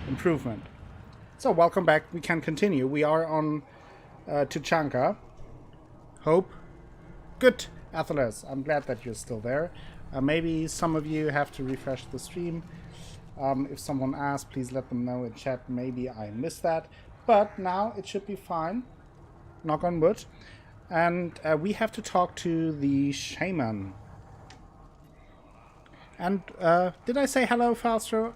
improvement. So, welcome back. We can continue. We are on Tuchanka. Hope. Good, Athelas. I'm glad that you're still there. Maybe some of you have to refresh the stream. If someone asks, please let them know in chat. Maybe I missed that. But now it should be fine. Knock on wood. And we have to talk to the shaman. And did I say hello, Falstro?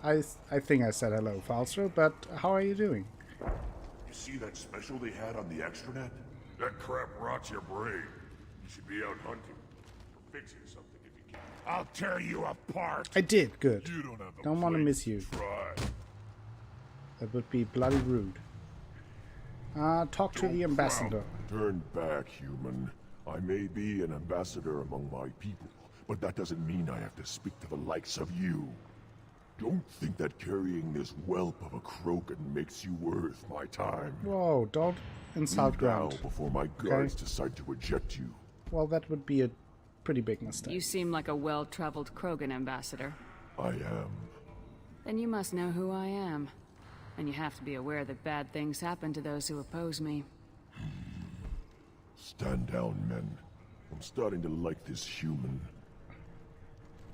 I think I said hello, Falstro, but how are you doing? You see that special they had on the extranet? That crap rots your brain. You should be out hunting or fixing something if you can. I'll tear you apart. I did, good. You don't have the Don't want to miss you. Try. That would be bloody rude. Talk to the ambassador. Turn back, human. I may be an ambassador among my people, but that doesn't mean I have to speak to the likes of you. Don't think that carrying this whelp of a Krogan makes you worth my time. Whoa, don't insult Leave now ground. before my guards decide to eject you. Well, that would be a pretty big mistake. You seem like a well-traveled Krogan ambassador. I am. Then you must know who I am. And you have to be aware that bad things happen to those who oppose me. Stand down, men. I'm starting to like this human.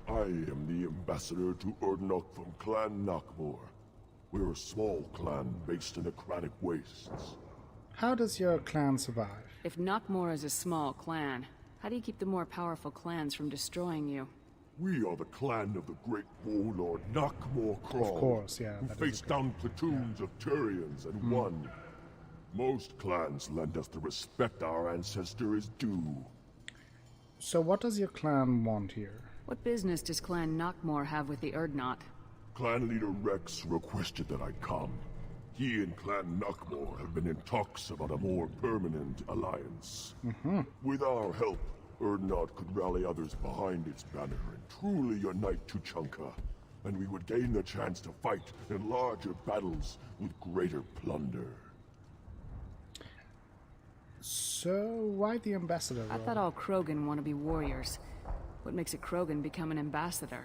I am the ambassador to Urdnok from Clan Nakmor. We're a small clan based in the Kratic Wastes. How does your clan survive? If Nakmor is a small clan, how do you keep the more powerful clans from destroying you? We are the clan of the great warlord Nakmor Krall, Of course, yeah. who that is faced okay. down platoons of Turians and won. Most clans lend us the respect our ancestor is due. So what does your clan want here? What business does Clan Nakmor have with the Urdnot? Clan leader Rex requested that I come. He and Clan Nakmor have been in talks about a more permanent alliance. With our help, Urdnot could rally others behind its banner and truly unite Tuchanka, and we would gain the chance to fight in larger battles with greater plunder. So why the ambassador I role? thought all Krogan want to be warriors. What makes a Krogan become an ambassador?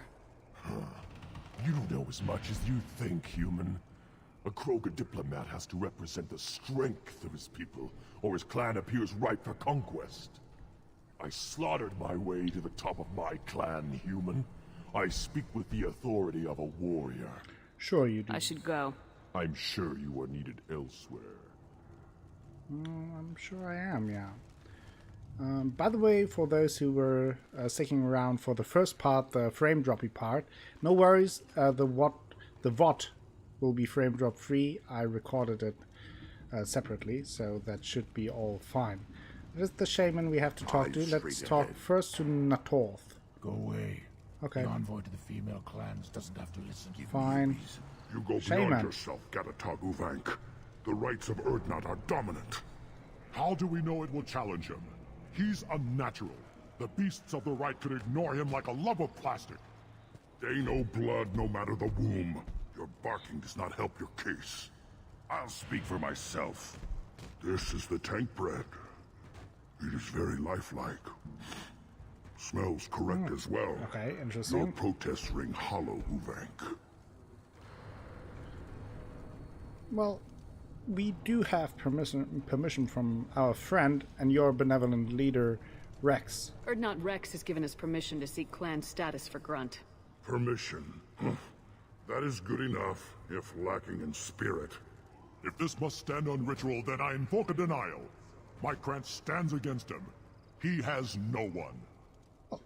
You don't know as much as you think, human. A Krogan diplomat has to represent the strength of his people, or his clan appears ripe for conquest. I slaughtered my way to the top of my clan, human. I speak with the authority of a warrior. Sure you do. I should go. I'm sure you are needed elsewhere. I'm sure I am, yeah. By the way, for those who were sticking around for the first part, the frame droppy part, no worries, the VOD will be frame drop free. I recorded it separately, so that should be all fine. This is the shaman we have to talk to. Let's talk first to Natorth. Go away. Okay, The envoy to the female clans doesn't have to listen to you. fine. You go Shaman. beyond yourself, Gatatog Uvank. The rights of Urdnot are dominant. How do we know it will challenge him? He's unnatural. The beasts of the right could ignore him like a lump of plastic. They know blood no matter the womb. Your barking does not help your case. I'll speak for myself. This is the tank bread. It is very lifelike. Smells correct as well. Okay, Your interesting. protests ring hollow, Uvank. Well, we do have permission from our friend and your benevolent leader, Rex. Urdnot Rex has given us permission to seek clan status for Grunt. Permission. That is good enough, if lacking in spirit. If this must stand on ritual, then I invoke a denial. My clan stands against him. He has no one.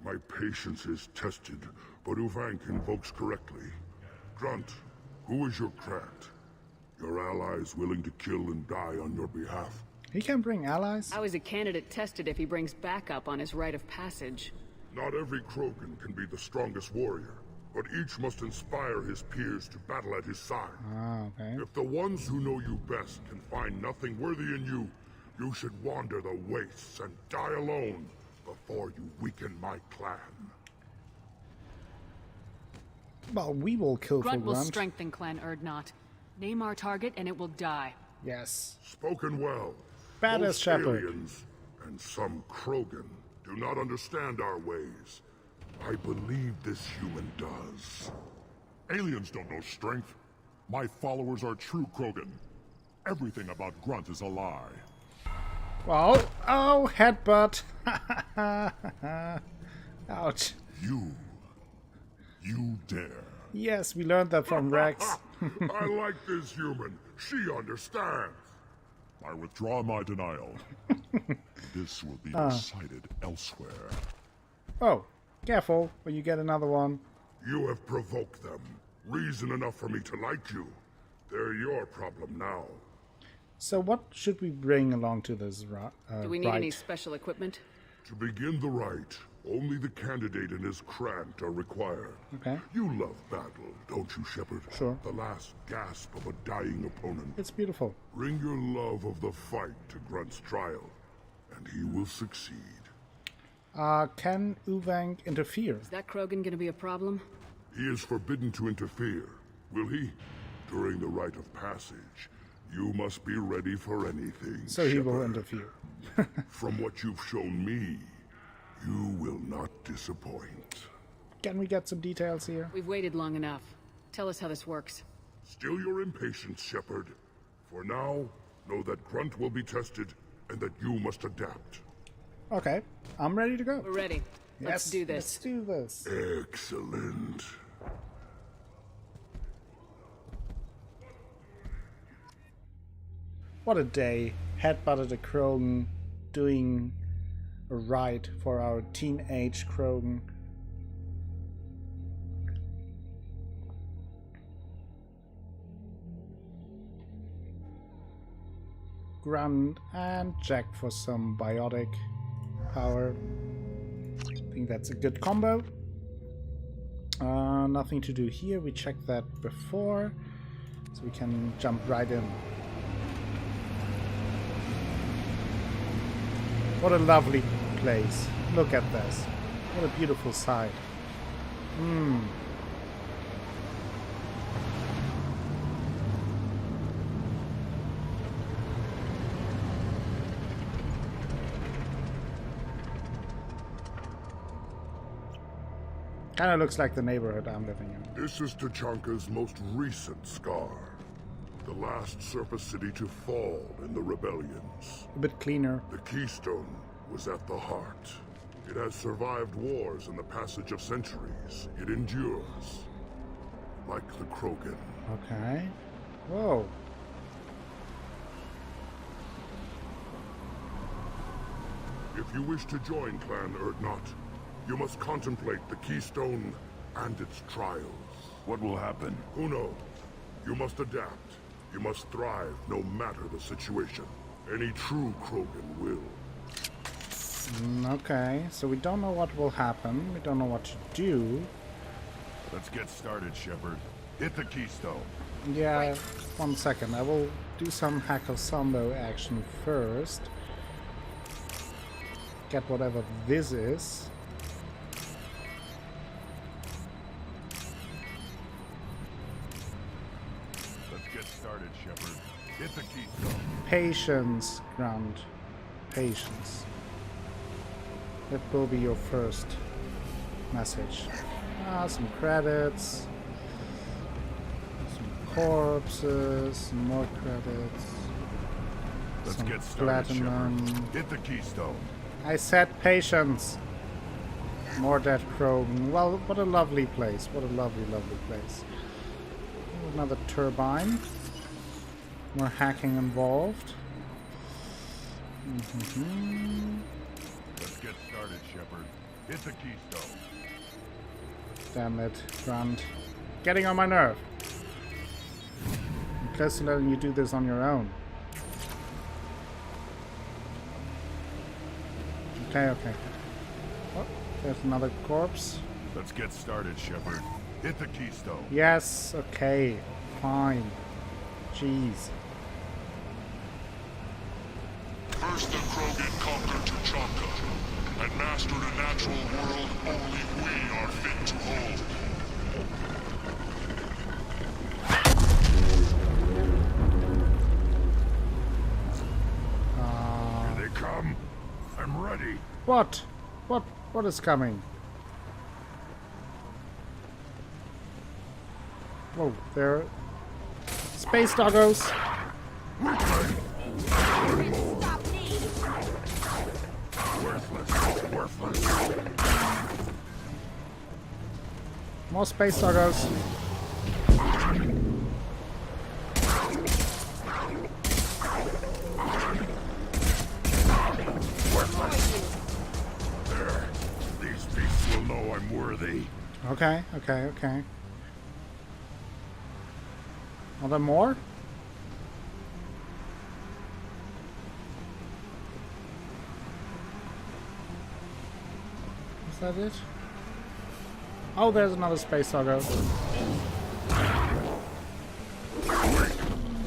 My patience is tested, but Uvank invokes correctly. Grunt, who is your Krat? Your allies willing to kill and die on your behalf? He can bring allies? How is a candidate tested if he brings backup on his rite of passage? Not every Krogan can be the strongest warrior, but each must inspire his peers to battle at his side. Ah, okay. If the ones who know you best can find nothing worthy in you, you should wander the wastes and die alone before you weaken my clan. Well, we will kill for Grunt will Grunt. strengthen Clan Urdnot. Name our target and it will die. Yes. Spoken well. Badass Most shepherd. aliens and some Krogan do not understand our ways. I believe this human does. Aliens don't know strength. My followers are true Krogan. Everything about Grunt is a lie. Well, oh, headbutt. Ouch. You dare. Yes, we learned that from Rex. I like this human. She understands. I withdraw my denial. This will be decided elsewhere. Oh, careful when you get another one. You have provoked them. Reason enough for me to like you. They're your problem now. So what should we bring along to this Do we need rite? any special equipment? To begin the rite, only the candidate and his Krant are required. Okay. You love battle, don't you, Shepard? Sure. The last gasp of a dying opponent. It's beautiful. Bring your love of the fight to Grunt's trial, and he will succeed. Can Uvank interfere? Is that Krogan gonna be a problem? He is forbidden to interfere, will he? During the rite of passage, you must be ready for anything, So he will Shepard. interfere. From what you've shown me, you will not disappoint. Can we get some details here? We've waited long enough. Tell us how this works. Still your impatience, Shepard. For now, know that Grunt will be tested, and that you must adapt. Okay, I'm ready to go. We're ready. Let's Yes, do Let's this. do this. Excellent. What a day. Headbutted a Krogan, doing a rite for our teenage Krogan. Grunt and Jack for some biotic power. I think that's a good combo. Nothing to do here. We checked that before, so we can jump right in. What a lovely place. Look at this. What a beautiful sight. Kind of looks like the neighborhood I'm living in. This is Tachanka's most recent scar. The last surface city to fall in the rebellions. A bit cleaner. The Keystone was at the heart. It has survived wars and the passage of centuries. It endures. Like the Krogan. Okay. Whoa. If you wish to join Clan Urdnot, you must contemplate the Keystone and its trials. What will happen? Who knows? You must adapt. You must thrive no matter the situation. Any true Krogan will. Okay, so we don't know what will happen. We don't know what to do. Let's get started, Shepard. Hit the keystone. Yeah, 1 second. I will do some Hacker Sambo action first. Get whatever this is. Let's get started, Shepard. Hit the keystone. Patience, Grunt. Patience. That will be your first message. Some credits. Some corpses. Some more credits. Let's Some get started, platinum. Shepard. Hit the keystone. I said patience. More dead Krogan. Well, what a lovely place. What a lovely, lovely place. Another turbine. More hacking involved. Let's get started, Shepard. Hit the keystone. Damn it, Grunt. Getting on my nerve. I'm close to letting you do this on your own. Okay, okay. Oh, there's another corpse. Let's get started, Shepard. Hit the keystone. Yes, okay. Fine. Jeez. First the Krogan conquered Tachanka, and mastered a natural world only we are fit to hold. Here they come. I'm ready. What? What is coming? Oh, they're Space doggos. Worthless. More space doggos. There. These beasts will know I'm worthy. Okay. Are there more? Is that it? Oh, there's another space doggo.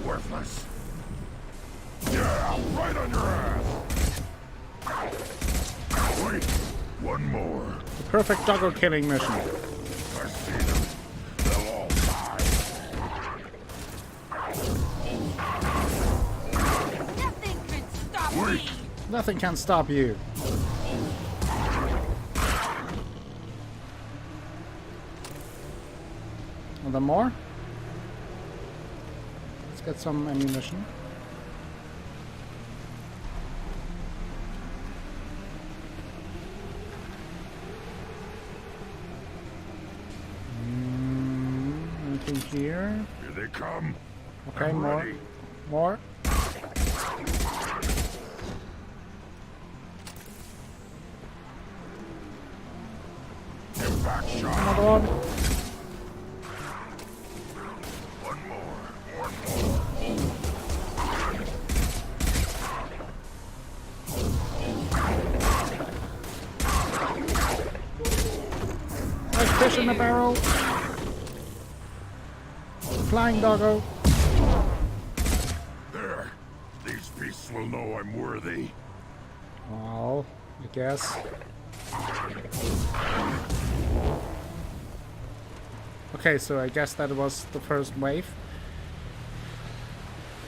Worthless. Yeah, right on your ass. Wait, one more. The perfect doggo killing mission. I see them. They'll all die. Nothing can stop Wait. me! Nothing can stop you. Are there more? Let's get some ammunition. Anything here? Here they come. Okay, I'm more. ready. More. Impact shot. Another one. One more. Like fish in a barrel. Flying doggo. There. These beasts will know I'm worthy. Well, I guess. Okay, so I guess that was the first wave.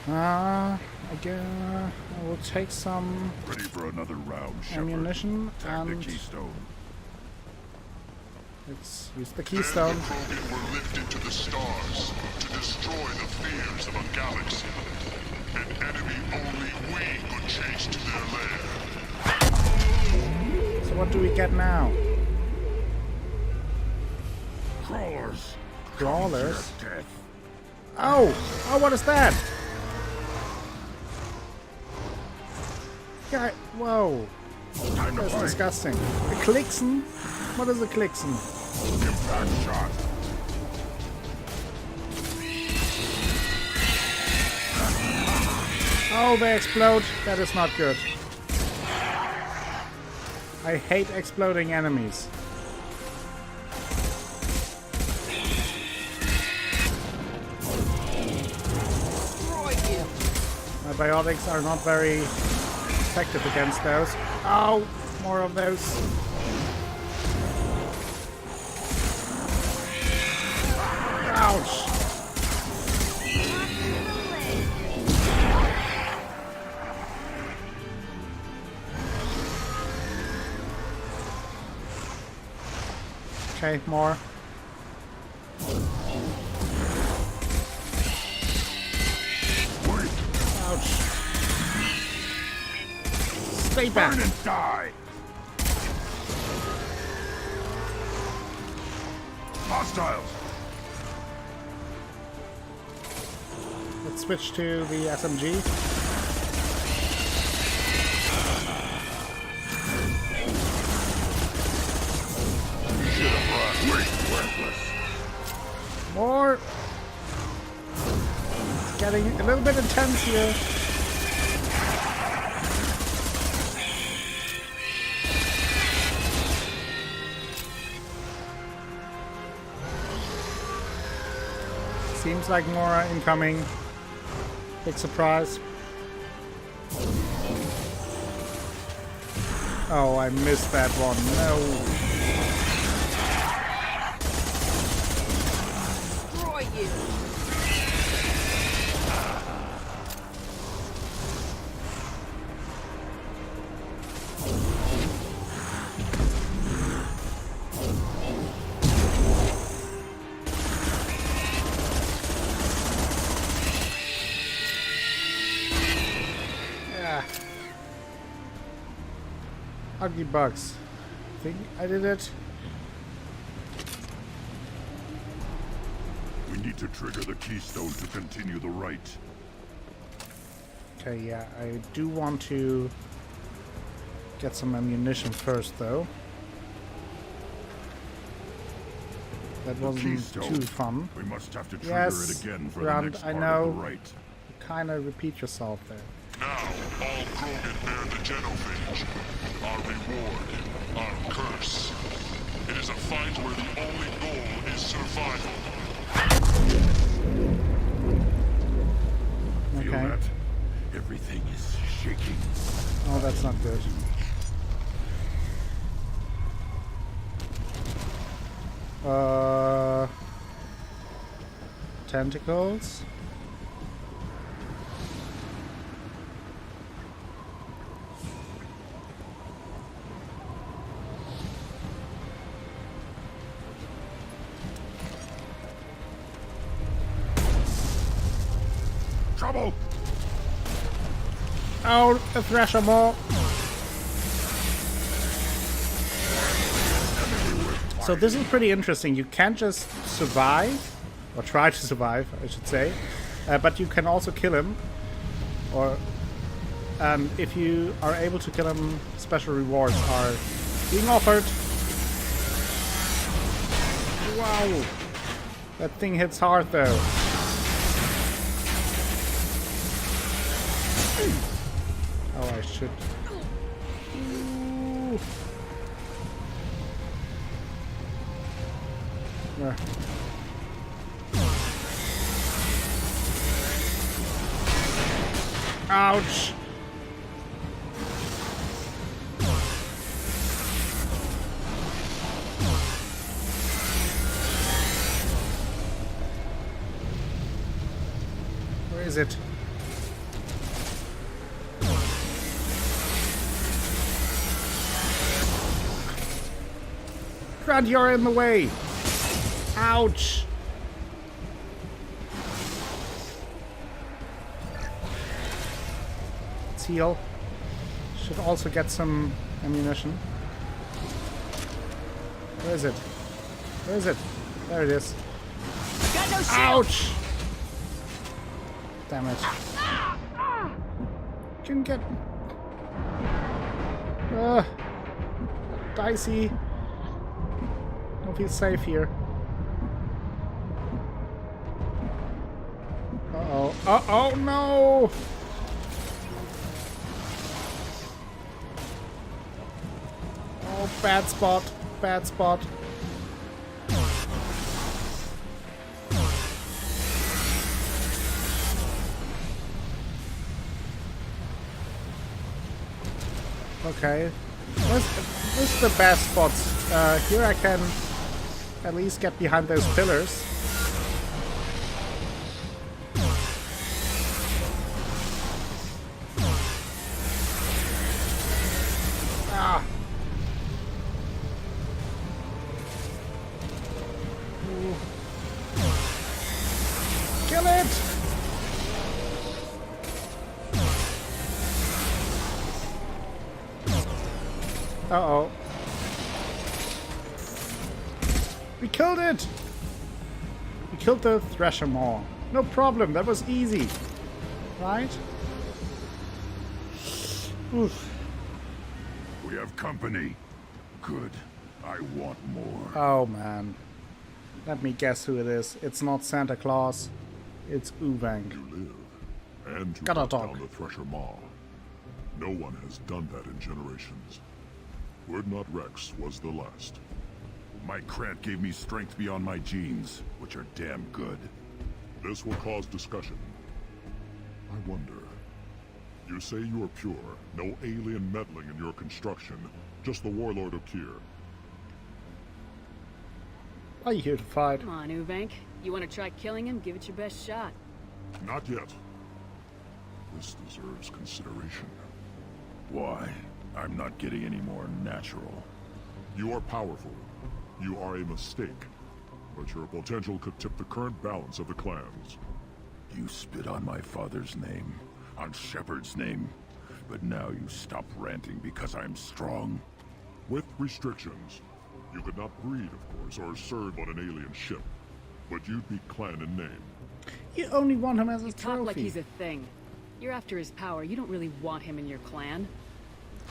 I guess I will take some Ready for another round, Shepard. ammunition Tag the and keystone. let's use the keystone. The Krogan were lifted to the stars to destroy the fears of a galaxy. An enemy only we could chase to their lair. So what do we get now? Crawlers. Crawlers? Death. Oh! Oh, what is that? Yeah, whoa. Time to That's fight. disgusting. A Clixon? What is a Clixon? Impact shot. Oh, they explode. That is not good. I hate exploding enemies. Destroy you! My biotics are not very effective against those. Oh, more of those. Ouch. Okay, more. Wait. Ouch. Stay back. Burn and die. Hostiles. Let's switch to the SMG. Should have run. Wait. Worthless. More. It's getting a little bit intense here. Seems like more are incoming. Big surprise. Oh, I missed that one. No. Destroy you! Ugly bugs. I think I did it. We need to trigger the keystone to continue the rite. Okay, yeah, I do want to get some ammunition first, though. That wasn't too fun. We must have to trigger Yes, it again for Grant, the next I part know. of the rite. You kind of repeat yourself there. Now, all Krogan bear the genophage. Our reward, our curse. It is a fight where the only goal is survival. Feel Okay. that? Everything is shaking. Oh, that's not good. Tentacles. Trouble! Oh, a Thresher Maw. So this is pretty interesting. You can't just survive, or try to survive, I should say, but you can also kill him. Or if you are able to kill him, special rewards are being offered. Wow, that thing hits hard though. Oh, I should. Ooh. Yeah. Ouch! Where is it? Grant, you're in the way! Ouch! Let's heal. Should also get some ammunition. Where is it? Where is it? There it is. Got no shield. Ouch! Damn it. Can get... dicey. Don't feel safe here. Uh-oh. Uh-oh, no! Oh, bad spot. Bad spot. Okay. This is the best spots. Here I can at least get behind those pillars. Ah. Ooh. Kill it! Uh-oh. We killed it! We killed the Thresher Maw. No problem, that was easy. Right? Oof. We have company. Good. I want more. Oh man. Let me guess who it is. It's not Santa Claus. It's Uvank. You live, and to Gotta cut talk. down the Thresher Maw. No one has done that in generations. Wordnot Rex was the last. My Krant gave me strength beyond my genes, which are damn good. This will cause discussion. I wonder. You say you are pure, no alien meddling in your construction, just the warlord of Tyr. Are you here to fight? Come on, Uvank. You want to try killing him? Give it your best shot. Not yet. This deserves consideration. Why? I'm not getting any more natural. You are powerful. You are a mistake. But your potential could tip the current balance of the clans. You spit on my father's name. On Shepard's name. But now you stop ranting because I'm strong. With restrictions. You could not breed, of course, or serve on an alien ship. But you'd be clan in name. You only want him as a Talk trophy. like he's a thing. You're after his power. You don't really want him in your clan.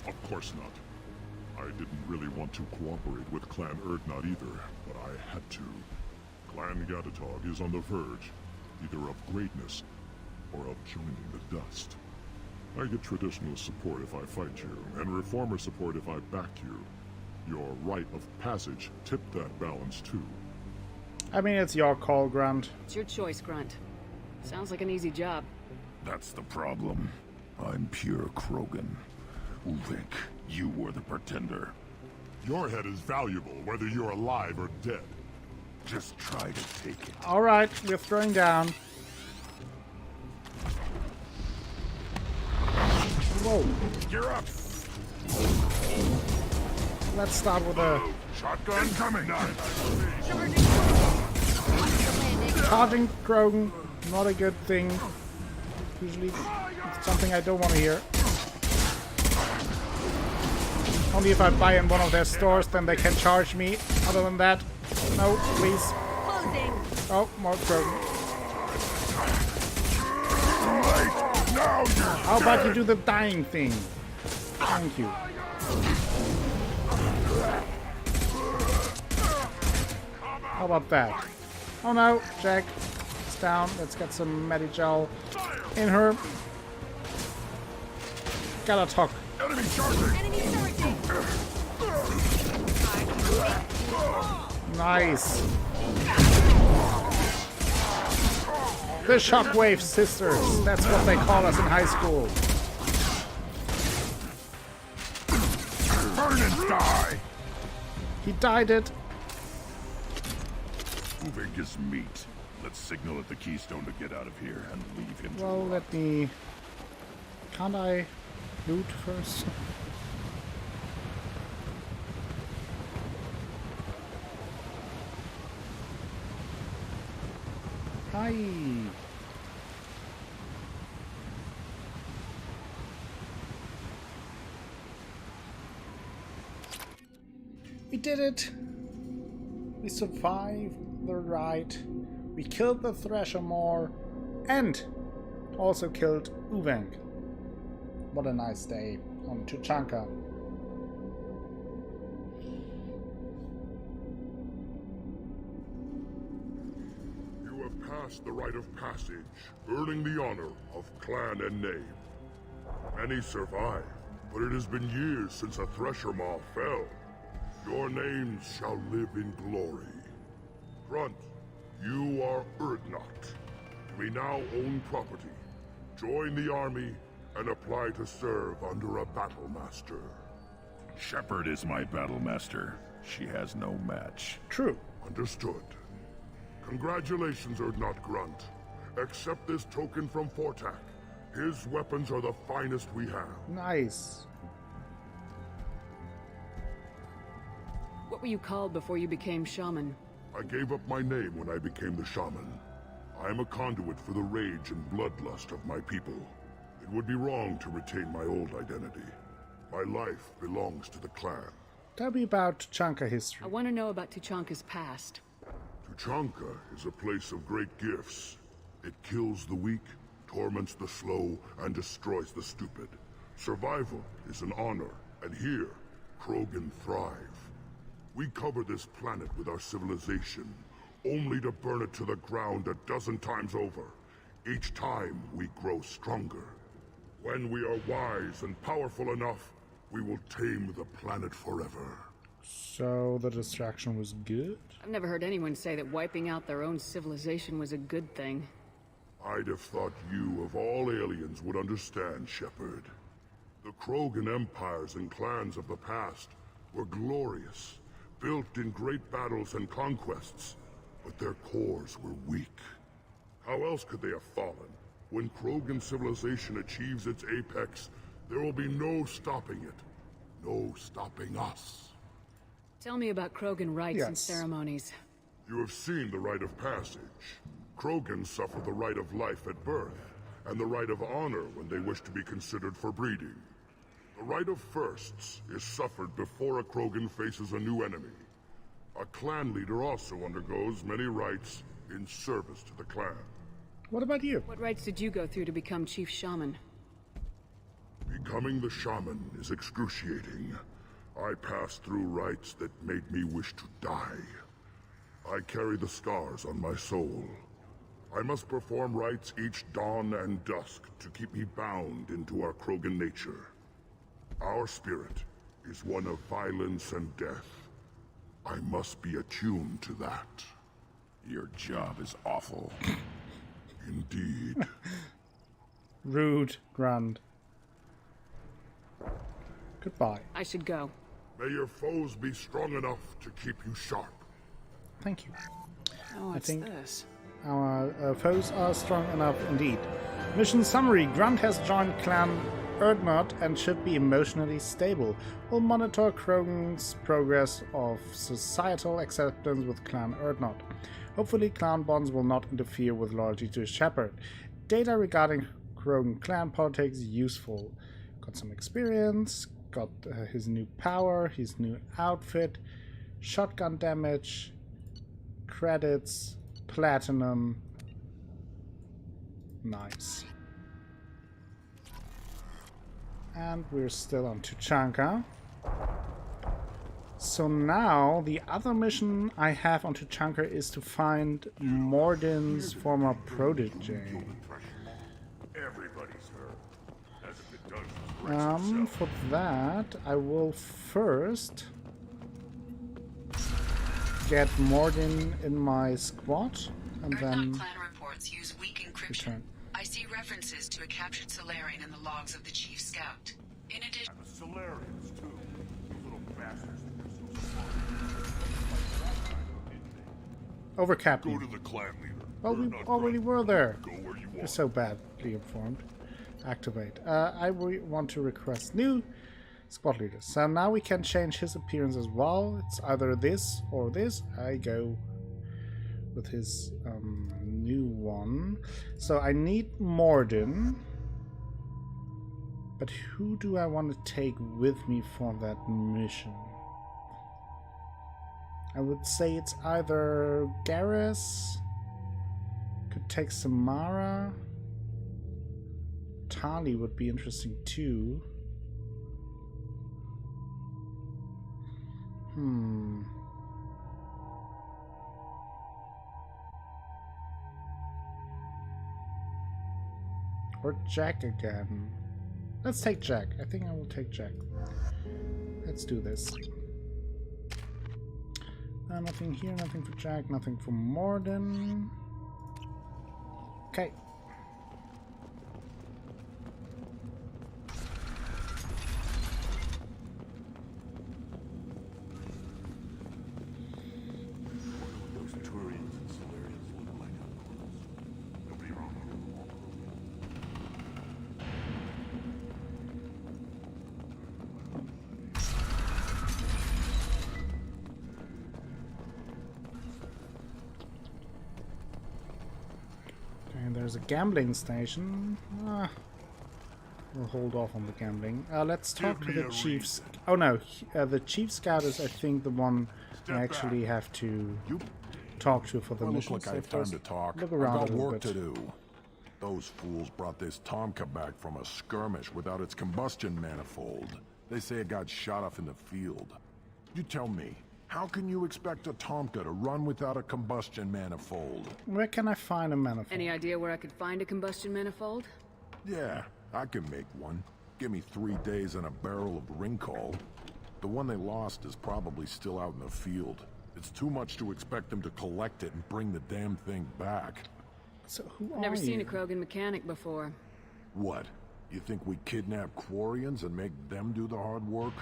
Of course not. I didn't really want to cooperate with Clan Erdnot either, but I had to. Clan Gatatog is on the verge, either of greatness or of joining the dust. I get traditional support if I fight you, and reformer support if I back you. Your rite of passage tipped that balance too. I mean, it's your call, Grunt. It's your choice, Grunt. Sounds like an easy job. That's the problem. I'm pure Krogan. Uvink, you were the pretender. Your head is valuable, whether you're alive or dead. Just try to take it. All right, we're throwing down. Whoa. You're up! Let's start with a Shotgun coming! charging Krogan. Not a good thing. Usually it's something I don't want to hear. Only if I buy in one of their stores, then they can charge me. Other than that, no, please. Closing. Oh, more Krogan. How about you do the dying thing? Thank you. How about that? Oh no, Jack. It's down. Let's get some Medigel in her. Gotta talk. Enemy charging! Enemy charging. Nice. The Shockwave Sisters. That's what they call us in high school. Burn and die! He died it. Uvink is meat. Let's signal at the Keystone to get out of here and leave him to Well, rot. let me... Can't I loot first? Hi. We did it. We survived the ride. We killed the Thresher Maw and also killed Uvink. What a nice day on Tuchanka. You have passed the rite of passage, earning the honor of clan and name. Many survived, but it has been years since a Thresher Maw fell. Your names shall live in glory. Grunt, you are Erdnot. We now own property. Join the army and apply to serve under a battle master. Shepard is my battle master. She has no match. True. Understood. Congratulations, Erdnot Grunt. Accept this token from Fortak. His weapons are the finest we have. Nice. What were you called before you became shaman? I gave up my name when I became the shaman. I am a conduit for the rage and bloodlust of my people. It would be wrong to retain my old identity. My life belongs to the clan. Tell me about Tuchanka history. I want to know about Tuchanka's past. Tuchanka is a place of great gifts. It kills the weak, torments the slow, and destroys the stupid. Survival is an honor, and here, Krogan thrive. We cover this planet with our civilization, only to burn it to the ground a dozen times over. Each time, we grow stronger. When we are wise and powerful enough, we will tame the planet forever. So the distraction was good? I've never heard anyone say that wiping out their own civilization was a good thing. I'd have thought you, of all aliens, would understand, Shepard. The Krogan empires and clans of the past were glorious, built in great battles and conquests, but their cores were weak. How else could they have fallen? When Krogan civilization achieves its apex, there will be no stopping it. No stopping us. Tell me about Krogan rites and Yes. ceremonies. You have seen the rite of passage. Krogans suffer the rite of life at birth, and the right of honor when they wish to be considered for breeding. The right of firsts is suffered before a Krogan faces a new enemy. A clan leader also undergoes many rites in service to the clan. What about you? What rights did you go through to become Chief Shaman? Becoming the shaman is excruciating. I passed through rites that made me wish to die. I carry the scars on my soul. I must perform rites each dawn and dusk to keep me bound into our Krogan nature. Our spirit is one of violence and death. I must be attuned to that. Your job is awful. Indeed. Rude, Grand. Goodbye. I should go. May your foes be strong enough to keep you sharp. Thank you. Oh, what's think- this? Our foes are strong enough indeed. Mission summary. Grunt has joined Clan Erdnot and should be emotionally stable. Will monitor Krogan's progress of societal acceptance with Clan Erdnot. Hopefully clan bonds will not interfere with loyalty to his shepherd. Data regarding Krogan clan politics useful. Got some experience, got his new power, his new outfit, shotgun damage, credits, platinum. Nice. And we're still on Tuchanka. So now the other mission I have on Tuchanka is to find Mordin's former protege. Everybody's heard. As if it does For that I will first get Mordin in my squad and Erdnot then clan reports use weak encryption. return. I see references to a captured Solarian in the logs of the Chief Scout. In addition, Solarians, too. Those little bastards think they're so smart. Overcap Go you. to the clan leader. Well, we Erdnot already Grunt. were there. Go where you You're want. so badly informed. Activate. I want to request new squad leaders. So now we can change his appearance as well. It's either this or this. I go with his new one. So I need Mordin. But who do I want to take with me for that mission? I would say it's either Garrus. Could take Samara. Tali would be interesting too. Or Jack again. Let's take Jack. I think I will take Jack. Let's do this. Nothing here, nothing for Jack, nothing for Mordin. Okay. Those Turians and Solarians look like outlaws. Nobody wrong with them. Okay, there's a gambling station. We'll hold off on the gambling. Let's talk to the Chiefs. Oh no, the Chief Scout is, I think, the one I actually have to talk to for the Well, mission. look like I So have time first, to talk. look I've around got a little work bit. to do. Those fools brought this Tomka back from a skirmish without its combustion manifold. They say it got shot off in the field. You tell me, how can you expect a Tomka to run without a combustion manifold? Where can I find a manifold? Any idea where I could find a combustion manifold? Yeah, I can make one. Give me 3 days and a barrel of Ringcall. The one they lost is probably still out in the field. It's too much to expect them to collect it and bring the damn thing back. So who are Never seen you? a Krogan mechanic before. What? You think we kidnap Quarians and make them do the hard work?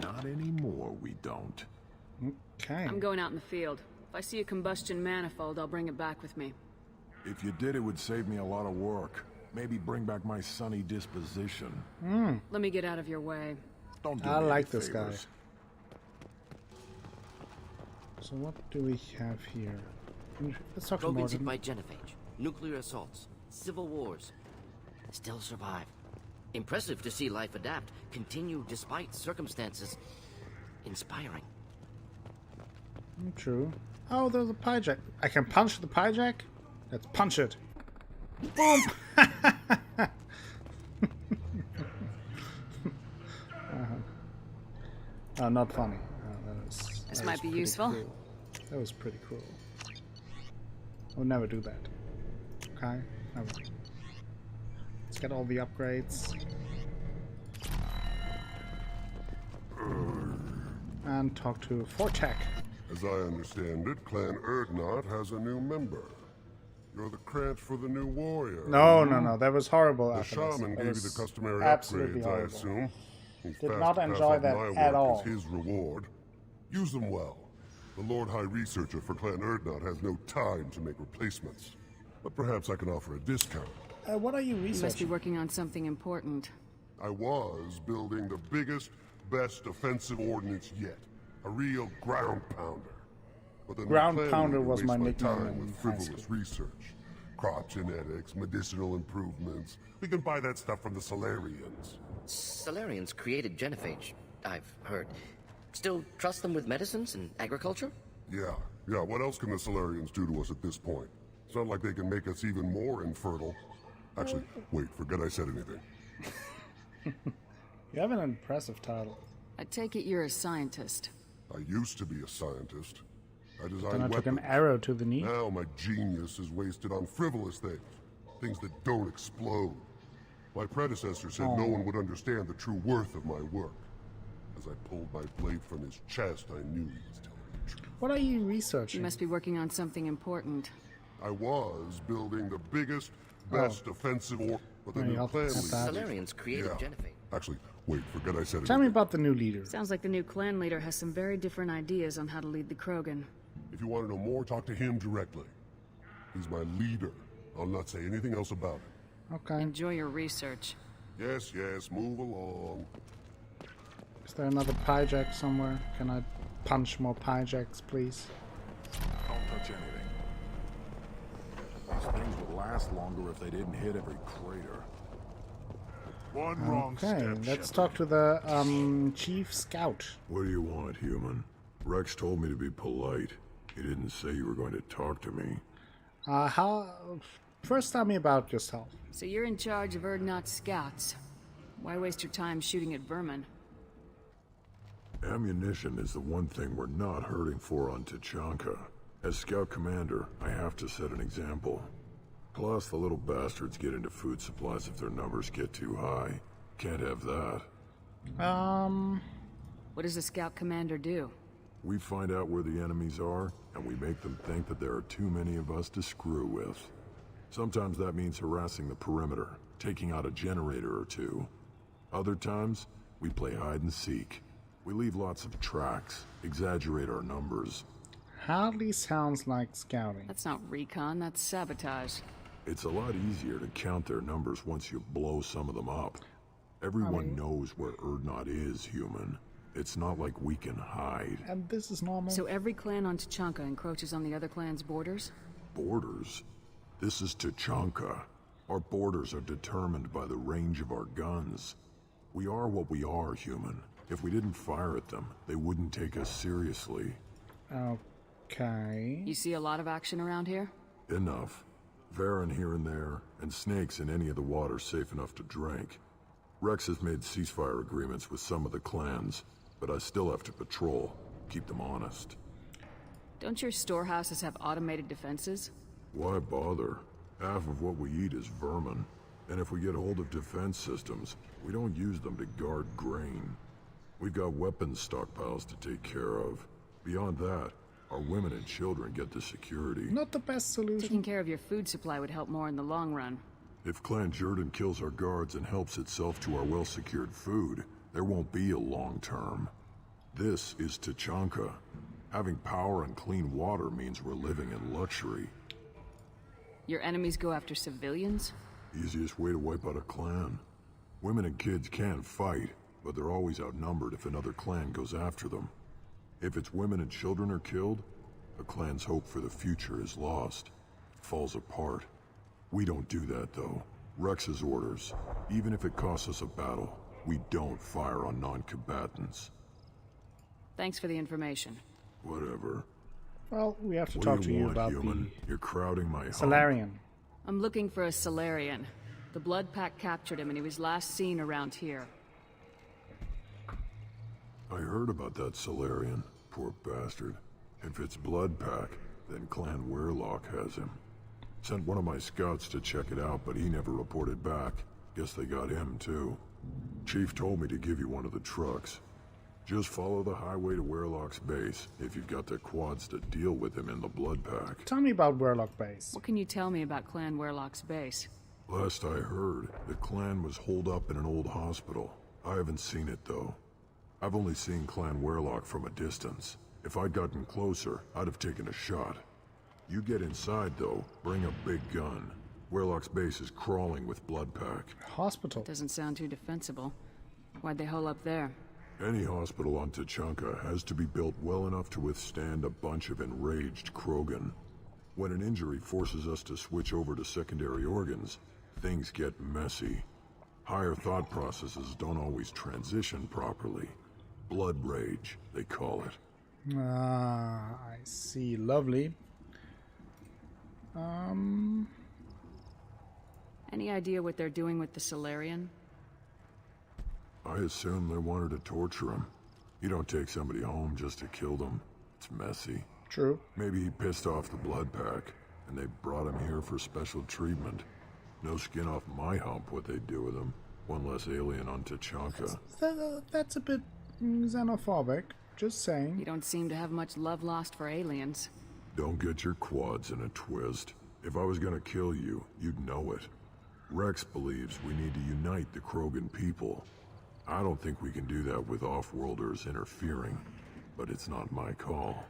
Not anymore, we don't. Okay. I'm going out in the field. If I see a combustion manifold, I'll bring it back with me. If you did, it would save me a lot of work. Maybe bring back my sunny disposition. Let me get out of your way. Don't do I me like any this guy. favors. So what do we have here? Let's talk to Krogans Mordin. invite genophage, nuclear assaults, civil wars. still survive. Impressive to see life adapt, continue despite circumstances. Inspiring. True. Oh, there's a pie jack. I can punch the pie jack? Let's punch it. Boom! Not funny. This might be useful. Cool. That was pretty cool. I would never do that. Okay? Never. Let's get all the upgrades. And talk to Fortek. As I understand it, Clan Erdnot has a new member. You're the Krant for the new warrior. No. That was horrible. The Atlas. shaman That gave you was the customary absolutely upgrades, horrible. I assume. He's Did fast not to pass enjoy up that my at work all. as his reward. Use them well. The Lord High Researcher for Clan Erdnot has no time to make replacements. But perhaps I can offer a discount. What are you You must be researching? working on something important. I was building the biggest, best offensive ordnance yet. A real ground pounder. But then Ground the plan pounder would was my waste nickname time in with high frivolous school. research. Crop genetics, medicinal improvements. We can buy that stuff from the Solarians. Solarians created genophage, I've heard. Still trust them with medicines and agriculture? Yeah. What else can the Solarians do to us at this point? It's not like they can make us even more infertile. Actually, wait, forget I said anything. You have an impressive title. I take it you're a scientist. I used to be a scientist. I Then designed I took an weapons. arrow to the knee. Now my genius is wasted on frivolous things. Things that don't explode. My predecessor said no one would understand the true worth of my work. As I pulled my blade from his chest, I knew he was telling the truth. What are you You researching? must be working on something important. I was building the biggest, best offensive but the Maybe new I'll plan have leader- that. Solarians created Yeah. genophage. Actually, wait, forget I said Tell me anything. about the new leader. Sounds like the new clan leader has some very different ideas on how to lead the Krogan. If you want to know more, talk to him directly. He's my leader. I'll not say anything else about it. Okay. Enjoy your research. Yes, move along. Is there another pie jack somewhere? Can I punch more pie jacks, please? Don't touch anything. These things would last longer if they didn't hit every crater. One wrong Okay, step, let's Shepard. talk to the Chief Scout. What do you want, human? Rex told me to be polite. He didn't say you were going to talk to me. First tell me about yourself. So you're in charge of Erdnot scouts. Why waste your time shooting at vermin? Ammunition is the one thing we're not hurting for on Tachanka. As scout commander, I have to set an example. Plus, the little bastards get into food supplies if their numbers get too high. Can't have that. What does a scout commander do? We find out where the enemies are, and we make them think that there are too many of us to screw with. Sometimes that means harassing the perimeter, taking out a generator or two. Other times, we play hide and seek. We leave lots of tracks, exaggerate our numbers. Hardly sounds like scouting. That's not recon, that's sabotage. It's a lot easier to count their numbers once you blow some of them up. Everyone knows where Erdnot is, human. It's not like we can hide. And this is normal. So every clan on Tachanka encroaches on the other clan's borders? Borders? This is Tachanka. Our borders are determined by the range of our guns. We are what we are, human. If we didn't fire at them, they wouldn't take us seriously. Okay. You see a lot of action around here? Enough. Varen here and there, and snakes in any of the water safe enough to drink. Rex has made ceasefire agreements with some of the clans, but I still have to patrol, keep them honest. Don't your storehouses have automated defenses? Why bother? Half of what we eat is vermin, and if we get hold of defense systems, we don't use them to guard grain. We've got weapons stockpiles to take care of. Beyond that, our women and children get the security. Not the best solution. Taking care of your food supply would help more in the long run. If Clan Jordan kills our guards and helps itself to our well-secured food, there won't be a long term. This is Tachanka. Having power and clean water means we're living in luxury. Your enemies go after civilians? Easiest way to wipe out a clan. Women and kids can fight, but they're always outnumbered if another clan goes after them. If its women and children are killed, a clan's hope for the future is lost. It falls apart. We don't do that, though. Rex's orders. Even if it costs us a battle, we don't fire on non-combatants. Thanks for the information. Whatever. Well, we have to What talk do to you you want, about human? You're crowding my the hump. Salarian. I'm looking for a Solarian. The Blood Pack captured him and he was last seen around here. I heard about that Solarian. Poor bastard. If it's Blood Pack, then Clan Weirlock has him. Sent one of my scouts to check it out, but he never reported back. Guess they got him, too. Chief told me to give you one of the trucks. Just follow the highway to Weirlock's base, if you've got the quads to deal with him in the Blood Pack. Tell me about Weirlock Base. What can you tell me about Clan Weirlock's base? Last I heard, the clan was holed up in an old hospital. I haven't seen it, though. I've only seen Clan Weirlock from a distance. If I'd gotten closer, I'd have taken a shot. You get inside, though, bring a big gun. Weirlock's base is crawling with Blood Pack. Hospital. Doesn't sound too defensible. Why'd they hole up there? Any hospital on Tachanka has to be built well enough to withstand a bunch of enraged Krogan. When an injury forces us to switch over to secondary organs, things get messy. Higher thought processes don't always transition properly. Blood rage, they call it. Ah, I see. Lovely. Any idea what they're doing with the Solarian? I assume they wanted to torture him. You don't take somebody home just to kill them. It's messy. True. Maybe he pissed off the Blood Pack, and they brought him here for special treatment. No skin off my hump what they'd do with him. One less alien on Tachanka. That's a bit xenophobic. Just saying. You don't seem to have much love lost for aliens. Don't get your quads in a twist. If I was gonna kill you, you'd know it. Rex believes we need to unite the Krogan people. I don't think we can do that with off-worlders interfering, but it's not my call.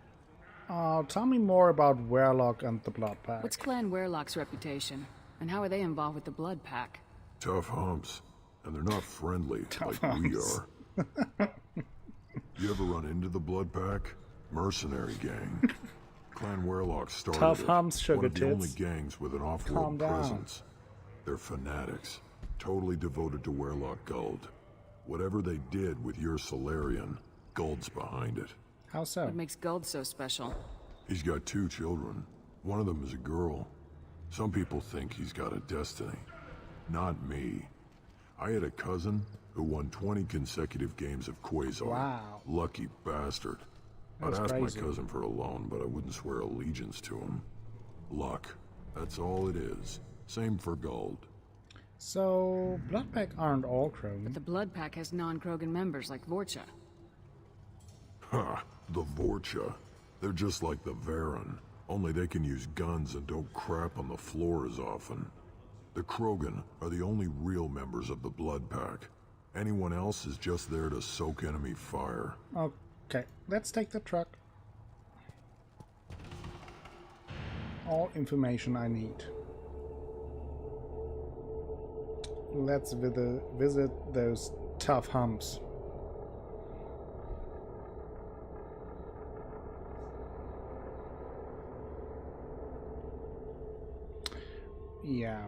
Tell me more about Weirlock and the Blood Pack. What's Clan Weirlock's reputation? And how are they involved with the Blood Pack? Tough humps, and they're not friendly Tough like we humps. are. You ever run into the Blood Pack? Mercenary gang. Clan Weirlock started Tough it. humps, sugar One of the tits. only gangs with an Calm off-world down. presence. They're fanatics, totally devoted to Weirlock Guld. Whatever they did with your Solarian, Guld's behind it. How so? What makes Guld so special? He's got 2 children. One of them is a girl. Some people think he's got a destiny. Not me. I had a cousin who won 20 consecutive games of Quasar. Wow. Lucky bastard. That's I'd ask crazy. my cousin for a loan, but I wouldn't swear allegiance to him. Luck. That's all it is. Same for Guld. So, Blood Pack aren't all Krogan. The Blood Pack has non-Krogan members like Vorcha. Ha! The Vorcha. They're just like the Varen. Only they can use guns and don't crap on the floor as often. The Krogan are the only real members of the Blood Pack. Anyone else is just there to soak enemy fire. Okay, let's take the truck. All information I need. Let's visit those tough humps. Yeah.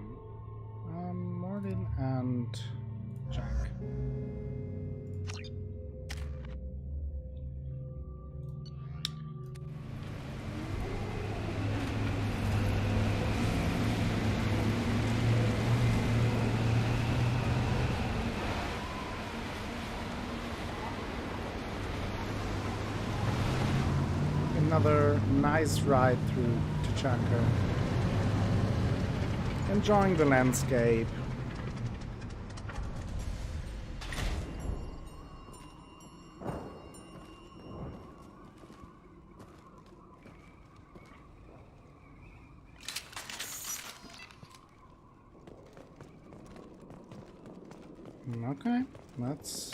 Martin and Jack. Another nice ride through Tachanka. Enjoying the landscape. Okay, let's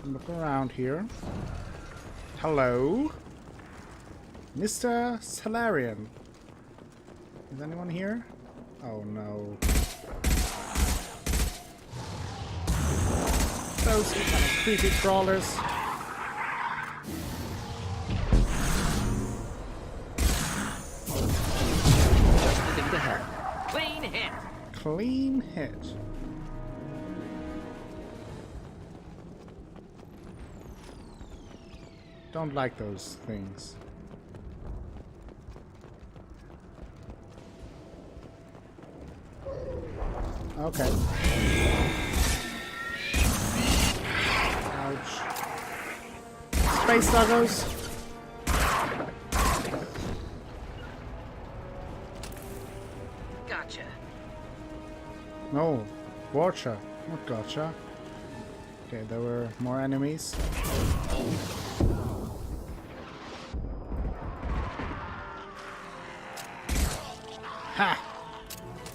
look around here. Hello? Mr. Solarian. Is anyone here? Oh no. Those creepy crawlers. the hell? Clean hit. Clean hit. Don't like those things. Okay. Ouch. Space doggos. Gotcha. No, Watcher, not gotcha. Okay, there were more enemies. Ha!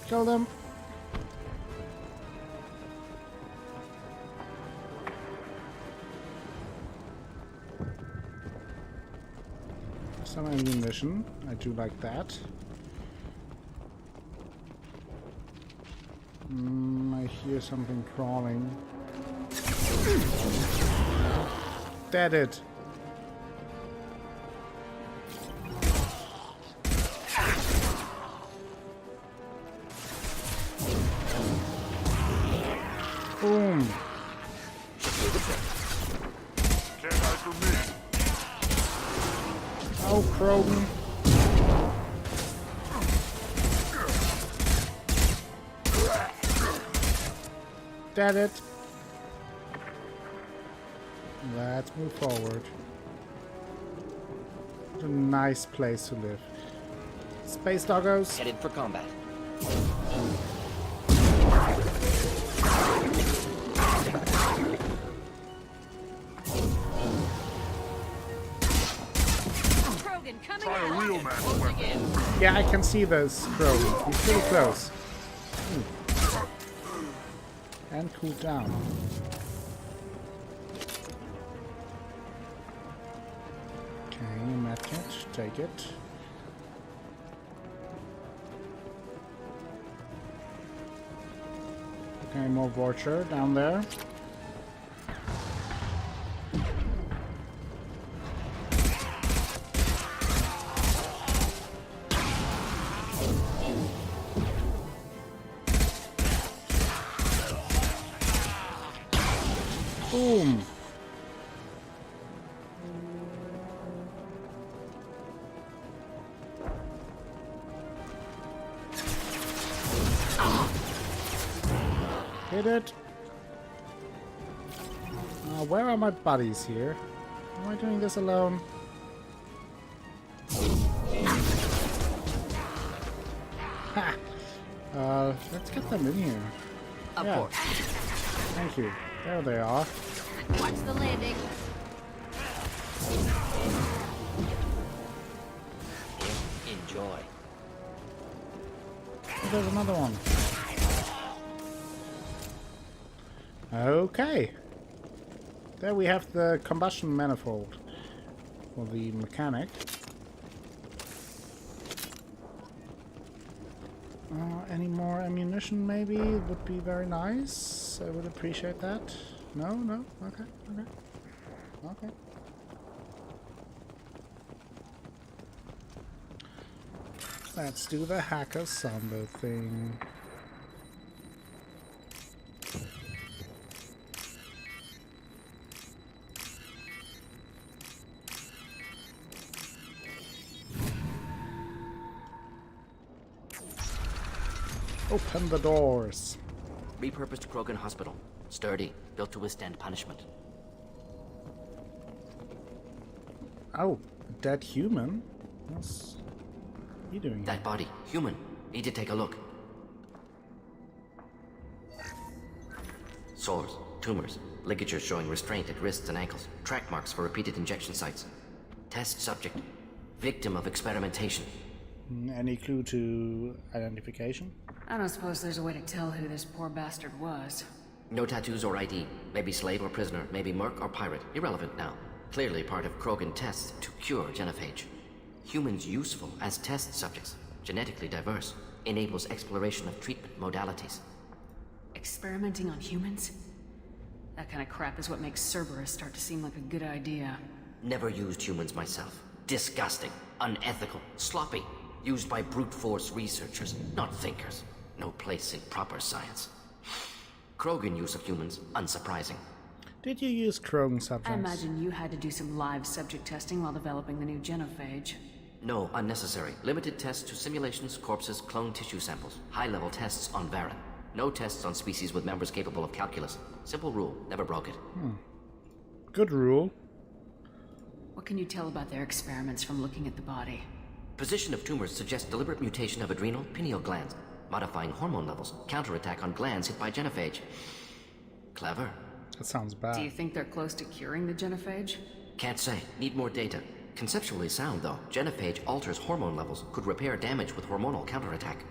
Kill them. Some ammunition. I do like that. I hear something crawling. Dead it. Boom. Can't hide from me. Oh, Krogan. Dead it. Let's move forward. What a nice place to live. Space doggos. Headed for combat. Krogan coming Try a out. real man weapon. Yeah, I can see those Krogan. He's pretty close. And cool down. Okay, medkit, take it. Okay, more Vulture down there. Boom! Hit it! Where are my buddies here? Am I doing this alone? Ha! Let's get them in here. Of Yeah. course. Thank you. There they are. Watch the landing. Enjoy. Oh, there's another one. Okay. There we have the combustion manifold for the mechanic. Any more ammunition maybe would be very nice. I would appreciate that. No? No? Okay. Okay. Okay. Let's do the hacker Samba thing. Open the doors. Repurposed Krogan hospital. Sturdy, built to withstand punishment. Oh, a dead human? What's he doing? That body, human. Need to take a look. Sores, tumors, ligatures showing restraint at wrists and ankles, track marks for repeated injection sites. Test subject, victim of experimentation. Any clue to identification? I don't suppose there's a way to tell who this poor bastard was. No tattoos or ID. Maybe slave or prisoner, maybe merc or pirate. Irrelevant now. Clearly part of Krogan tests to cure genophage. Humans useful as test subjects. Genetically diverse. Enables exploration of treatment modalities. Experimenting on humans? That kind of crap is what makes Cerberus start to seem like a good idea. Never used humans myself. Disgusting. Unethical. Sloppy. Used by brute force researchers, not thinkers. No place in proper science. Krogan use of humans, unsurprising. Did you use Krogan subjects? I imagine you had to do some live subject testing while developing the new genophage. No, unnecessary. Limited tests to simulations, corpses, cloned tissue samples. High-level tests on Varen. No tests on species with members capable of calculus. Simple rule, never broke it. Good rule. What can you tell about their experiments from looking at the body? Position of tumors suggests deliberate mutation of adrenal, pineal glands. Modifying hormone levels. Counterattack on glands hit by genophage. Clever. That sounds bad. Do you think they're close to curing the genophage? Can't say. Need more data. Conceptually sound, though. Genophage alters hormone levels. Could repair damage with hormonal counterattack.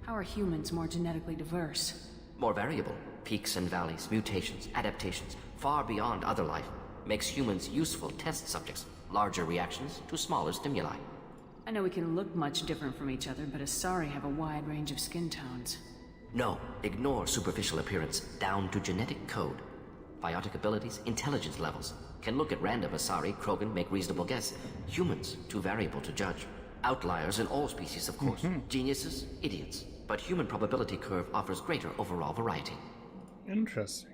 How are humans more genetically diverse? More variable. Peaks and valleys, mutations, adaptations. Far beyond other life. Makes humans useful test subjects. Larger reactions to smaller stimuli. I know we can look much different from each other, but Asari have a wide range of skin tones. No, ignore superficial appearance, down to genetic code. Biotic abilities, intelligence levels. Can look at random Asari, Krogan, make reasonable guess. Humans, too variable to judge. Outliers in all species, of course. Geniuses, idiots. But human probability curve offers greater overall variety. Interesting.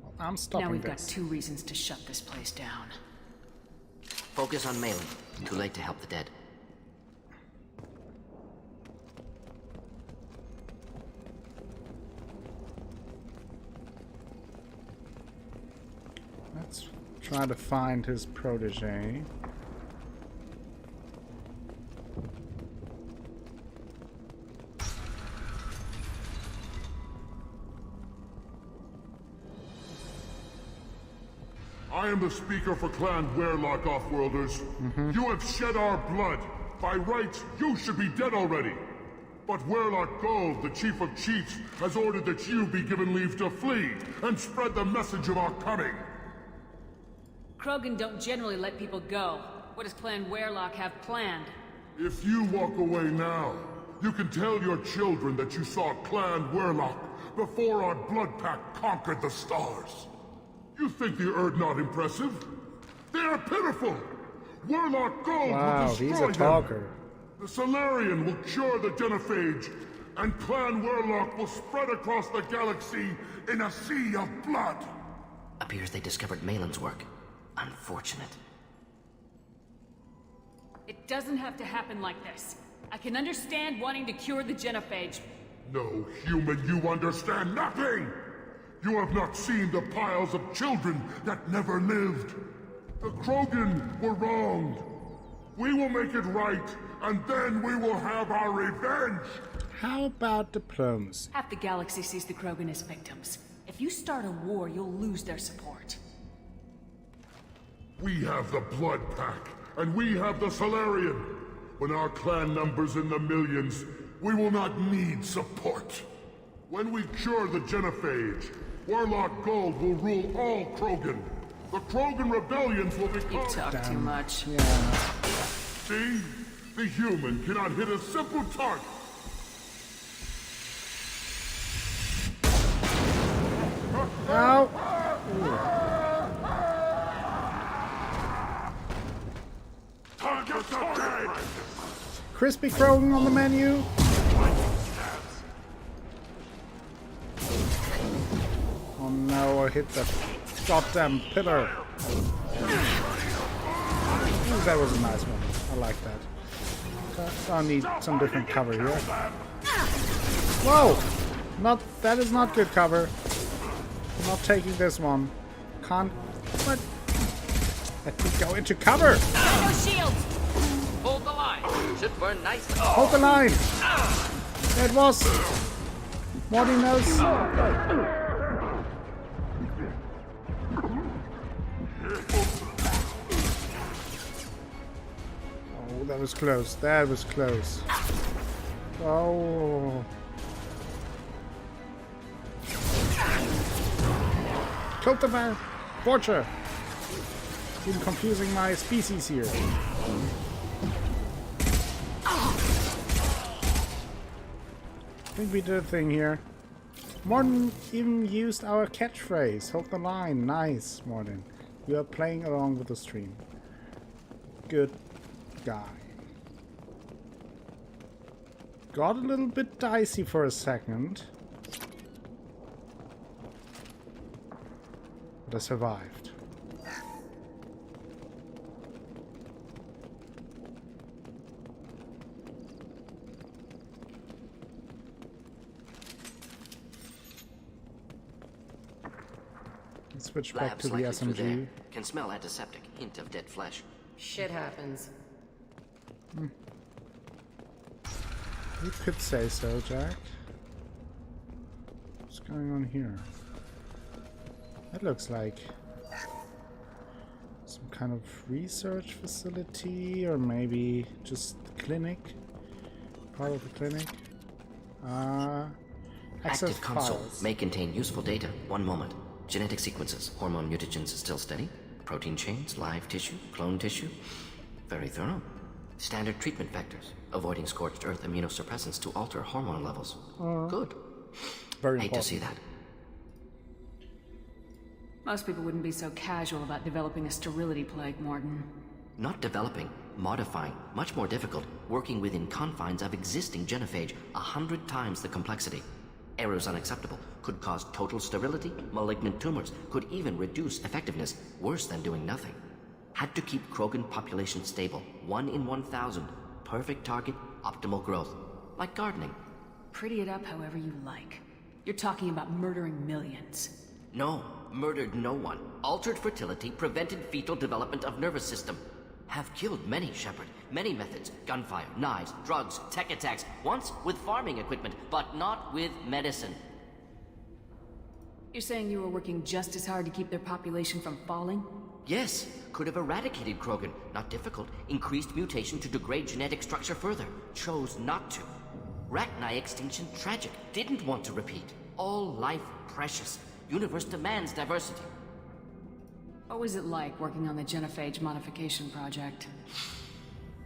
Well, I'm stopping Now we've this. got 2 reasons to shut this place down. Focus on Malin. Too late to help the dead. Let's try to find his protege. I am the speaker for Clan Werlock, Offworlders. You have shed our blood. By rights, you should be dead already. But Werlock Gold, the Chief of Chiefs, has ordered that you be given leave to flee and spread the message of our coming. Krogan don't generally let people go. What does Clan Werlock have planned? If you walk away now, you can tell your children that you saw Clan Werlock before our blood pact conquered the stars. You think the Erd not impressive? They are pitiful! Werlock Gold Wow, will destroy he's a them. talker. The Solarian will cure the genophage, and Clan Werlock will spread across the galaxy in a sea of blood. Appears they discovered Malin's work. Unfortunate. It doesn't have to happen like this. I can understand wanting to cure the genophage. No, human, you understand nothing! You have not seen the piles of children that never lived. The Krogan were wronged. We will make it right, and then we will have our revenge! How about diplomacy? Half the galaxy sees the Krogan as victims. If you start a war, you'll lose their support. We have the Blood Pack, and we have the Solarian. When our clan numbers in the millions, we will not need support. When we cure the genophage, Warlock Gold will rule all Krogan. The Krogan rebellions will become... You talk too much. Yeah. See? The human cannot hit a simple target. Ow! Target's dead! Crispy Krogan on the menu. Oh no, I hit that goddamn pillar. Ooh, that was a nice one. I like that. I need some different cover here. Whoa! That is not good cover. I'm not taking this one. Can't. What? Let me go into cover! No shields! Hold the line. Should burn nicely. Hold the line! There it was! Morty knows. Oh, that was close. That was close. Oh. Cloak the man! Torture! Been confusing my species here. I think we did a thing here. Morton even used our catchphrase. Hold the line. Nice, Morton. You are playing along with the stream. Good guy. got a little bit dicey for a second. But I survived. Let's switch back to the Labs likely through SMG. there. Can smell antiseptic. Hint of dead flesh. Shit happens. You could say so, Jack. What's going on here? That looks like some kind of research facility, or maybe just clinic. Part of the clinic. Access Active console files. may contain useful data. One moment. Genetic sequences. Hormone mutagens still steady. Protein chains, live tissue, clone tissue. Very thorough. Standard treatment vectors. Avoiding scorched earth immunosuppressants to alter hormone levels. Good. Very Hate important. to see that. Most people wouldn't be so casual about developing a sterility plague, Morton. Not developing, modifying, much more difficult, working within confines of existing genophage, 100 times the complexity. Errors unacceptable, could cause total sterility, malignant tumors, could even reduce effectiveness, worse than doing nothing. Had to keep Krogan population stable, 1 in 1,000. Perfect target, optimal growth. Like gardening. Pretty it up however you like. You're talking about murdering millions. No, murdered no one. Altered fertility, prevented fetal development of nervous system. Have killed many, Shepard. Many methods. Gunfire, knives, drugs, tech attacks. Once with farming equipment, but not with medicine. You're saying you were working just as hard to keep their population from falling? Yes, could have eradicated Krogan. Not difficult. Increased mutation to degrade genetic structure further. Chose not to. Rachni extinction tragic. Didn't want to repeat. All life precious. Universe demands diversity. What was it like working on the genophage modification project?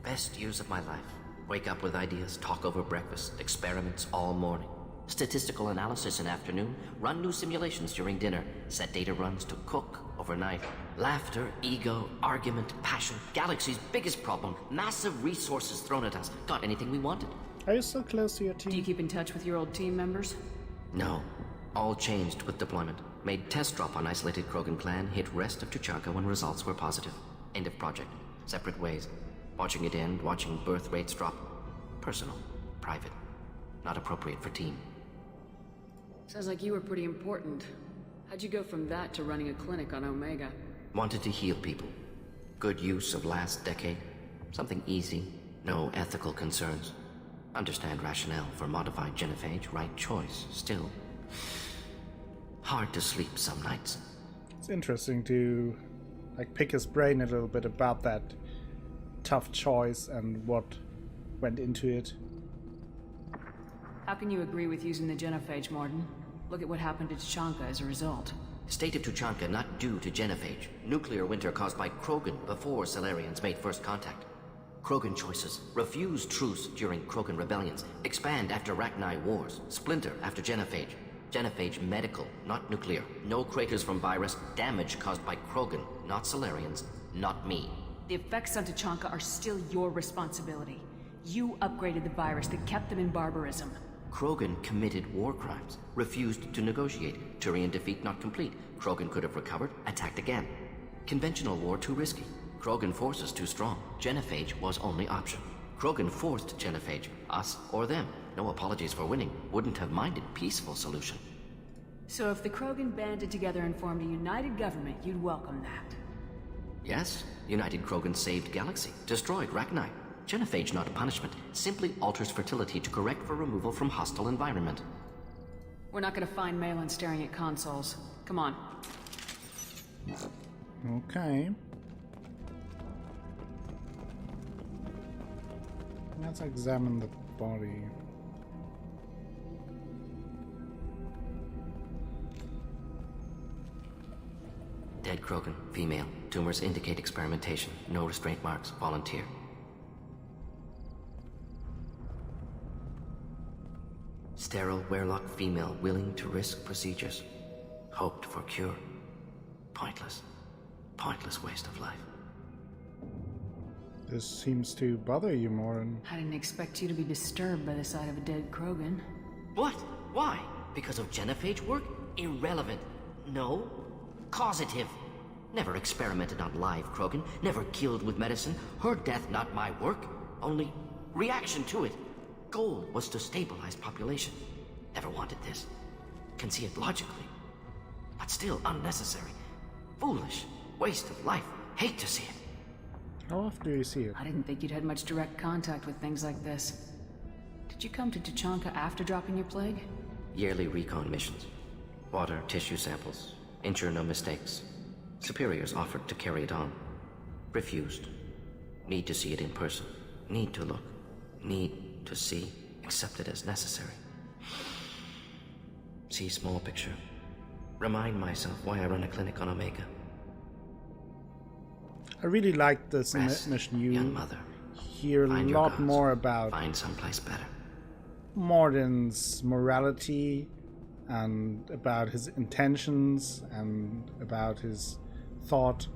Best years of my life. Wake up with ideas, talk over breakfast, experiments all morning. Statistical analysis in afternoon, run new simulations during dinner, set data runs to cook overnight. Laughter, ego, argument, passion, galaxy's biggest problem, massive resources thrown at us. Got anything we wanted. Are you still close to your Do you team? keep in touch with your old team members? No. All changed with deployment. Made test drop on isolated Krogan clan, hit rest of Tuchanka when results were positive. End of project. Separate ways. Watching it end, watching birth rates drop. Personal. Private. Not appropriate for team. Sounds like you were pretty important. How'd you go from that to running a clinic on Omega? Wanted to heal people. Good use of last decade. Something easy. No ethical concerns. Understand rationale for modified genophage. Right choice. Still. Hard to sleep some nights. It's interesting to pick his brain a little bit about that tough choice and what went into it. How can you agree with using the genophage, Morton? Look at what happened to Tuchanka as a result. State of Tuchanka not due to genophage. Nuclear winter caused by Krogan before Salarians made first contact. Krogan choices. Refuse truce during Krogan rebellions. Expand after Rachni wars. Splinter after genophage. Genophage medical, not nuclear. No craters from virus. Damage caused by Krogan, not Salarians, not me. The effects on Tuchanka are still your responsibility. You upgraded the virus that kept them in barbarism. Krogan committed war crimes. Refused to negotiate. Turian defeat not complete. Krogan could have recovered, attacked again. Conventional war too risky. Krogan forces too strong. Genophage was only option. Krogan forced genophage. Us or them. No apologies for winning. Wouldn't have minded peaceful solution. So if the Krogan banded together and formed a united government, you'd welcome that. Yes, United Krogan saved Galaxy. Destroyed Rachni. Genophage not a punishment. Simply alters fertility to correct for removal from hostile environment. We're not gonna find Malin staring at consoles. Come on. Okay. Let's examine the body. Dead Krogan, female. Tumors indicate experimentation. No restraint marks. Volunteer. Sterile, werelock female, willing to risk procedures. Hoped for cure. Pointless. Pointless waste of life. This seems to bother you more than... I didn't expect you to be disturbed by the sight of a dead Krogan. What? Why? Because of genophage work? Irrelevant. No. Causative. Never experimented on live Krogan, never killed with medicine. Her death not my work, only reaction to it. Goal was to stabilize population. Never wanted this. Can see it logically. But still unnecessary. Foolish. Waste of life. Hate to see it. How often do you see it? I didn't think you'd had much direct contact with things like this. Did you come to Tuchanka after dropping your plague? Yearly recon missions. Water, tissue samples. Ensure no mistakes. Superiors offered to carry it on. Refused. Need to see it in person. Need to look. Need to see. Accept it as necessary. See small picture. Remind myself why I run a clinic on Omega. I really like this Rest, mission. You young mother. hear a Find your lot gods. more about Find someplace better. Morden's morality and about his intentions and about his thought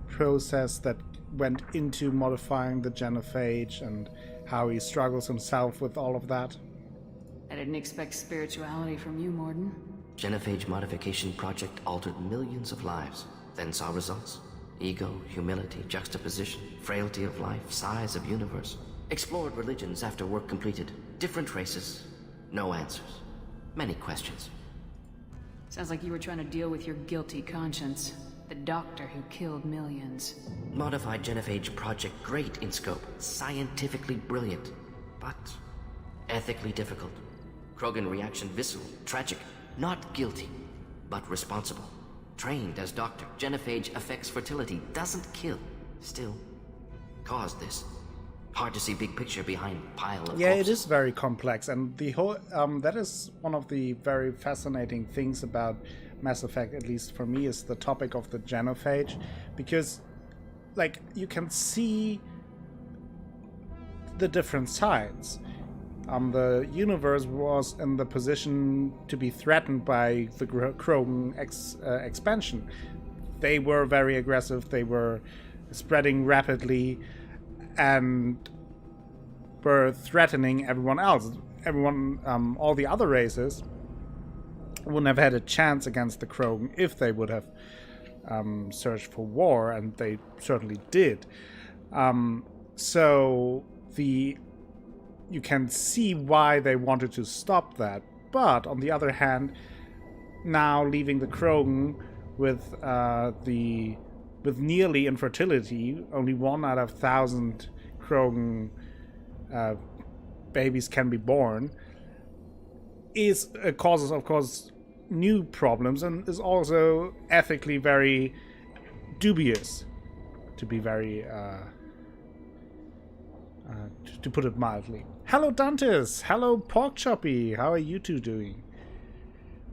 process that went into modifying the genophage and how he struggles himself with all of that. I didn't expect spirituality from you, Morden. Genophage modification project altered millions of lives, then saw results. Ego, humility, juxtaposition, frailty of life, size of universe. Explored religions after work completed. Different races. No answers. Many questions. Sounds like you were trying to deal with your guilty conscience. The doctor who killed millions. Modified genophage project great in scope. Scientifically brilliant. But ethically difficult. Krogan reaction visceral, tragic. Not guilty, but responsible. Trained as doctor. Genophage affects fertility. Doesn't kill. Still caused this. Hard to see big picture behind pile of Yeah, it corpses. is very complex, and the whole that is one of the very fascinating things about Mass Effect, at least for me, is the topic of the genophage, because like you can see the different sides. The universe was in the position to be threatened by the Krogan expansion. They were very aggressive. They were spreading rapidly and were threatening everyone else. Everyone, all the other races wouldn't have had a chance against the Krogan if they would have searched for war, and they certainly did. So you can see why they wanted to stop that. But on the other hand, now leaving the Krogan with nearly infertility, only 1 out of 1,000 Krogan babies can be born, causes, of course, new problems, and is also ethically very dubious, to be very to put it mildly. Hello, Dantes. Hello, Porkchoppy. How are you two doing?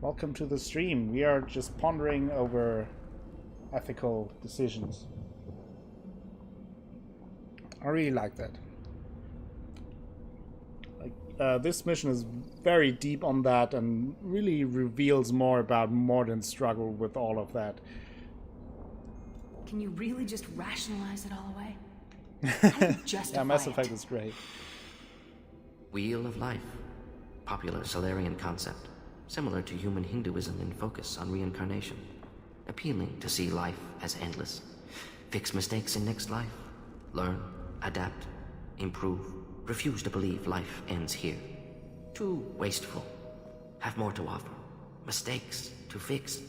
Welcome to the stream. We are just pondering over ethical decisions. I really like that. Like this mission is very deep on that and really reveals more about Morden's struggle with all of that. Can you really just rationalize it all away? How do you justify Yeah, Mass it? Effect is great. Wheel of Life. Popular Solarian concept. Similar to human Hinduism in focus on reincarnation. Appealing to see life as endless. Fix mistakes in next life. Learn, adapt, improve. Refuse to believe life ends here. Too wasteful. Have more to offer. Mistakes to fix.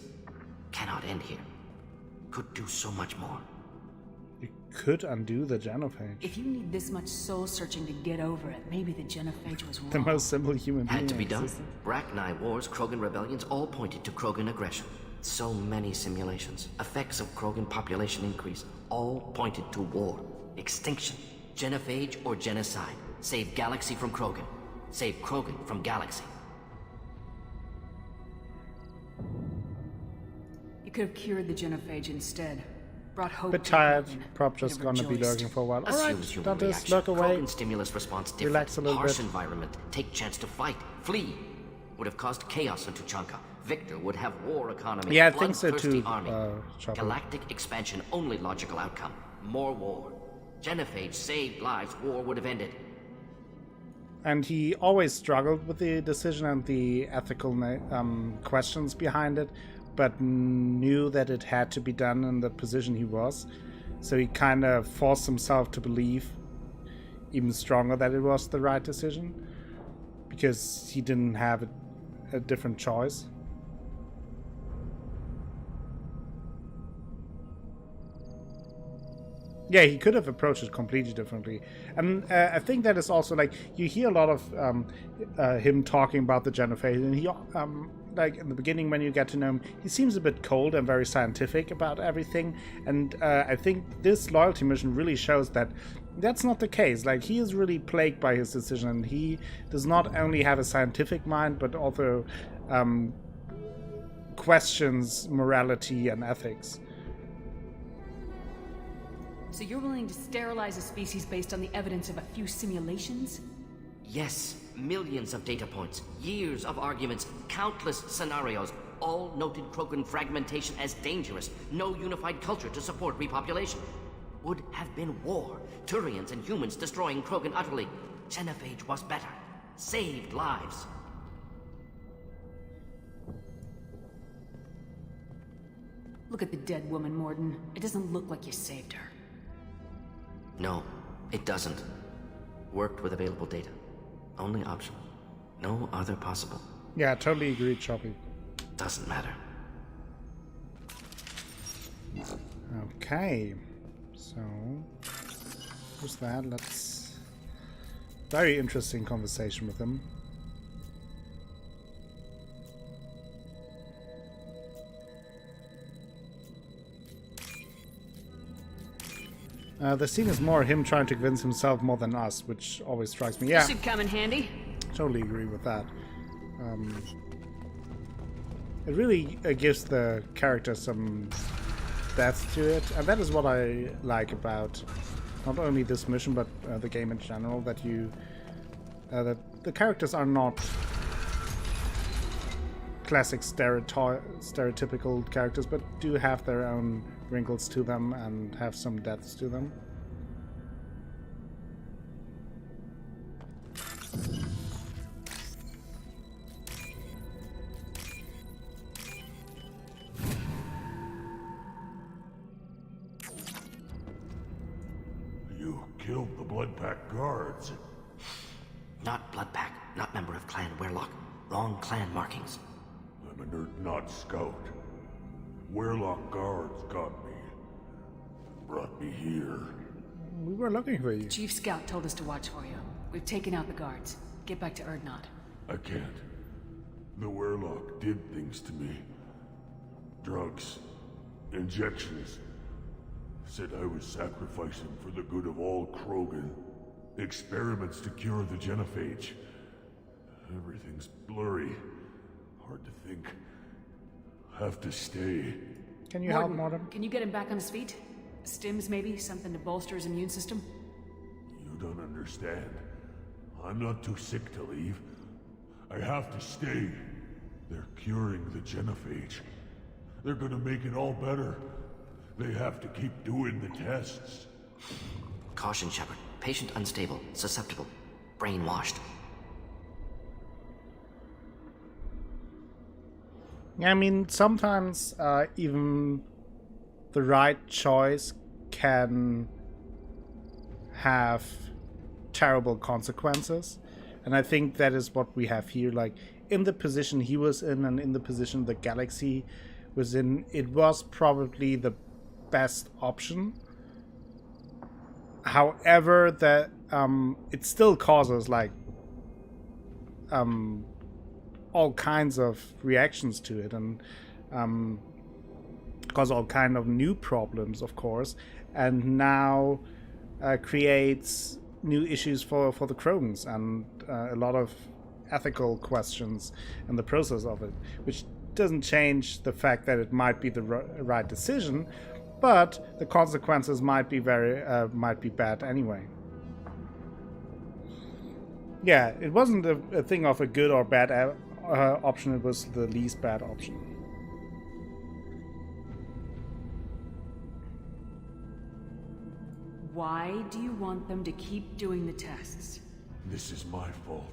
Cannot end here. Could do so much more. You could undo the genophage. If you need this much soul searching to get over it, maybe the genophage was wrong. The most simple human being. Had to be in done. existence. Rachni wars, Krogan rebellions all pointed to Krogan aggression. So many simulations, effects of Krogan population increase, all pointed to war, extinction, genophage or genocide. Save galaxy from Krogan. Save Krogan from galaxy. You could have cured the genophage instead. Brought hope Bit to tired. Krogan. Prop just You'd have gonna be rejoiced. lurking for a while. Assumes Alright, human Dantes, reaction. lurk away. Krogan stimulus response different. Relax a little Harsh bit. environment. Take chance to fight. Flee. Would have caused chaos in Tuchanka. Victor would have war economy. Yeah, I think so bloodthirsty too, army. Chopper. Galactic expansion only logical outcome. More war. Genophage saved lives, war would have ended. And he always struggled with the decision and the ethical questions behind it, but knew that it had to be done in the position he was. So he kind of forced himself to believe even stronger that it was the right decision, because he didn't have a different choice. Yeah, he could have approached it completely differently. And I think that is also, like, you hear a lot of him talking about the genophage, and he, like, in the beginning when you get to know him, he seems a bit cold and very scientific about everything. And I think this loyalty mission really shows that that's not the case. Like, he is really plagued by his decision, and he does not only have a scientific mind, but also questions morality and ethics. So you're willing to sterilize a species based on the evidence of a few simulations? Yes, millions of data points, years of arguments, countless scenarios, all noted Krogan fragmentation as dangerous, no unified culture to support repopulation. Would have been war, Turians and humans destroying Krogan utterly. Genophage was better, saved lives. Look at the dead woman, Morden. It doesn't look like you saved her. No, it doesn't. Worked with available data. Only option. No other possible. Yeah, totally agree, Choppy. Doesn't matter. Okay. So, who's that? Let's... Very interesting conversation with him. The scene is more him trying to convince himself more than us, which always strikes me. Yeah, This should come in handy. totally agree with that. It really gives the character some depth to it, and that is what I like about not only this mission but the game in general. That that the characters are not classic stereotypical characters, but do have their own wrinkles to them and have some depths to them. You killed the Bloodpack guards. Not Bloodpack, not member of Clan Werlock. Wrong clan markings. I'm an Earth-Not scout. Werlock guards got me. Brought me here. We were looking for you. Chief Scout told us to watch for you. We've taken out the guards. Get back to Erdnot. I can't. The Werlock did things to me. Drugs. Injections. Said I was sacrificing for the good of all Krogan. Experiments to cure the genophage. Everything's blurry. Hard to think. Have to stay. Can you help, Mortem? Can you get him back on his feet? Stims, maybe? Something to bolster his immune system? You don't understand. I'm not too sick to leave. I have to stay. They're curing the genophage. They're gonna make it all better. They have to keep doing the tests. Caution, Shepard. Patient unstable, susceptible, brainwashed. Yeah, I mean, sometimes even the right choice can have terrible consequences. And I think that is what we have here. Like, in the position he was in and in the position the galaxy was in, it was probably the best option. However, that it still causes, like, all kinds of reactions to it, and cause all kind of new problems, of course, and now creates new issues for the Krogans and a lot of ethical questions in the process of it, which doesn't change the fact that it might be the right decision, but the consequences might be might be bad anyway. Yeah, it wasn't a thing of a good or bad option, it was the least bad option. Why do you want them to keep doing the tests? This is my fault.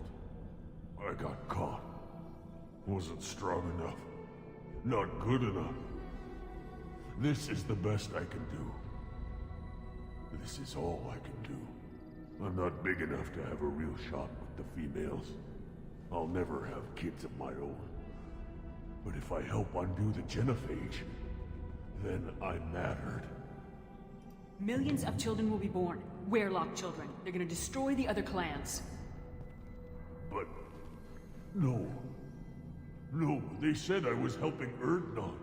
I got caught. Wasn't strong enough. Not good enough. This is the best I can do. This is all I can do. I'm not big enough to have a real shot with the females. I'll never have kids of my own. But if I help undo the genophage, then I mattered. Millions of children will be born. Werelock children. They're gonna destroy the other clans. But... no. No, they said I was helping Erdnot.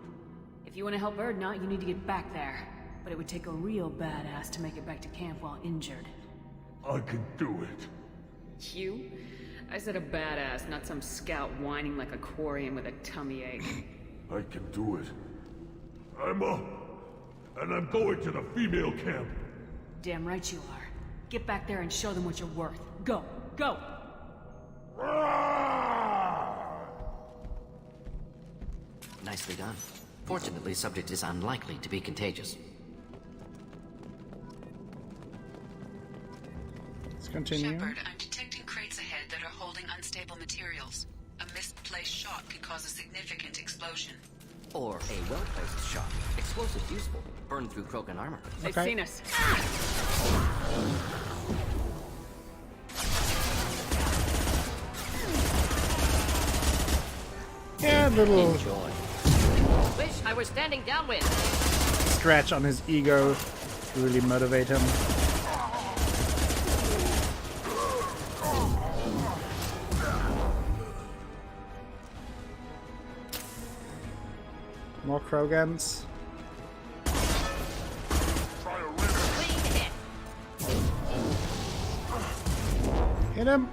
If you want to help Erdnot, you need to get back there. But it would take a real badass to make it back to camp while injured. I can do it. You? I said a badass, not some scout whining like a quarian with a tummy ache. I can do it. I'm up. And I'm going to the female camp. Damn right you are. Get back there and show them what you're worth. Go! Go! Nicely done. Fortunately, subject is unlikely to be contagious. Let's continue. Shepard, I'm detecting crates ahead that are holding unstable materials. A misplaced shot could cause a significant explosion. Or a well-placed shot. Explosives useful. Burn through Krogan armor. They've Okay. seen us. Yeah, a little Enjoy. Wish I was standing downwind. scratch on his ego to really motivate him. More Krogans. Hit him!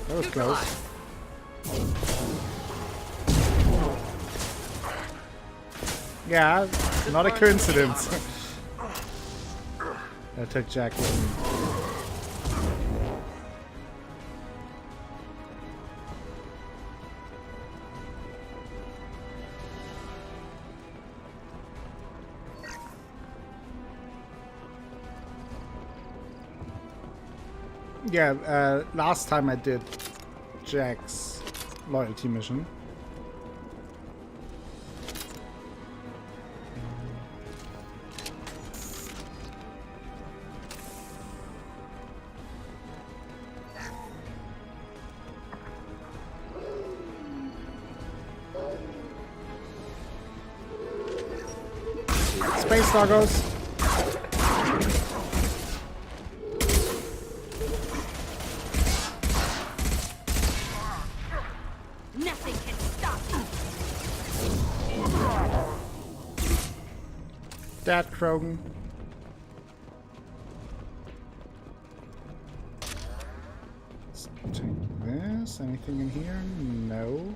That was close. Yeah, not a coincidence. I took Jack with me. Yeah, last time I did Jack's loyalty mission. Space doggos. Nothing can stop you. That Krogan. Let's take this. Anything in here? No.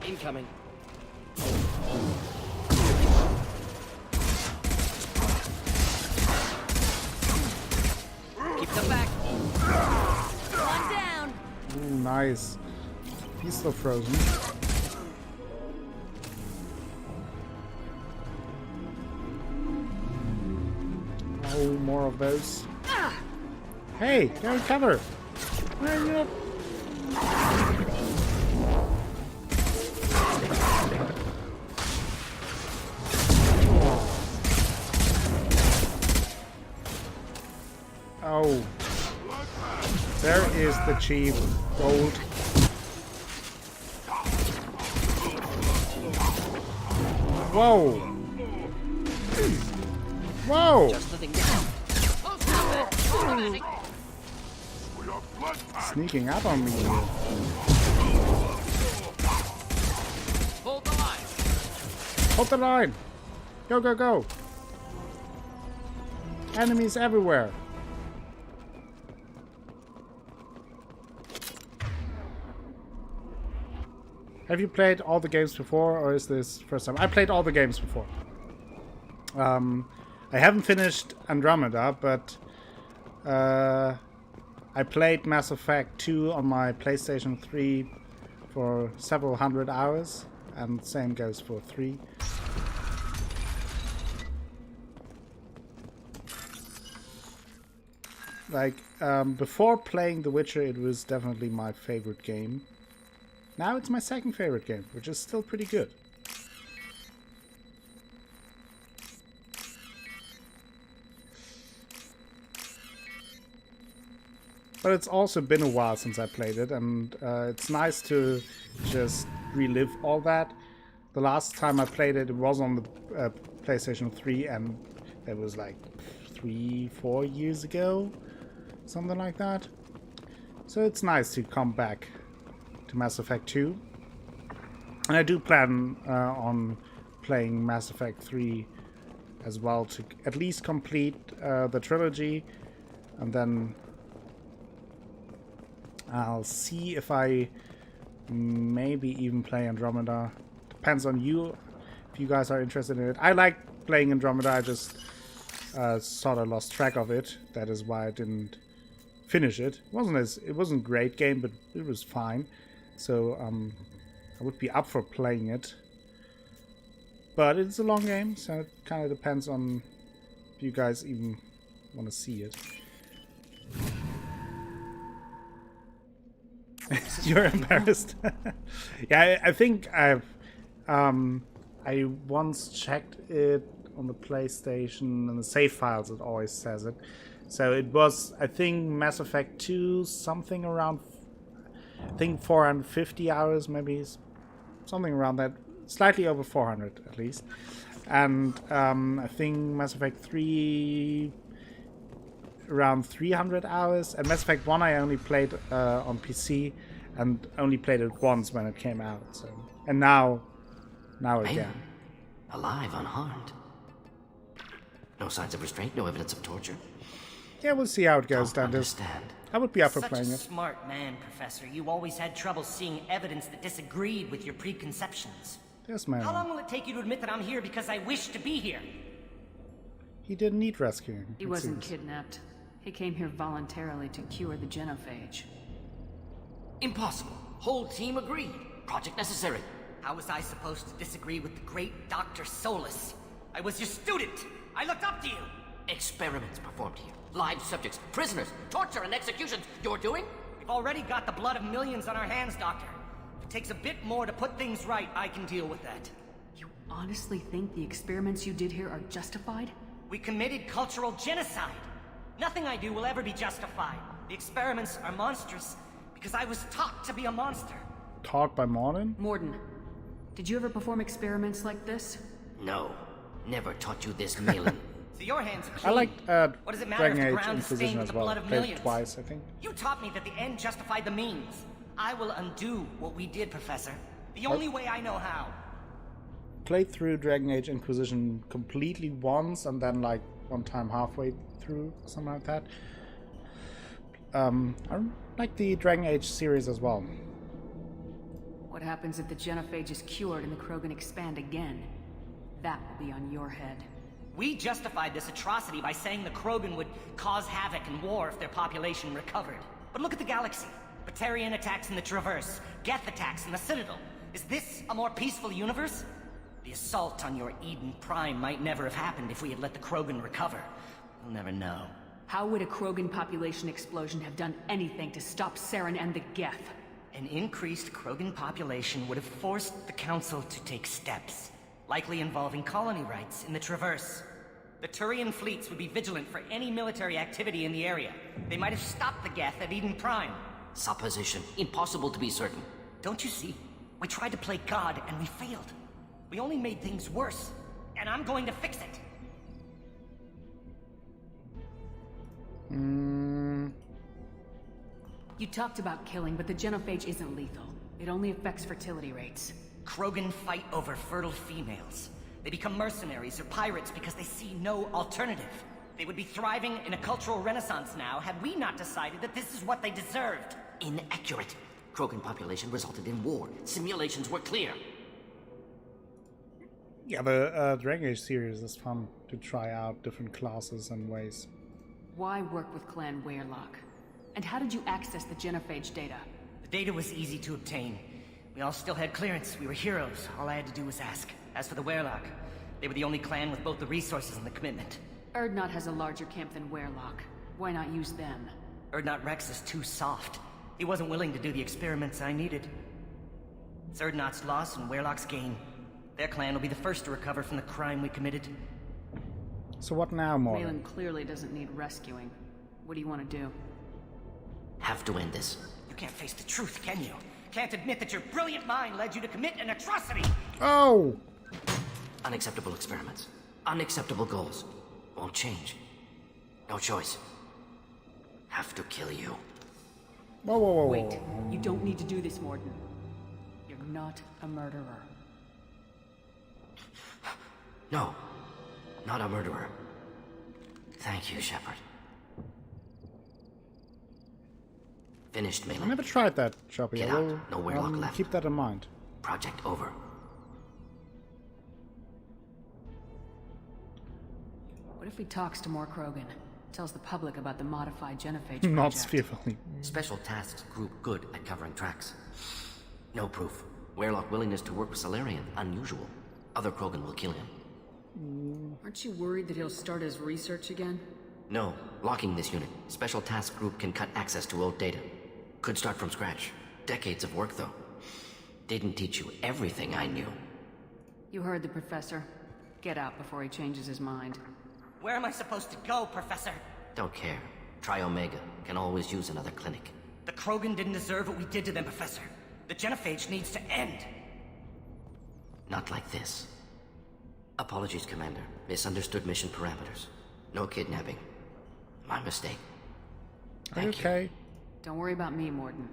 Incoming. Keep them back. One down. Ooh, nice. He's still frozen. Oh, more of those. Hey, don't cover. Where are you? Oh, there is the cheap gold. Whoa! Whoa! Just letting down. Sneaking up on me. Hold the line. Hold the line! Go, go, go! Enemies everywhere. Have you played all the games before, or is this first time? I played all the games before. I haven't finished Andromeda, but I played Mass Effect 2 on my PlayStation 3 for several hundred hours, and same goes for 3. Like, before playing The Witcher, it was definitely my favorite game. Now it's my second favorite game, which is still pretty good. But it's also been a while since I played it, and it's nice to just relive all that. The last time I played it, it was on the PlayStation 3, and it was like 3-4 years ago, something like that. So it's nice to come back to Mass Effect 2. And I do plan on playing Mass Effect 3 as well to at least complete the trilogy, and then I'll see if I maybe even play Andromeda. Depends on you, if you guys are interested in it. I like playing Andromeda, I just sort of lost track of it. That is why I didn't finish it. It wasn't a great game, but it was fine. So I would be up for playing it. But it's a long game, so it kind of depends on if you guys even want to see it. You're embarrassed. Yeah, I think I once checked it on the PlayStation, and the save files, it always says it. So it was, I think, Mass Effect 2, something around, I think 450 hours, maybe something around that, slightly over 400 at least. And I think Mass Effect 3 around 300 hours, and Mass Effect 1 I only played on PC, and only played it once when it came out. So, and now again. Man, alive, unharmed. No signs of restraint, no evidence of torture. Yeah, we'll see how it goes, Don't Dantis. understand. I would be up for Such playing a it. smart man, Professor. You always had trouble seeing evidence that disagreed with your preconceptions. Yes, man. How long will it take you to admit that I'm here because I wish to be here? He didn't need rescuing. He it wasn't seems. kidnapped. He came here voluntarily to cure the genophage. Impossible. Whole team agreed. Project necessary. How was I supposed to disagree with the great Dr. Solus? I was your student. I looked up to you. Experiments performed here. Live subjects, prisoners, torture and executions. You're doing? We've already got the blood of millions on our hands, Doctor. If it takes a bit more to put things right, I can deal with that. You honestly think the experiments you did here are justified? We committed cultural genocide. Nothing I do will ever be justified. The experiments are monstrous because I was taught to be a monster. Taught by Morden? Morden, did you ever perform experiments like this? No. Never taught you this, Malin. So your hands are I clean. liked What does it matter Dragon if the Age ground is stained Inquisition with as the well. blood of Played it millions? twice, I think. You taught me that the end justified the means. I will undo what we did, Professor. The only way I know how. Played through Dragon Age Inquisition completely once, and then like one time halfway through, something like that. I like the Dragon Age series as well. What happens if the genophage is cured and the Krogan expand again? That will be on your head. We justified this atrocity by saying the Krogan would cause havoc and war if their population recovered. But look at the galaxy. Batarian attacks in the Traverse, Geth attacks in the Citadel. Is this a more peaceful universe? The assault on your Eden Prime might never have happened if we had let the Krogan recover. We'll never know. How would a Krogan population explosion have done anything to stop Saren and the Geth? An increased Krogan population would have forced the Council to take steps, likely involving colony rights in the Traverse. The Turian fleets would be vigilant for any military activity in the area. They might have stopped the Geth at Eden Prime. Supposition. Impossible to be certain. Don't you see? We tried to play God and we failed. We only made things worse, and I'm going to fix it. You talked about killing, but the genophage isn't lethal. It only affects fertility rates. Krogan fight over fertile females. They become mercenaries or pirates because they see no alternative. They would be thriving in a cultural renaissance now had we not decided that this is what they deserved. Inaccurate. Krogan population resulted in war. Simulations were clear. Yeah, the Dragon Age series is fun to try out different classes and ways. Why work with Clan Weyrlock? And how did you access the genophage data? The data was easy to obtain. We all still had clearance. We were heroes. All I had to do was ask. As for the Werelock, they were the only clan with both the resources and the commitment. Urdnot has a larger camp than Werelock. Why not use them? Urdnot Rex is too soft. He wasn't willing to do the experiments I needed. It's Urdnot's loss and Werelock's gain. Their clan will be the first to recover from the crime we committed. So what now, Morgan? Malin clearly doesn't need rescuing. What do you want to do? Have to end this. You can't face the truth, can you? Can't admit that your brilliant mind led you to commit an atrocity! Oh! Unacceptable experiments. Unacceptable goals. Won't change. No choice. Have to kill you. Whoa, whoa, whoa, Wait, whoa. you don't need to do this, Morden. You're not a murderer. No. Not a murderer. Thank you, Shepard. Finished, I Malin. never tried that, Choppy. Get I will, out. No Werelock left. keep that in mind. Project over. What if he talks to more Krogan? Tells the public about the modified genophage Not project? fearfully. Special tasks group good at covering tracks. No proof. Werelock willingness to work with Salarian. Unusual. Other Krogan will kill him. Aren't you worried that he'll start his research again? No. Locking this unit. Special task group can cut access to old data. Could start from scratch. Decades of work, though. Didn't teach you everything I knew. You heard the professor. Get out before he changes his mind. Where am I supposed to go, Professor? Don't care. Try Omega. Can always use another clinic. The Krogan didn't deserve what we did to them, Professor. The genophage needs to end. Not like this. Apologies, Commander. Misunderstood mission parameters. No kidnapping. My mistake. Thank you. Okay. Don't worry about me, Morden.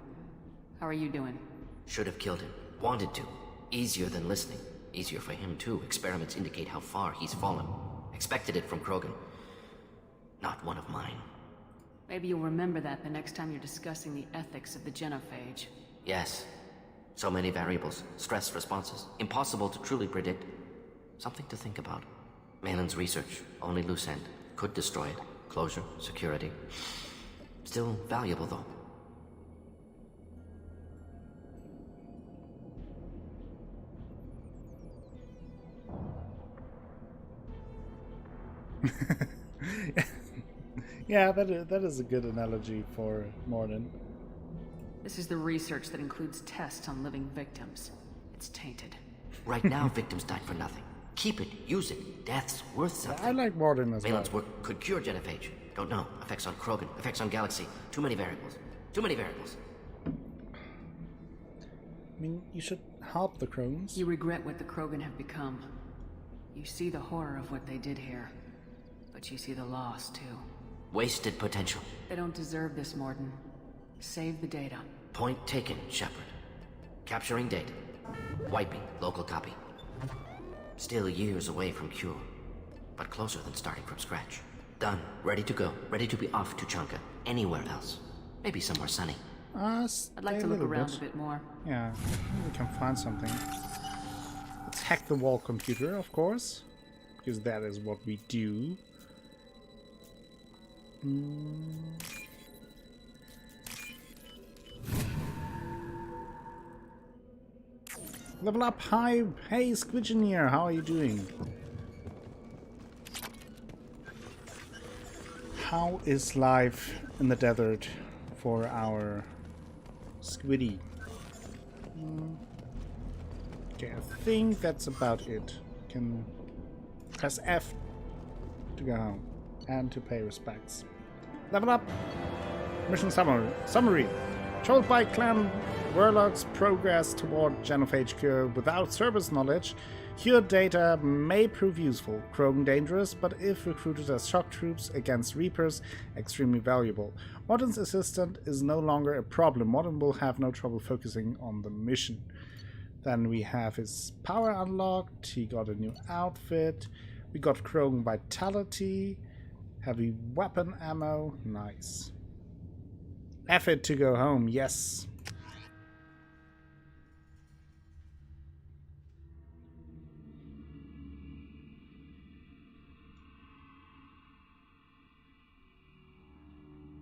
How are you doing? Should have killed him. Wanted to. Easier than listening. Easier for him, too. Experiments indicate how far he's fallen. Expected it from Krogan. Not one of mine. Maybe you'll remember that the next time you're discussing the ethics of the genophage. Yes. So many variables. Stress responses. Impossible to truly predict. Something to think about. Malin's research. Only loose end. Could destroy it. Closure. Security. Still valuable, though. Yeah, that is a good analogy for Morden. This is the research that includes tests on living victims. It's tainted. Right now, victims died for nothing. Keep it. Use it. Death's worth something. I like Morden as well. Malin's work could cure genophage. Don't know. Effects on Krogan. Effects on Galaxy. Too many variables. Too many variables. I mean, you should help the Crones. You regret what the Krogan have become. You see the horror of what they did here. But you see the loss, too. Wasted potential. They don't deserve this, Morden. Save the data. Point taken, Shepard. Capturing data. Wiping local copy. Still years away from cure. But closer than starting from scratch. Done. Ready to go. Ready to be off to Chanka. Anywhere else. Maybe somewhere sunny. I'd like to look around a bit more. Yeah, maybe we can find something. Let's hack the wall computer, of course. Because that is what we do. Level up, hi! Hey, Squidgeneer, how are you doing? How is life in the desert for our Squiddy? Okay, I think that's about it. Can press F to go home and to pay respects. Level up! Mission summary. Told by Clan Warlock's progress toward genophage cure without service knowledge, cured data may prove useful. Krogan dangerous, but if recruited as shock troops against Reapers, extremely valuable. Morden's assistant is no longer a problem. Morden will have no trouble focusing on the mission. Then we have his power unlocked. He got a new outfit. We got Krogan vitality. Heavy weapon ammo. Nice. Effort to go home. Yes.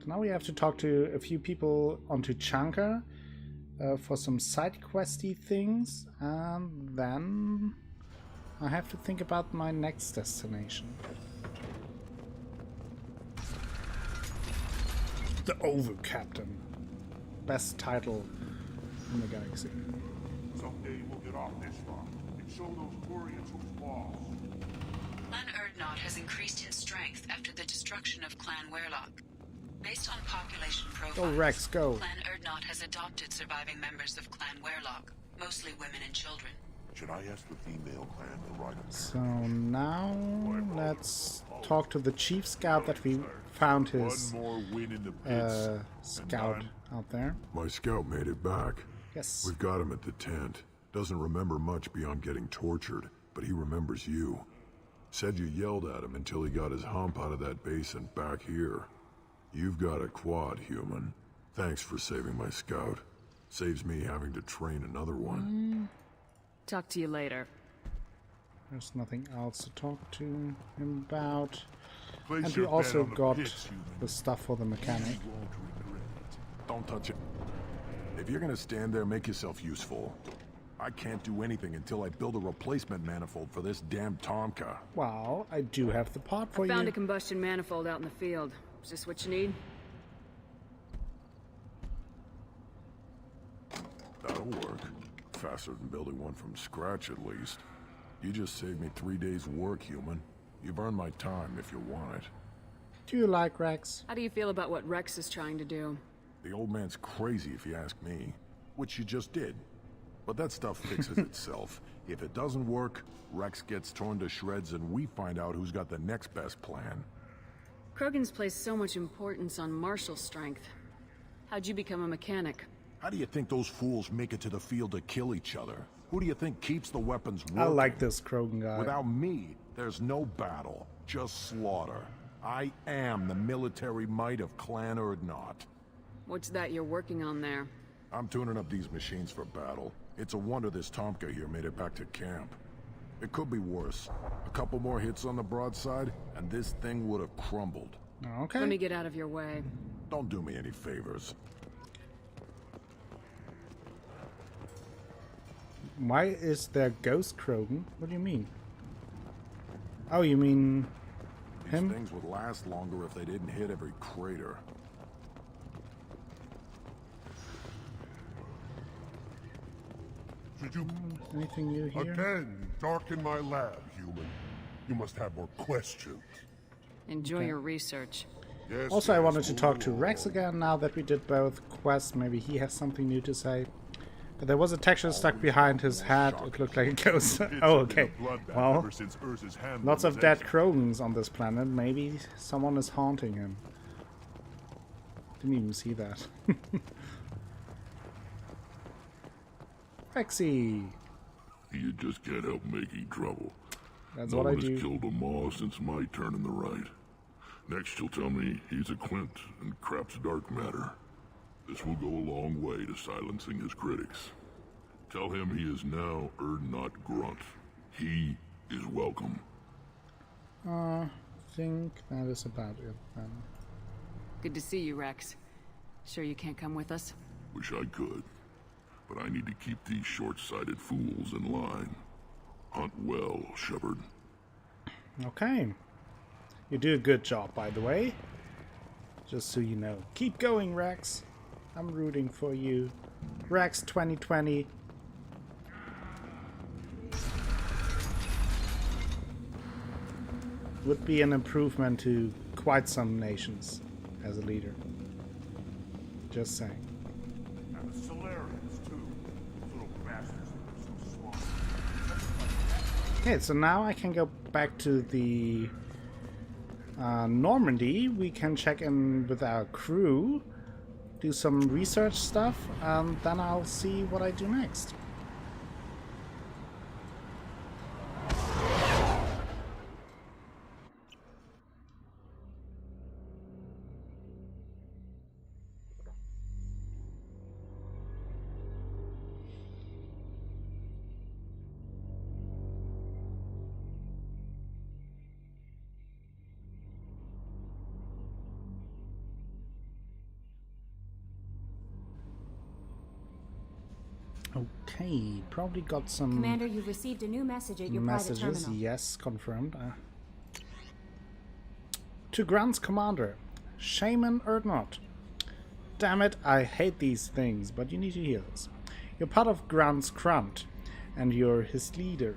Now we have to talk to a few people on Tuchanka for some side questy things, and then I have to think about my next destination. The Oval Captain. Best title in the galaxy. Someday we'll get off this rock and show those Quarians who's boss. Clan Urdnot has increased in strength after the destruction of Clan Werlock. Based on population profiles, Rex, go. Clan Urdnot has adopted surviving members of Clan Werlock, mostly women and children. Should I ask the female clan to ride a So now let's talk to the chief scout that we found his one more win in the pits, scout out there. My scout made it back. Yes. We've got him at the tent. Doesn't remember much beyond getting tortured, but he remembers you. Said you yelled at him until he got his hump out of that basin back here. You've got a quad, human. Thanks for saving my scout. Saves me having to train another one. Talk to you later. There's nothing else to talk to him about. Place And we your bet also on the got pits, human. the stuff for the mechanic. You won't regret it. Don't touch it. If you're gonna stand there, make yourself useful. I can't do anything until I build a replacement manifold for this damn Tomka. Well, I do have the part for Found you. a combustion manifold out in the field. Is this what you need? That'll work. Faster than building one from scratch, at least. You just saved me 3 days' work, human. You've earned my time if you want it. Do you like Rex? How do you feel about what Rex is trying to do? The old man's crazy if you ask me. Which you just did. But that stuff fixes itself. If it doesn't work, Rex gets torn to shreds and we find out who's got the next best plan. Krogan's placed so much importance on martial strength. How'd you become a mechanic? How do you think those fools make it to the field to kill each other? Who do you think keeps the weapons working? I like this Krogan guy. Without me, there's no battle, just slaughter. I am the military might of Clan Urdnot. What's that you're working on there? I'm tuning up these machines for battle. It's a wonder this Tomka here made it back to camp. It could be worse. A couple more hits on the broadside, and this thing would have crumbled. Okay. Let me get out of your way. Don't do me any favors. Why is there Ghost Krogan? What do you mean? Oh, you mean These him? things would last longer if they didn't hit every crater. Should you Anything new here? again darken my lab, human? You must have more questions. Enjoy your research. Yes, Also, I yes, wanted to talk to move Rex along. again now that we did both quests. Maybe he has something new to say. But there was a texture stuck behind his head. It looked like a ghost. It's Oh, been a okay. bloodbath Well, ever since Urza's hand lots was of dead exiled. Krogans on this planet. Maybe someone is haunting him. Didn't even see that. Rexy! You just can't help making trouble. That's No what I one has do. killed them all since my turn in the right. Next you'll tell me he's a Quint and crap's dark matter. This will go a long way to silencing his critics. Tell him he is now Urdnot Grunt. He is welcome. I think that is about it then. Good to see you, Rex. Sure you can't come with us? Wish I could. But I need to keep these short-sighted fools in line. Hunt well, Shepard. Okay. You do a good job, by the way. Just so you know. Keep going, Rex. I'm rooting for you. Rex 2020. Would be an improvement to quite some nations as a leader. Just saying. And the Solarians, too. Those little bastards that are so smart. Okay, so now I can go back to the Normandy. We can check in with our crew, do some research stuff, and then I'll see what I do next. Okay, probably got some Commander, you've received a new message at your private messages. terminal. Yes, confirmed. To Grant's commander, Shaman Erdnot. Damn it, I hate these things, but you need to hear this. You're part of Grant's Grunt, and you're his leader.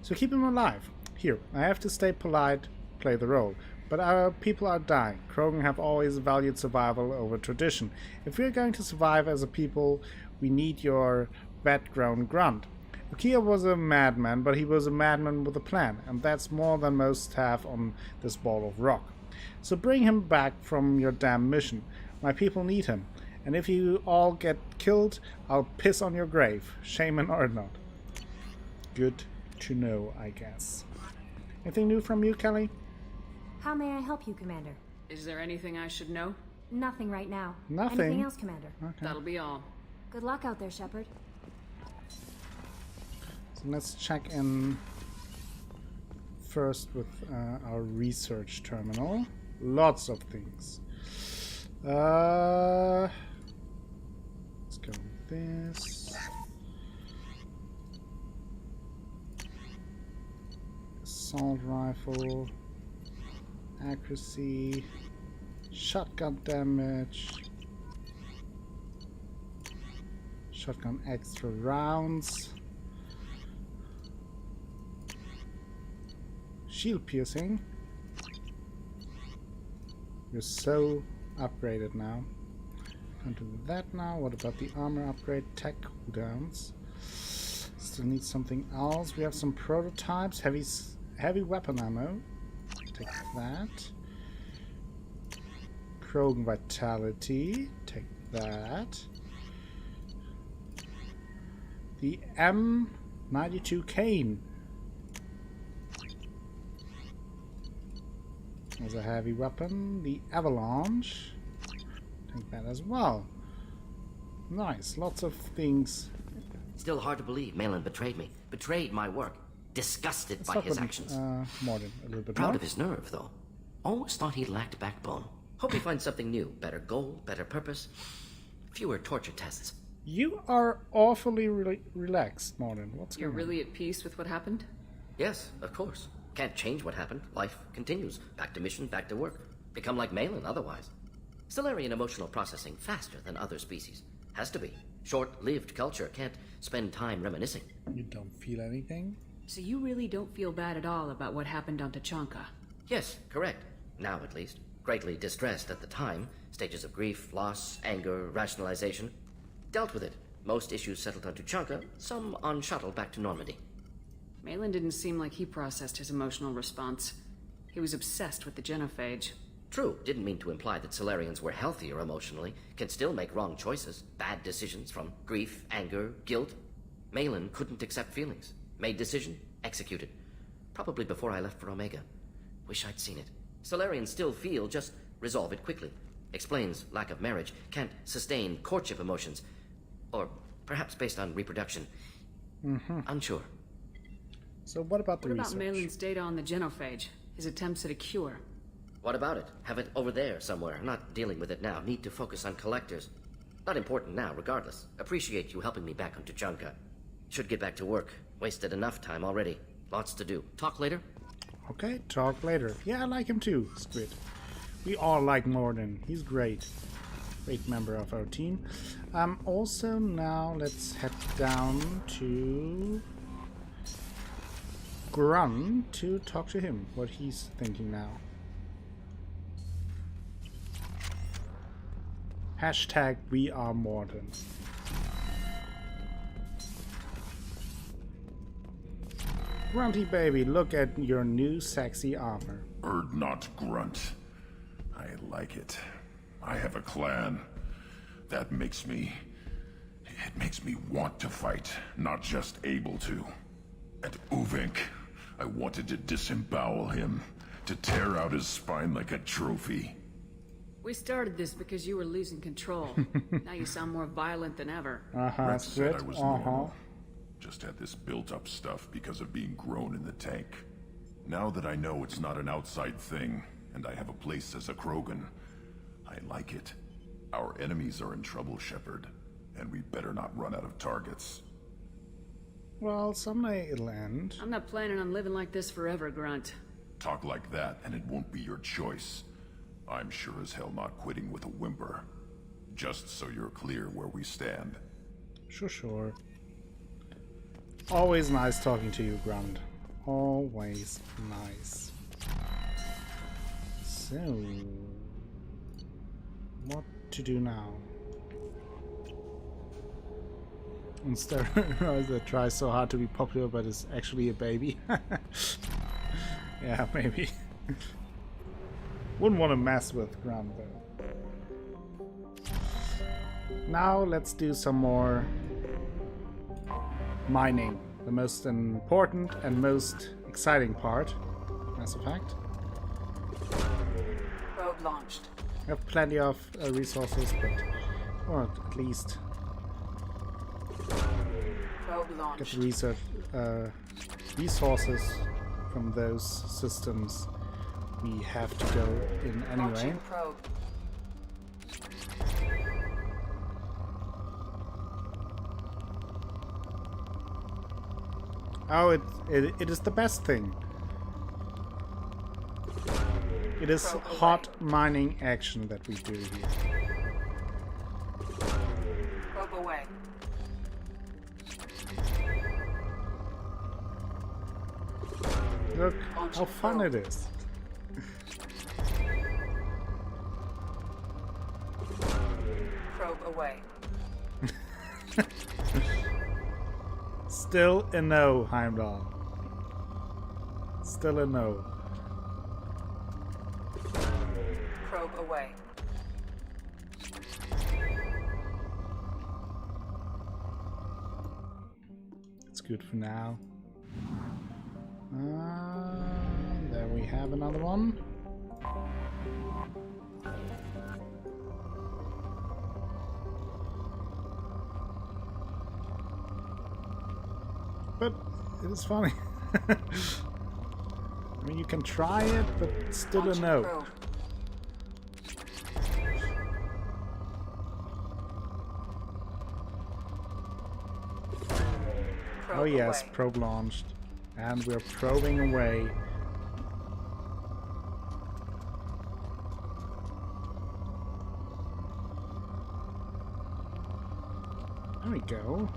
So keep him alive. Here, I have to stay polite, play the role. But our people are dying. Krogan have always valued survival over tradition. If we're going to survive as a people, we need your vet-grown grunt. Ukiah was a madman, but he was a madman with a plan, and that's more than most have on this ball of rock. So bring him back from your damn mission. My people need him, and if you all get killed, I'll piss on your grave. Shaman or not. Good to know, I guess. Anything new from you, Kelly? How may I help you, Commander? Is there anything I should know? Nothing right now. Nothing? Anything else, Commander? Okay. That'll be all. Good luck out there, Shepard. So let's check in first with our research terminal. Lots of things. Let's go with this. Assault rifle. Accuracy. Shotgun damage. Shotgun extra rounds. Shield piercing. You're so upgraded now. Can't do that now. What about the armor upgrade? Tech cooldowns. Still need something else. We have some prototypes. Heavy weapon ammo. Take that. Krogan vitality. Take that. The M92 cane. There's a heavy weapon. The Avalanche. Take that as well. Nice. Lots of things. Still hard to believe Malin betrayed me. Betrayed my work. Disgusted by his actions. Morden, a little bit Proud more. of his nerve, though. Always thought he lacked backbone. Hope he finds something new. Better goal, better purpose. Fewer torture tests. You are awfully relaxed, Morden. What's You're going on? really at peace with what happened? Yes, of course. Can't change what happened. Life continues. Back to mission, back to work. Become like Malin otherwise. Stellarian emotional processing faster than other species. Has to be. Short-lived culture can't spend time reminiscing. You don't feel anything? So you really don't feel bad at all about what happened on Tachanka? Yes, correct. Now at least. Greatly distressed at the time. Stages of grief, loss, anger, rationalization. Dealt with it. Most issues settled on Tuchanka, some on shuttle back to Normandy. Malin didn't seem like he processed his emotional response. He was obsessed with the genophage. True, didn't mean to imply that Solarians were healthier emotionally, can still make wrong choices, bad decisions from grief, anger, guilt. Malin couldn't accept feelings. Made decision, executed. Probably before I left for Omega. Wish I'd seen it. Solarians still feel, just resolve it quickly. Explains lack of marriage, can't sustain courtship emotions. Or perhaps based on reproduction. Unsure. So what about the What research? about Malin's data on the genophage? His attempts at a cure? What about it? Have it over there somewhere. Not dealing with it now. Need to focus on collectors. Not important now, regardless. Appreciate you helping me back on Tuchanka. Should get back to work. Wasted enough time already. Lots to do. Talk later? Okay, talk later. Yeah, I like him too, Squid. We all like Morden. He's great. Great member of our team. Also, now let's head down to Grun to talk to him, what he's thinking now. Hashtag we are Morden. Grunty baby, look at your new sexy armor. Erdnot Grunt. I like it. I have a clan. That makes me... It makes me want to fight, not just able to. At Uvink, I wanted to disembowel him, to tear out his spine like a trophy. We started this because you were losing control. Now you sound more violent than ever. Rex said Squid. I was normal. Just had this built-up stuff because of being grown in the tank. Now that I know it's not an outside thing, and I have a place as a Krogan, I like it. Our enemies are in trouble, Shepard. And we better not run out of targets. Well, someday it'll end. I'm not planning on living like this forever, Grunt. Talk like that, and it won't be your choice. I'm sure as hell not quitting with a whimper. Just so you're clear where we stand. Sure. Always nice talking to you, Grunt. Always nice. So, what to do now? Instead that tries so hard to be popular but is actually a baby. Yeah, maybe. Wouldn't want to mess with Grunt though. Now let's do some more mining. The most important and most exciting part, Mass Effect. Probe launched. I have plenty of resources, but or at least Probe launched. get research resources from those systems. We have to go in anyway. Launching probe. Oh, it is the best thing. It is hot mining action that we do here. Probe away. Look how fun it is. Probe away. Still a no, Heimdall. Still a no. Probe away. It's good for now. There we have another one. But it is funny. I mean, you can try it, but it's still a no. Probe. Oh yes, away. probe launched. And we're probing away. There we go.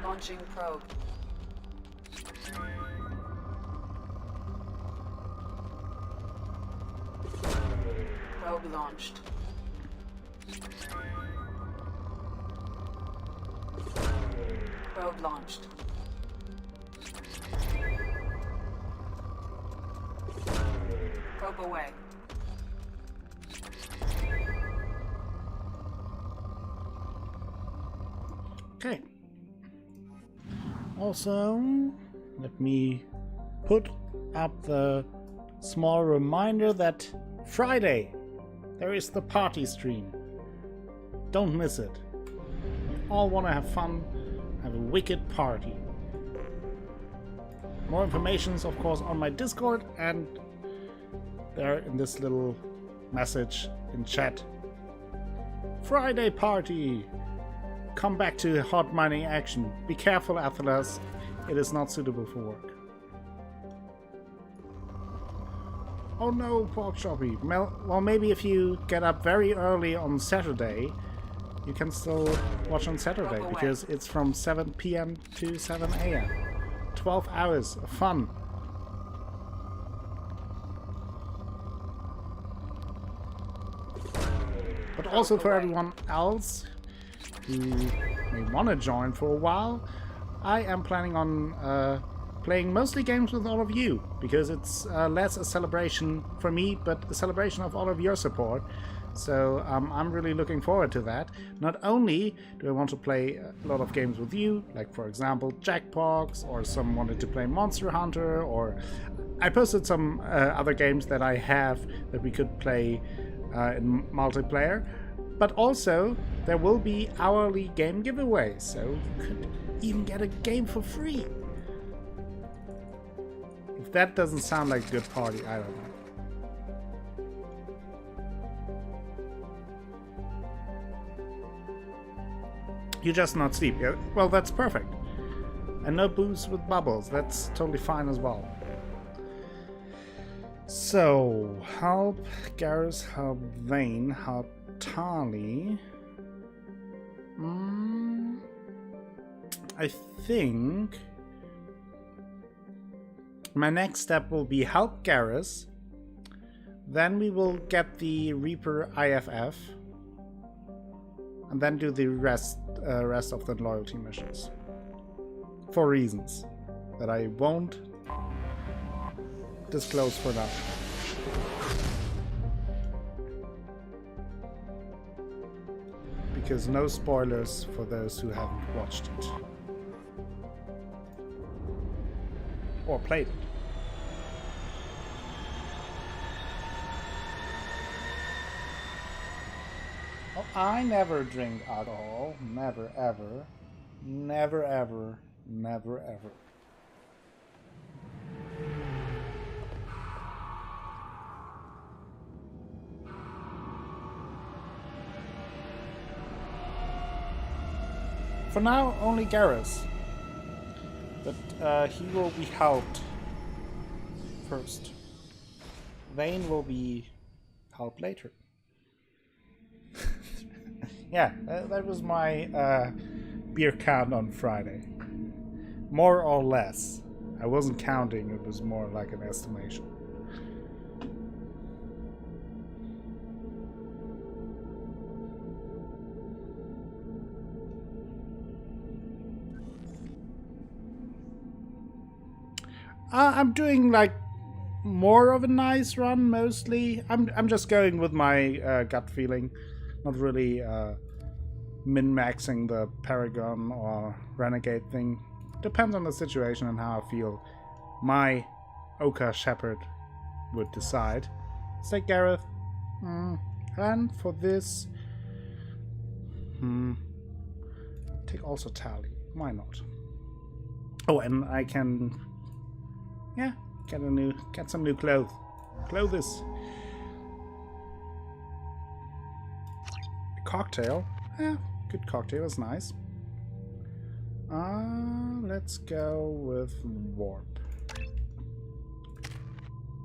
Launching probe. Probe launched. Probe launched. Probe away. Okay. Also, let me put up the small reminder that Friday there is the party stream. Don't miss it. We all want to have fun, have a wicked party. More information is of course on my Discord and there in this little message in chat. Friday party! Come back to hot mining action. Be careful, Athelas. It is not suitable for work. Oh no, Pork Choppy. Well, maybe if you get up very early on Saturday, you can still watch on Saturday, because it's from 7 PM to 7 AM. 12 hours of fun. But also for everyone else who may want to join for a while, I am planning on playing mostly games with all of you, because it's less a celebration for me, but a celebration of all of your support. So I'm really looking forward to that. Not only do I want to play a lot of games with you, like for example Jackbox, or some wanted to play Monster Hunter, or I posted some other games that I have that we could play in multiplayer. But also, there will be hourly game giveaways, so you could even get a game for free. If that doesn't sound like a good party, I don't know. You just not sleep. Yeah? Well, that's perfect. And no booze with bubbles. That's totally fine as well. So, help Garrus, help Vane, help Tali. I think my next step will be help Garrus. Then we will get the Reaper IFF. And then do the rest of the loyalty missions. For reasons that I won't disclose for now. Because no spoilers for those who haven't watched it. Or played it. Oh, I never drink alcohol. Never ever. Never ever. Never ever. For now, only Garrus. But he will be helped first. Vane will be helped later. Yeah, that was my beer count on Friday. More or less. I wasn't counting, it was more like an estimation. I'm doing like more of a nice run mostly. I'm just going with my gut feeling, not really min-maxing the Paragon or Renegade thing. Depends on the situation and how I feel. My Oka Shepherd would decide. Say Gareth, and for this, take also Tali. Why not? Oh, and I can, yeah, get some new clothes. Clothes. Cocktail. Yeah, good cocktail is nice. Let's go with Warp.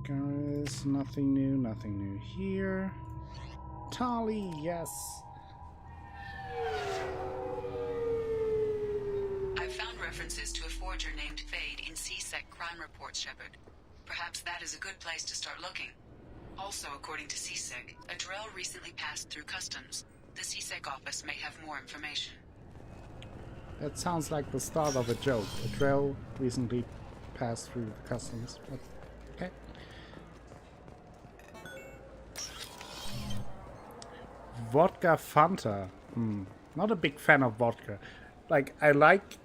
Guys, nothing new here. Tali, yes. I've found references to a forger named Fade in C-Sec crime reports, Shepard. Perhaps that is a good place to start looking. Also, according to C-Sec, a Drell recently passed through customs. The C-Sec office may have more information. That sounds like the start of a joke. A Drell recently passed through the customs. Okay. Vodka Fanta. Not a big fan of vodka. Like, I like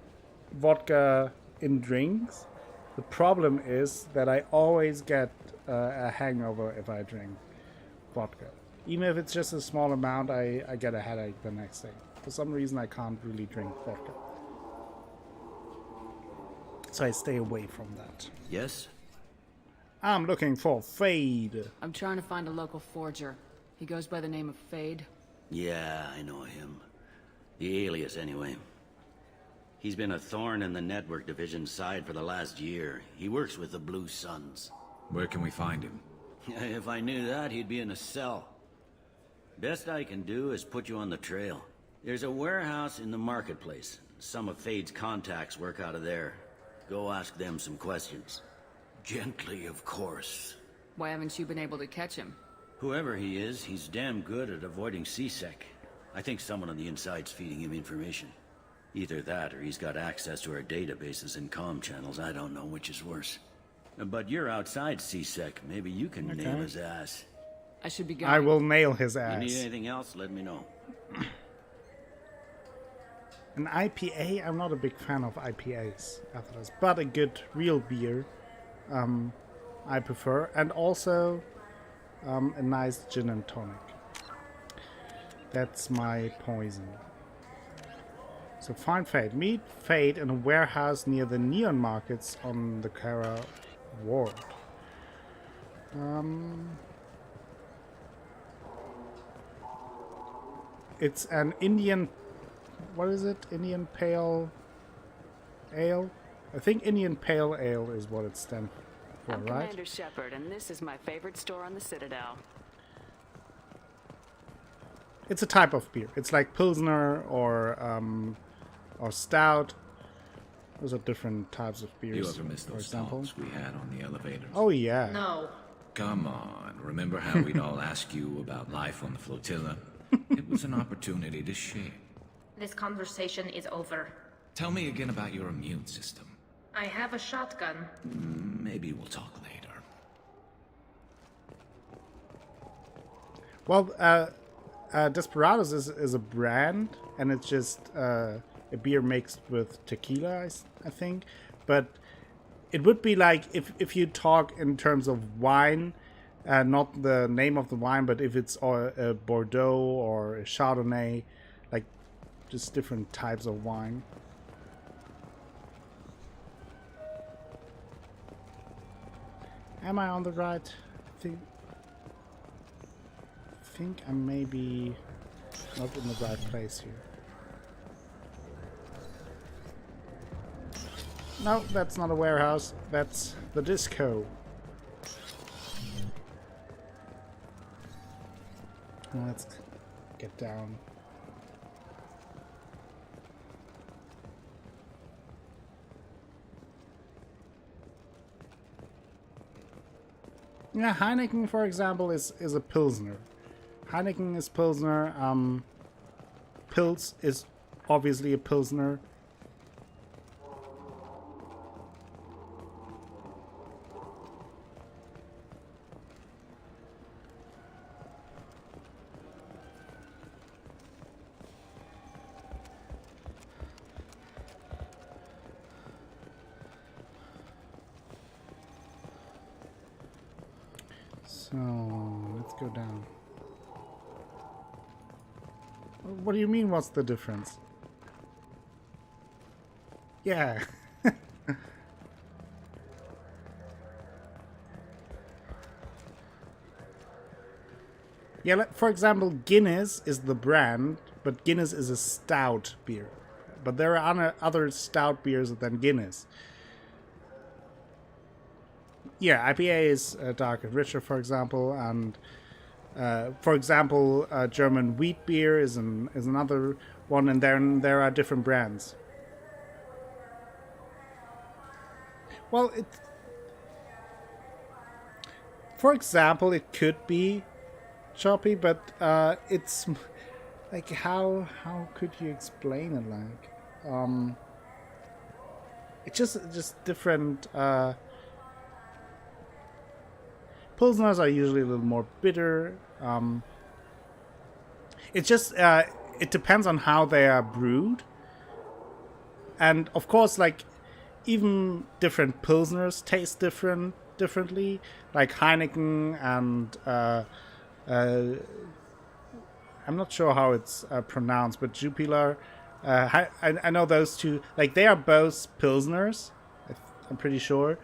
vodka in drinks. The problem is that I always get a hangover if I drink vodka. Even if it's just a small amount, I get a headache the next day. For some reason, I can't really drink vodka. So I stay away from that. Yes? I'm looking for Fade. I'm trying to find a local forger. He goes by the name of Fade. Yeah, I know him. The alias, anyway. He's been a thorn in the network division's side for the last year. He works with the Blue Suns. Where can we find him? If I knew that, he'd be in a cell. Best I can do is put you on the trail. There's a warehouse in the marketplace. Some of Fade's contacts work out of there. Go ask them some questions. Gently, of course. Why haven't you been able to catch him? Whoever he is, he's damn good at avoiding C-Sec. I think someone on the inside's feeding him information. Either that, or he's got access to our databases and comm channels. I don't know which is worse. But you're outside C-Sec. Maybe you can nail his ass. I should be going. I will nail his ass. You need anything else, let me know. An IPA? I'm not a big fan of IPAs, but a good real beer I prefer. And also a nice gin and tonic. That's my poison. So find Fade. Meet Fade in a warehouse near the neon markets on the Kara Ward. It's an Indian what is it? Indian Pale Ale? I think Indian Pale Ale is what it stands for, I'm right? Commander Shepard, and this is my favorite store on the Citadel. It's a type of beer. It's like Pilsner or Stout. Those are different types of beers. You ever miss for those example. talks we had on the elevators? Oh, yeah. No. Come on. Remember how we'd all ask you about life on the flotilla? It was an opportunity to share. This conversation is over. Tell me again about your immune system. I have a shotgun. Maybe we'll talk later. Well, Desperados is a brand, and it's just a beer mixed with tequila, I think. But it would be like if you talk in terms of wine, not the name of the wine, but if it's a Bordeaux or a Chardonnay, like just different types of wine. Am I on the right? I think I'm maybe not in the right place here. No, that's not a warehouse. That's the disco. Let's get down. Yeah, Heineken, for example, is a Pilsner. Heineken is Pilsner. Pils is obviously a Pilsner. So, let's go down. What do you mean, what's the difference? Yeah. Yeah, for example, Guinness is the brand, but Guinness is a stout beer. But there are other stout beers than Guinness. Yeah, IPA is dark and richer, for example, and for example, German wheat beer is another one, and then there are different brands. Well, for example, it could be choppy, but it's like how could you explain it? Like, it's just different. Pilsners are usually a little more bitter. It's just it depends on how they are brewed, and of course, like even different Pilsners taste differently. Like Heineken and I'm not sure how it's pronounced, but Jupiler. I know those two. Like they are both Pilsners. I'm pretty sure.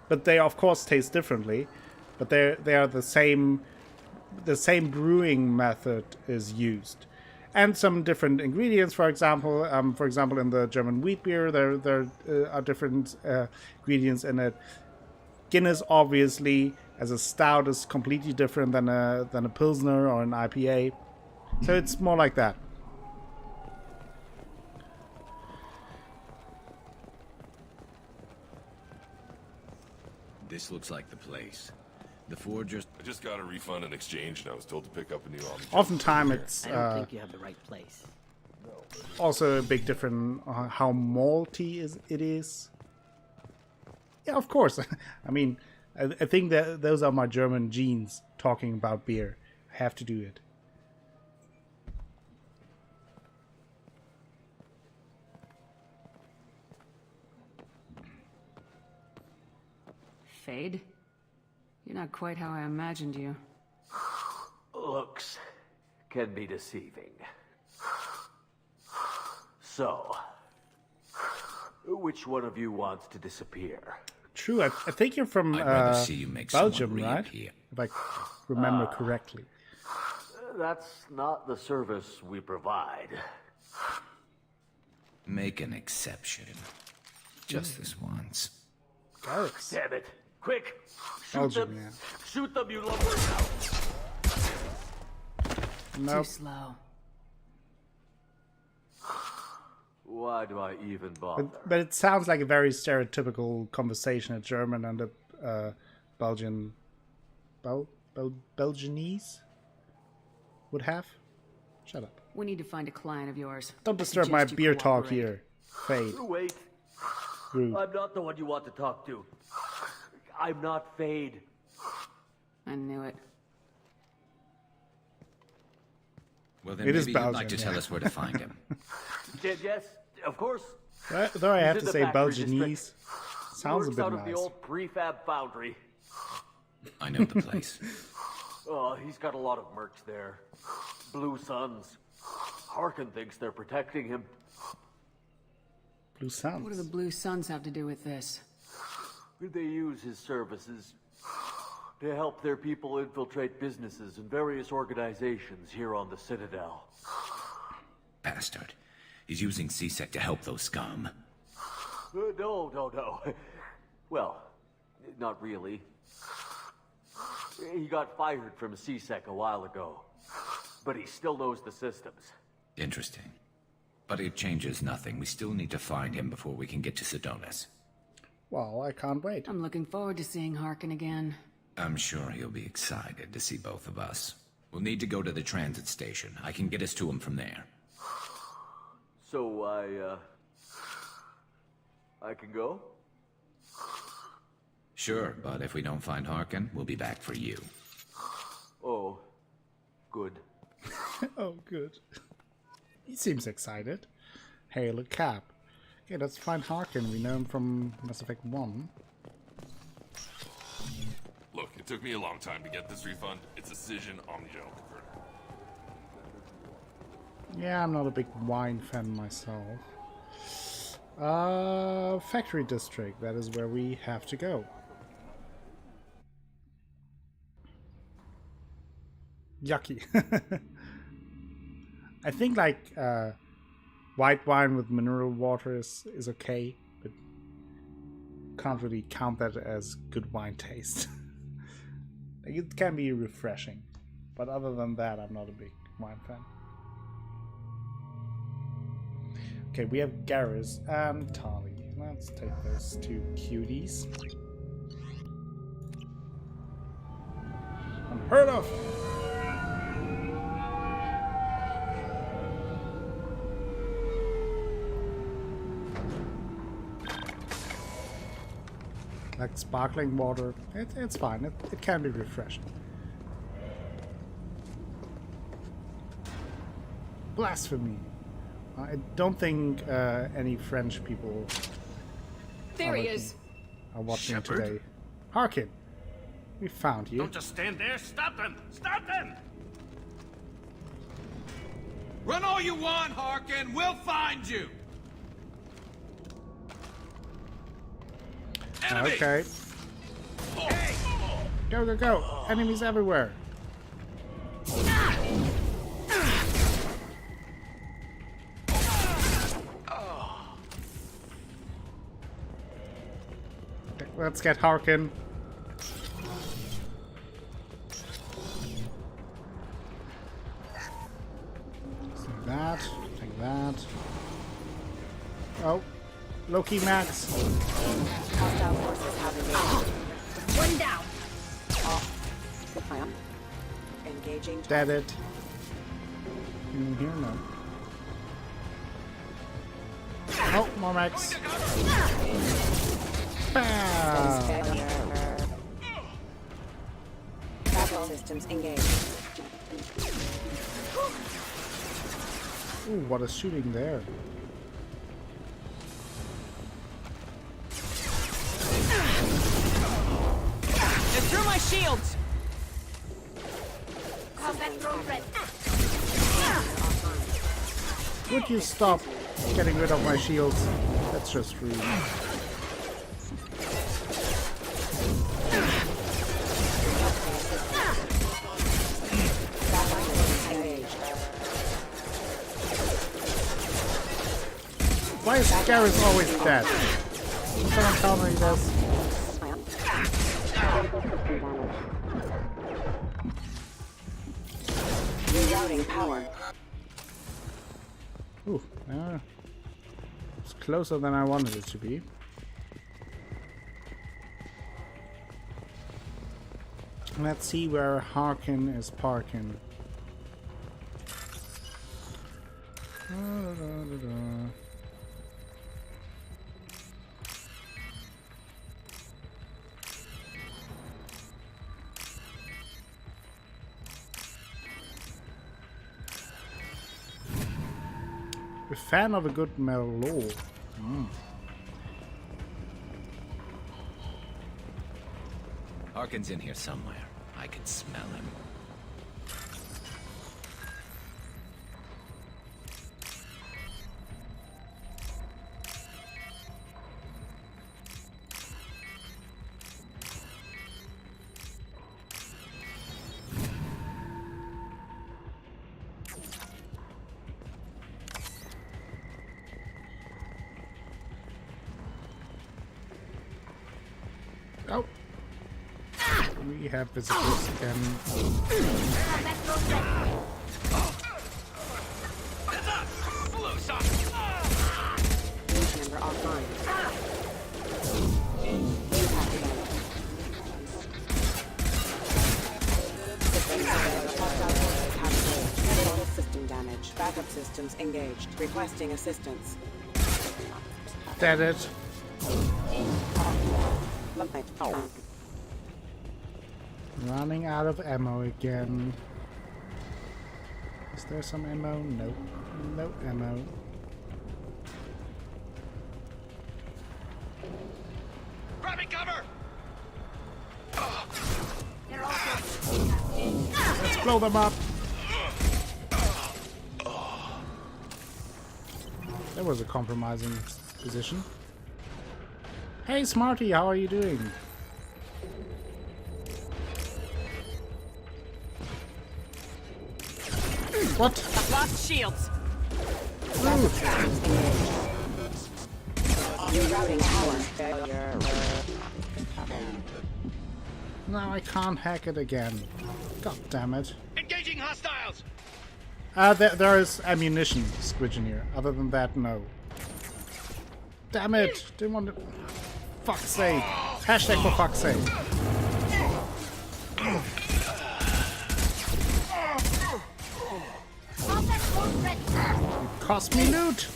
But they of course taste differently, but they are the same brewing method is used, and some different ingredients. For example, in the German wheat beer, there are different ingredients in it. Guinness obviously as a stout is completely different than a Pilsner or an IPA, so it's more like that. This looks like the place. The forgers. I just got a refund and exchange, and I was told to pick up a new object. Oftentimes, it's I don't think you have the right place. also a big difference how malty it is. Yeah, of course. I mean, I think that those are my German genes talking about beer. I have to do it. Fade? You're not quite how I imagined you. Looks can be deceiving. So, which one of you wants to disappear? True, I think you're from I'd rather see you make Belgium, someone right? reappear. If I remember correctly. That's not the service we provide. Make an exception. Just this once. Garrus. Damn it. Quick! Shoot Belgium, them! yeah. Shoot them, you lumberjack! Nope. Too slow. Why do I even bother? But it sounds like a very stereotypical conversation a German and a Belgian... Belgianese would have. Shut up. We need to find a client of yours. Don't disturb my beer talk here. Fade. Wait. Rude. I'm not the one you want to talk to. I'm not Fade. I knew it. Well, then It maybe is you'd Belgian, like to tell yeah. us where to find him. Yes, of course. Though I have He's to in say the factory Belgianese district. sounds a Works bit out of nice. the old prefab foundry. I know the place. Oh, he's got a lot of mercs there. Blue Suns. Harkin thinks they're protecting him. Blue Suns. What do the Blue Suns have to do with this? They use his services to help their people infiltrate businesses and various organizations here on the Citadel. Bastard. He's using CSEC to help those scum. No. Well, not really. He got fired from CSEC a while ago, but he still knows the systems. Interesting. But it changes nothing. We still need to find him before we can get to Sedonis. Well, I can't wait. I'm looking forward to seeing Harkin again. I'm sure he'll be excited to see both of us. We'll need to go to the transit station. I can get us to him from there. So I can go? Sure, but if we don't find Harkin, we'll be back for you. Oh, good. Oh, good. He seems excited. Hail a cab. Okay, let's find Harkin. We know him from Mass Effect 1. Look, it took me a long time to get this refund. It's a Cision Omnigenal converter. Yeah, I'm not a big wine fan myself. Factory District. That is where we have to go. Yucky. I think like white wine with mineral water is okay, but can't really count that as good wine taste. Like, it can be refreshing, but other than that, I'm not a big wine fan. Okay, we have Garrus and Tali. Let's take those two cuties. Unheard of! Like sparkling water, it's fine. It can be refreshing. Blasphemy! I don't think any French people There he is. are watching Shepard? today. Harkin, we found you. Don't just stand there. Stop them! Stop them! Run all you want, Harkin. We'll find you. Enemy! Okay. Go, go, go! Enemies everywhere! Okay, let's get Harkin. Take that, take that. Oh, Loki Max. Hostile forces have engaged. One down. Engaging. Dead it. In here, no. Oh, more Max. Bam! Battle systems engaged. Ooh, what a shooting there. They're through my shields! Combat drone ready. Would you stop getting rid of my shields? That's just rude. Why is Garrus always dead? Someone tell me this. Rerouting power. Ooh, it's closer than I wanted it to be. Let's see where Harkin is parking. A fan of a good Merlot. Harkin's in here somewhere. I can smell him. Oh. We have visitors again. Member offline. System damage. Backup systems engaged. Requesting assistance. Dead it. Running out of ammo again. Is there some ammo? Nope. No ammo. Grabbing cover! Let's blow them up. That was a compromising position. Hey Smarty, how are you doing? What? Lost shields. Rerouting power. Now I can't hack it again. God damn it. Engaging hostiles. There is ammunition squidging here. Other than that, no. Damn it! Didn't want to. Fuck's sake. Hashtag for fuck's sake. It cost me loot!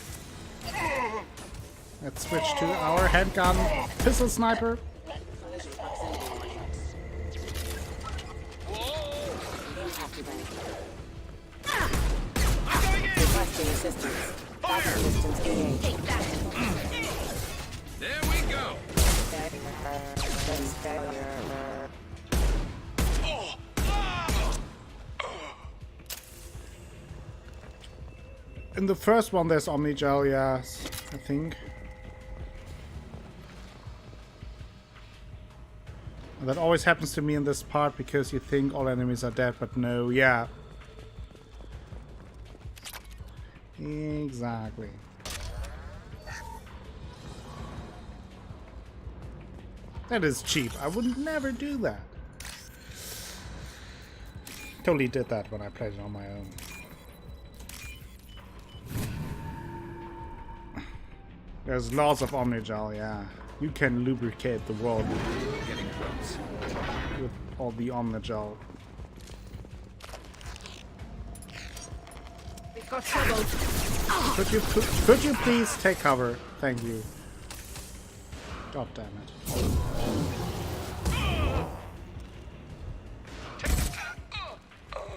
Let's switch to our handgun pistol sniper. Requesting assistance. Backup systems engaged. There we go. In the first one there's Omnigel, yes, I think. And that always happens to me in this part because you think all enemies are dead, but no, yeah. Exactly. That is cheap. I would never do that. Totally did that when I played it on my own. There's lots of Omnigel, yeah. You can lubricate the world with all the Omnigel. We've got trouble. Could you please take cover? Thank you. God damn it.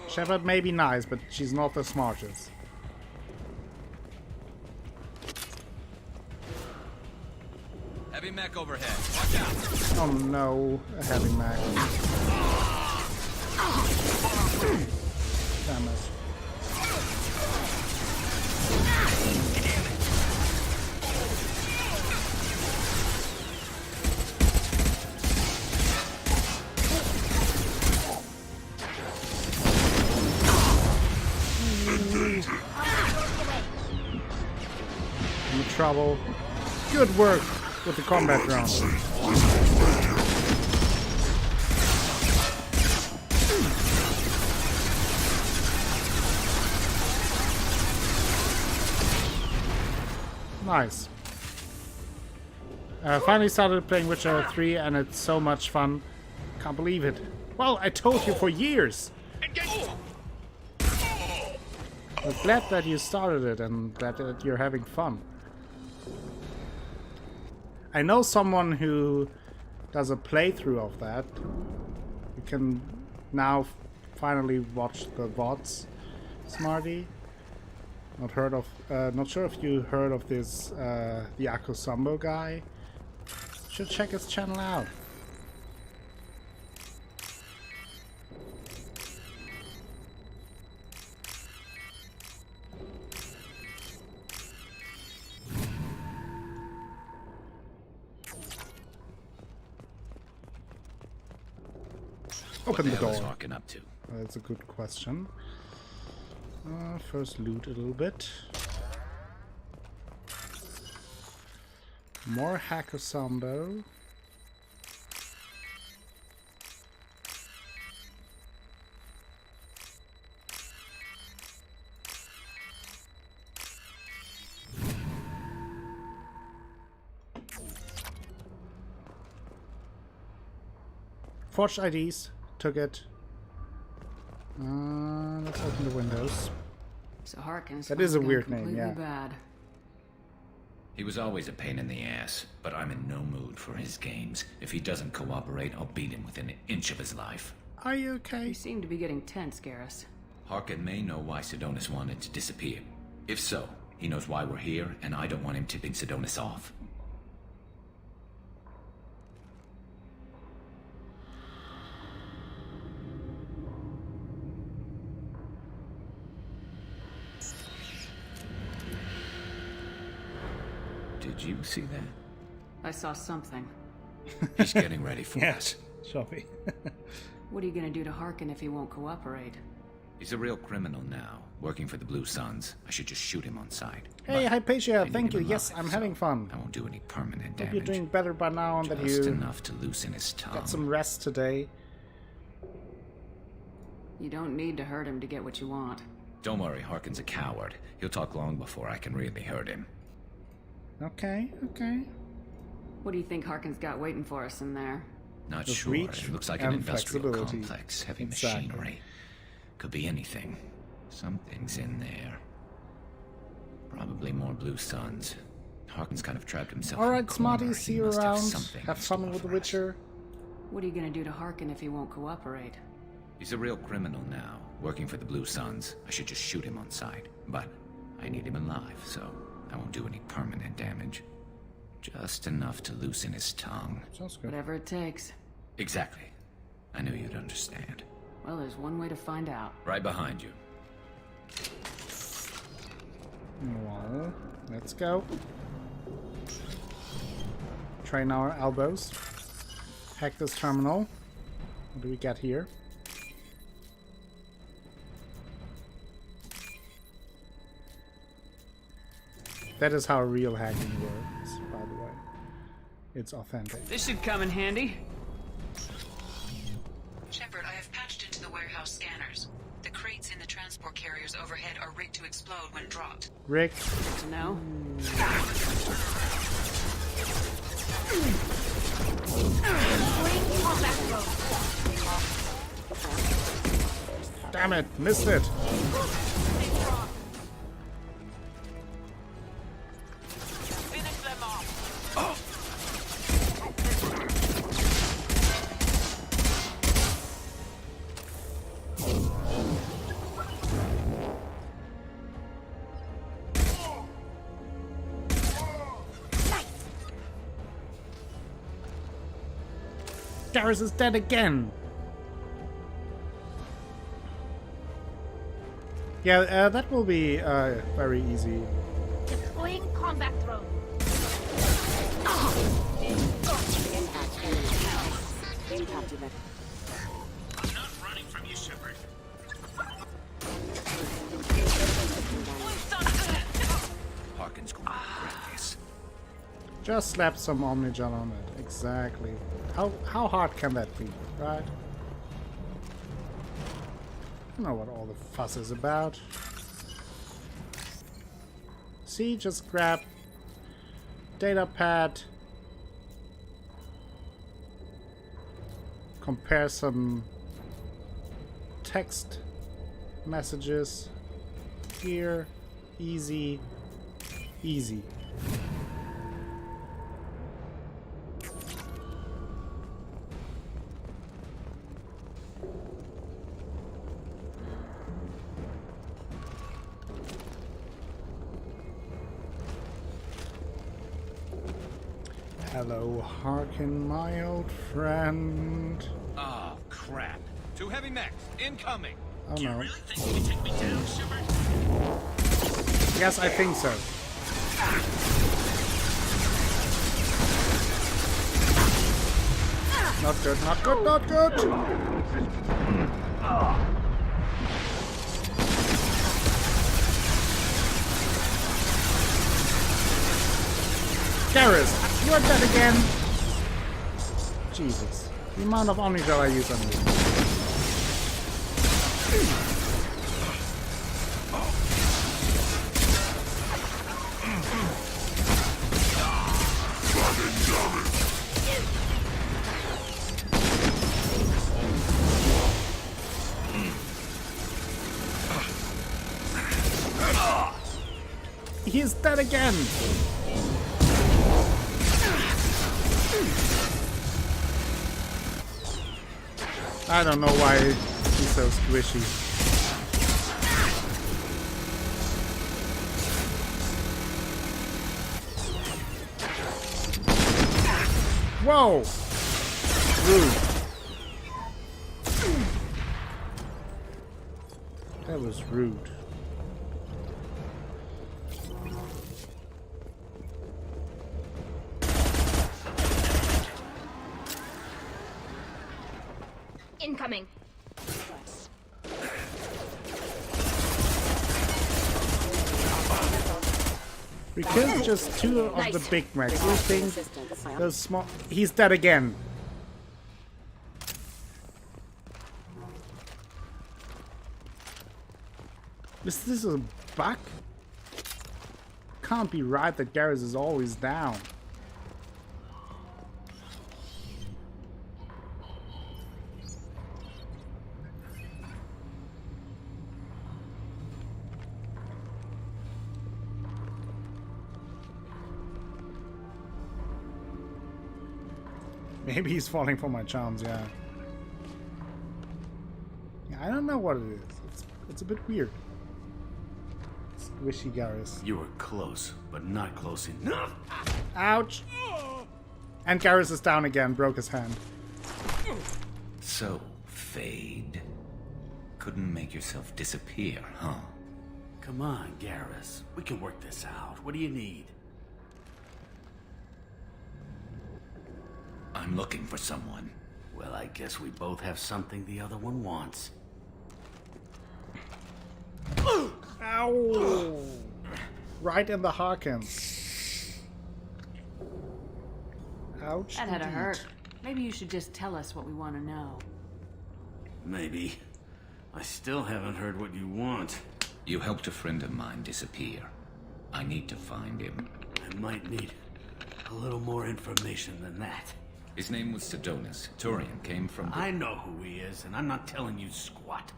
Shepard may be nice, but she's not the smartest. Heavy mech overhead. Watch out. Oh no, a heavy mag. Damn it. No trouble. Good work with the combat drone. Nice. Finally started playing Witcher 3 and it's so much fun. Can't believe it. Well, I told you for years. I'm glad that you started it and that you're having fun. I know someone who does a playthrough of that. You can now finally watch the VODs, Smarty. Not sure if you heard of this, the Akosombo guy. Should check his channel out. Open the door. What the hell is Harkin up to? That's a good question. First loot a little bit. More Hackosombo. Forged IDs. Took it. Let's open the windows. So Harkins. That is a weird name, yeah. Bad. He was always a pain in the ass, but I'm in no mood for his games. If he doesn't cooperate, I'll beat him within an inch of his life. Are you okay? You seem to be getting tense, Garrus. Harkin may know why Sidonis wanted to disappear. If so, he knows why we're here, and I don't want him tipping Sidonis off. Did you see that? I saw something. He's getting ready for us. Shall we? What are you gonna do to Harkin if he won't cooperate? He's a real criminal now, working for the Blue Suns. I should just shoot him on sight. Hey, Hypatia, thank you. Yes, I'm having fun. I won't do any permanent Hope damage. you're doing better by now and that you Just enough to loosen his tongue. got some rest today. You don't need to hurt him to get what you want. Don't worry, Harkin's a coward. He'll talk long before I can really hurt him. Okay, okay. What do you think Harkin's got waiting for us in there? Not Just sure. reach It looks like and an industrial flexibility. complex. Heavy Exactly. machinery. Could be anything. Something's in there. Probably more Blue Suns. Harkin's kind of trapped himself in a Alright, corner. Smarty, He see you must have around. something Have in fun store with The for us. Witcher. What are you gonna do to Harkin if he won't cooperate? He's a real criminal now, working for the Blue Suns. I should just shoot him on sight. But I need him alive, so I won't do any permanent damage. Just enough to loosen his tongue. Sounds good. Whatever it takes. Exactly. I knew you'd understand. Well, there's one way to find out. Right behind you. Well, let's go. Train our elbows. Hack this terminal. What do we get here? That is how real hacking works, by the way. It's authentic. This should come in handy. Shepard, I have patched into the warehouse scanners. The crates in the transport carriers overhead are rigged to explode when dropped. Rick. Good to know. Damn it, missed it. Garrus is dead again. Yeah, that will be very easy. Deploying combat drone. I'm not running from you, Shepard. Harkin's going to regret Just slap some Omnigel on it. Exactly. How hard can that be, right? I don't know what all the fuss is about. See, just grab data pad, compare some text messages here. Easy, easy. Hello, Harkin, my old friend. Oh, crap. Two heavy mechs, incoming. Oh no. Really think you can take me down, Shepard? Yes, I think so. Not good, not good, not good! Garrus, you're dead again! Jesus. The amount of Omnigel I use on you. He's dead again! I don't know why he's so squishy. Whoa! Rude. That was rude. Incoming. We killed just two of the big mechs. You think those small... He's dead again. Is this a bug? Can't be right that Garrus is always down. Maybe he's falling for my charms, yeah. I don't know what it is. It's a bit weird. Squishy Garrus. You were close, but not close enough. Ouch! And Garrus is down again, broke his hand. So, Fade. Couldn't make yourself disappear, huh? Come on, Garrus. We can work this out. What do you need? I'm looking for someone. Well, I guess we both have something the other one wants. Ow! Right in the Harkin. Ouch. That had to indeed. hurt. Maybe you should just tell us what we want to know. Maybe. I still haven't heard what you want. You helped a friend of mine disappear. I need to find him. I might need a little more information than that. His name was Sidonus. Turian came from... I know who he is, and I'm not telling you squat.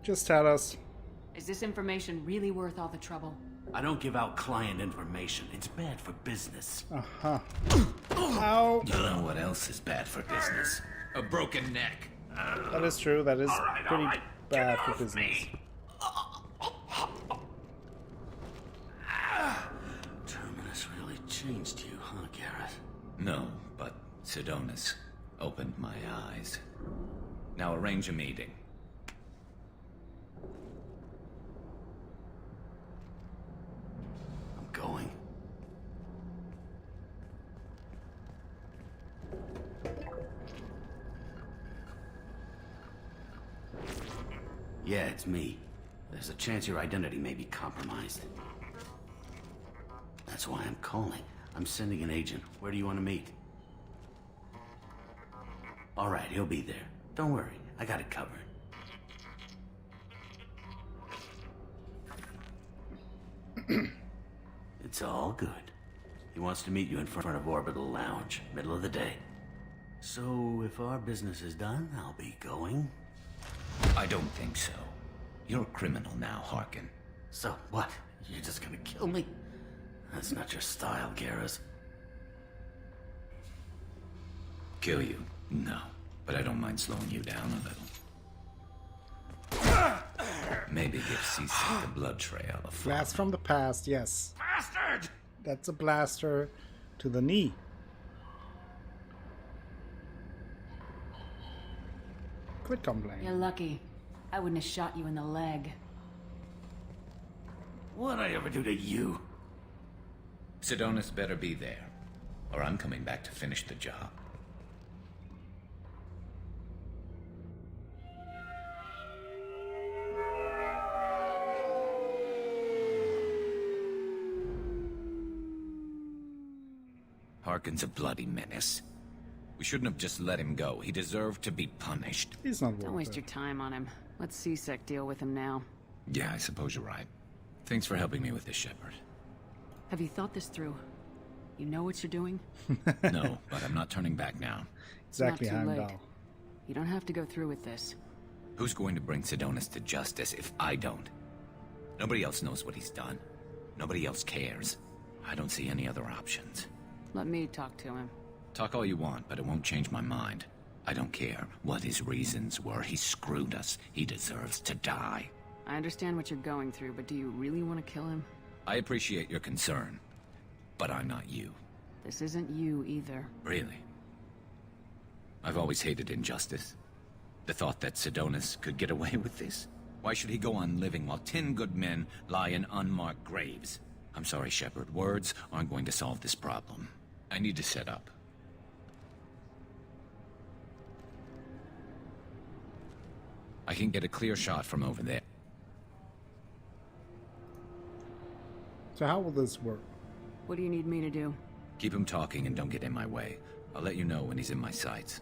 Just tell us. Is this information really worth all the trouble? I don't give out client information. It's bad for business. Uh-huh. Ow! You know what else is bad for business? A broken neck. That is true. That is pretty bad for business. Terminus really changed you, huh, Garrett? No, but Sidonus opened my eyes. Now arrange a meeting. I'm going. Yeah, it's me. There's a chance your identity may be compromised. That's why I'm calling. I'm sending an agent. Where do you want to meet? All right, he'll be there. Don't worry, I got it covered. It's all good. He wants to meet you in front of Orbital Lounge, middle of the day. So, if our business is done, I'll be going. I don't think so. You're a criminal now, Harkin. So, what? You're just gonna kill me? That's not your style, Garrus. Kill you? No. But I don't mind slowing you down a little. Maybe give C-Sec the blood trail a fly. Blast from the past, yes. Bastard! That's a blaster to the knee. Quit complaining. You're lucky. I wouldn't have shot you in the leg. What'd I ever do to you? Sidonis better be there, or I'm coming back to finish the job. Harkin's a bloody menace. We shouldn't have just let him go. He deserved to be punished. He's not Don't waste your time on him. Let C-Sec deal with him now. Yeah, I suppose you're right. Thanks for helping me with this, Shepard. Have you thought this through? You know what you're doing? No, but I'm not turning back now. Exactly, it's not too late. Heimdall. You don't have to go through with this. Who's going to bring Sidonis to justice if I don't? Nobody else knows what he's done. Nobody else cares. I don't see any other options. Let me talk to him. Talk all you want, but it won't change my mind. I don't care what his reasons were. He screwed us. He deserves to die. I understand what you're going through, but do you really want to kill him? I appreciate your concern, but I'm not you. This isn't you either. Really? I've always hated injustice. The thought that Sidonis could get away with this? Why should he go on living while 10 good men lie in unmarked graves? I'm sorry, Shepard. Words aren't going to solve this problem. I need to set up. I can get a clear shot from over there. So how will this work? What do you need me to do? Keep him talking and don't get in my way. I'll let you know when he's in my sights.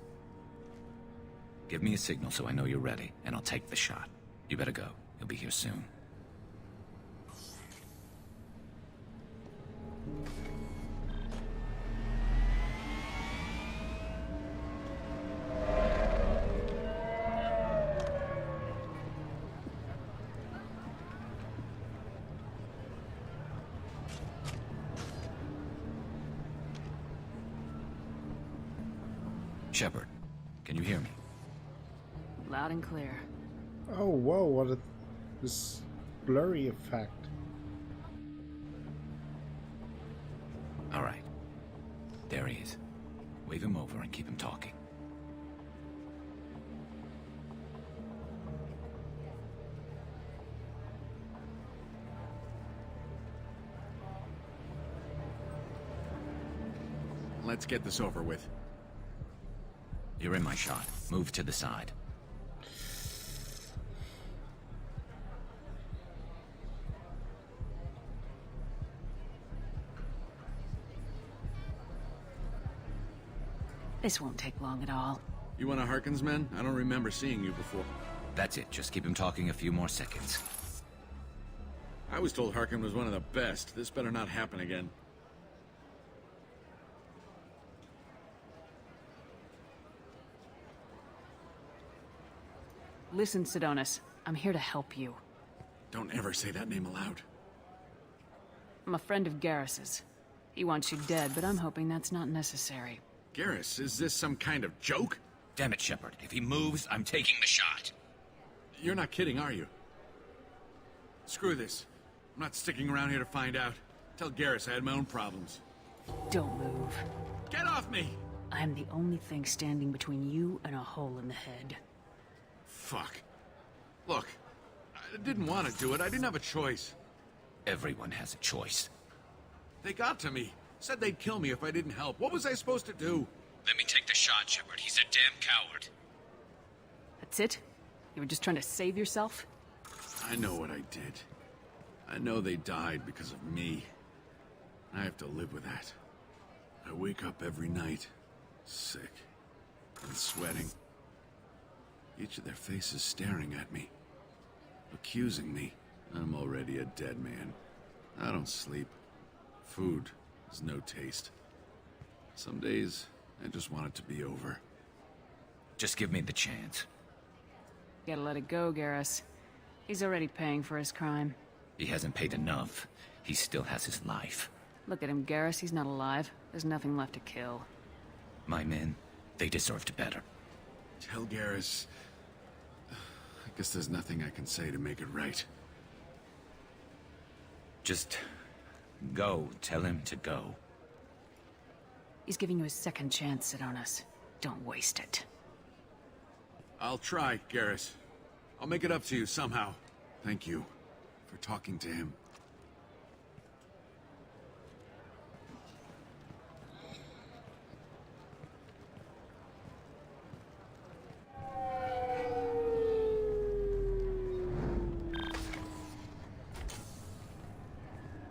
Give me a signal so I know you're ready, and I'll take the shot. You better go. He'll be here soon. Shepard, can you hear me? Loud and clear. Oh, whoa, what a... this blurry effect. All right. There he is. Wave him over and keep him talking. Let's get this over with. You're in my shot. Move to the side. This won't take long at all. You one of Harkin's men? I don't remember seeing you before. That's it. Just keep him talking a few more seconds. I was told Harkin was one of the best. This better not happen again. Listen, Sidonis. I'm here to help you. Don't ever say that name aloud. I'm a friend of Garrus's. He wants you dead, but I'm hoping that's not necessary. Garrus, is this some kind of joke? Damn it, Shepard. If he moves, I'm taking the shot. You're not kidding, are you? Screw this. I'm not sticking around here to find out. Tell Garrus I had my own problems. Don't move. Get off me! I'm the only thing standing between you and a hole in the head. Fuck. Look, I didn't want to do it. I didn't have a choice. Everyone has a choice. They got to me. Said they'd kill me if I didn't help. What was I supposed to do? Let me take the shot, Shepard. He's a damn coward. That's it? You were just trying to save yourself? I know what I did. I know they died because of me. I have to live with that. I wake up every night, sick and sweating. Each of their faces staring at me, accusing me. I'm already a dead man. I don't sleep. Food has no taste. Some days, I just want it to be over. Just give me the chance. Gotta let it go, Garrus. He's already paying for his crime. He hasn't paid enough. He still has his life. Look at him, Garrus. He's not alive. There's nothing left to kill. My men, they deserved better. Tell Garrus... I guess there's nothing I can say to make it right. Just go. Tell him to go. He's giving you a second chance, Sidonis. Don't waste it. I'll try, Garrus. I'll make it up to you somehow. Thank you for talking to him.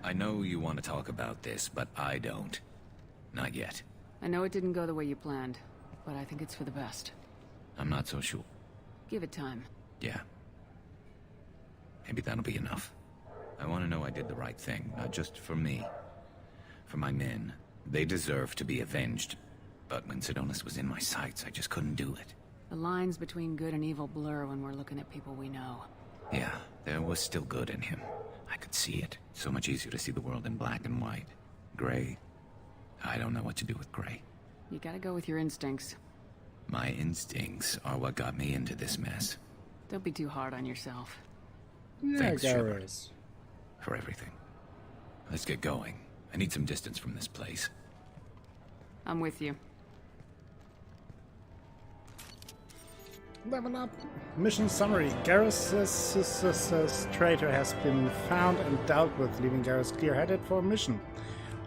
I know you want to talk about this, but I don't. Not yet. I know it didn't go the way you planned, but I think it's for the best. I'm not so sure. Give it time. Yeah. Maybe that'll be enough. I want to know I did the right thing, not just for me. For my men. They deserve to be avenged. But when Sidonis was in my sights, I just couldn't do it. The lines between good and evil blur when we're looking at people we know. Yeah, there was still good in him. I could see it. So much easier to see the world in black and white. Gray. I don't know what to do with gray. You gotta go with your instincts. My instincts are what got me into this mess. Don't be too hard on yourself. Yeah, Thanks, Shepard. Garrus. For everything. Let's get going. I need some distance from this place. I'm with you. Level up. Mission summary. Garrus' traitor has been found and dealt with, leaving Garrus clear-headed for a mission.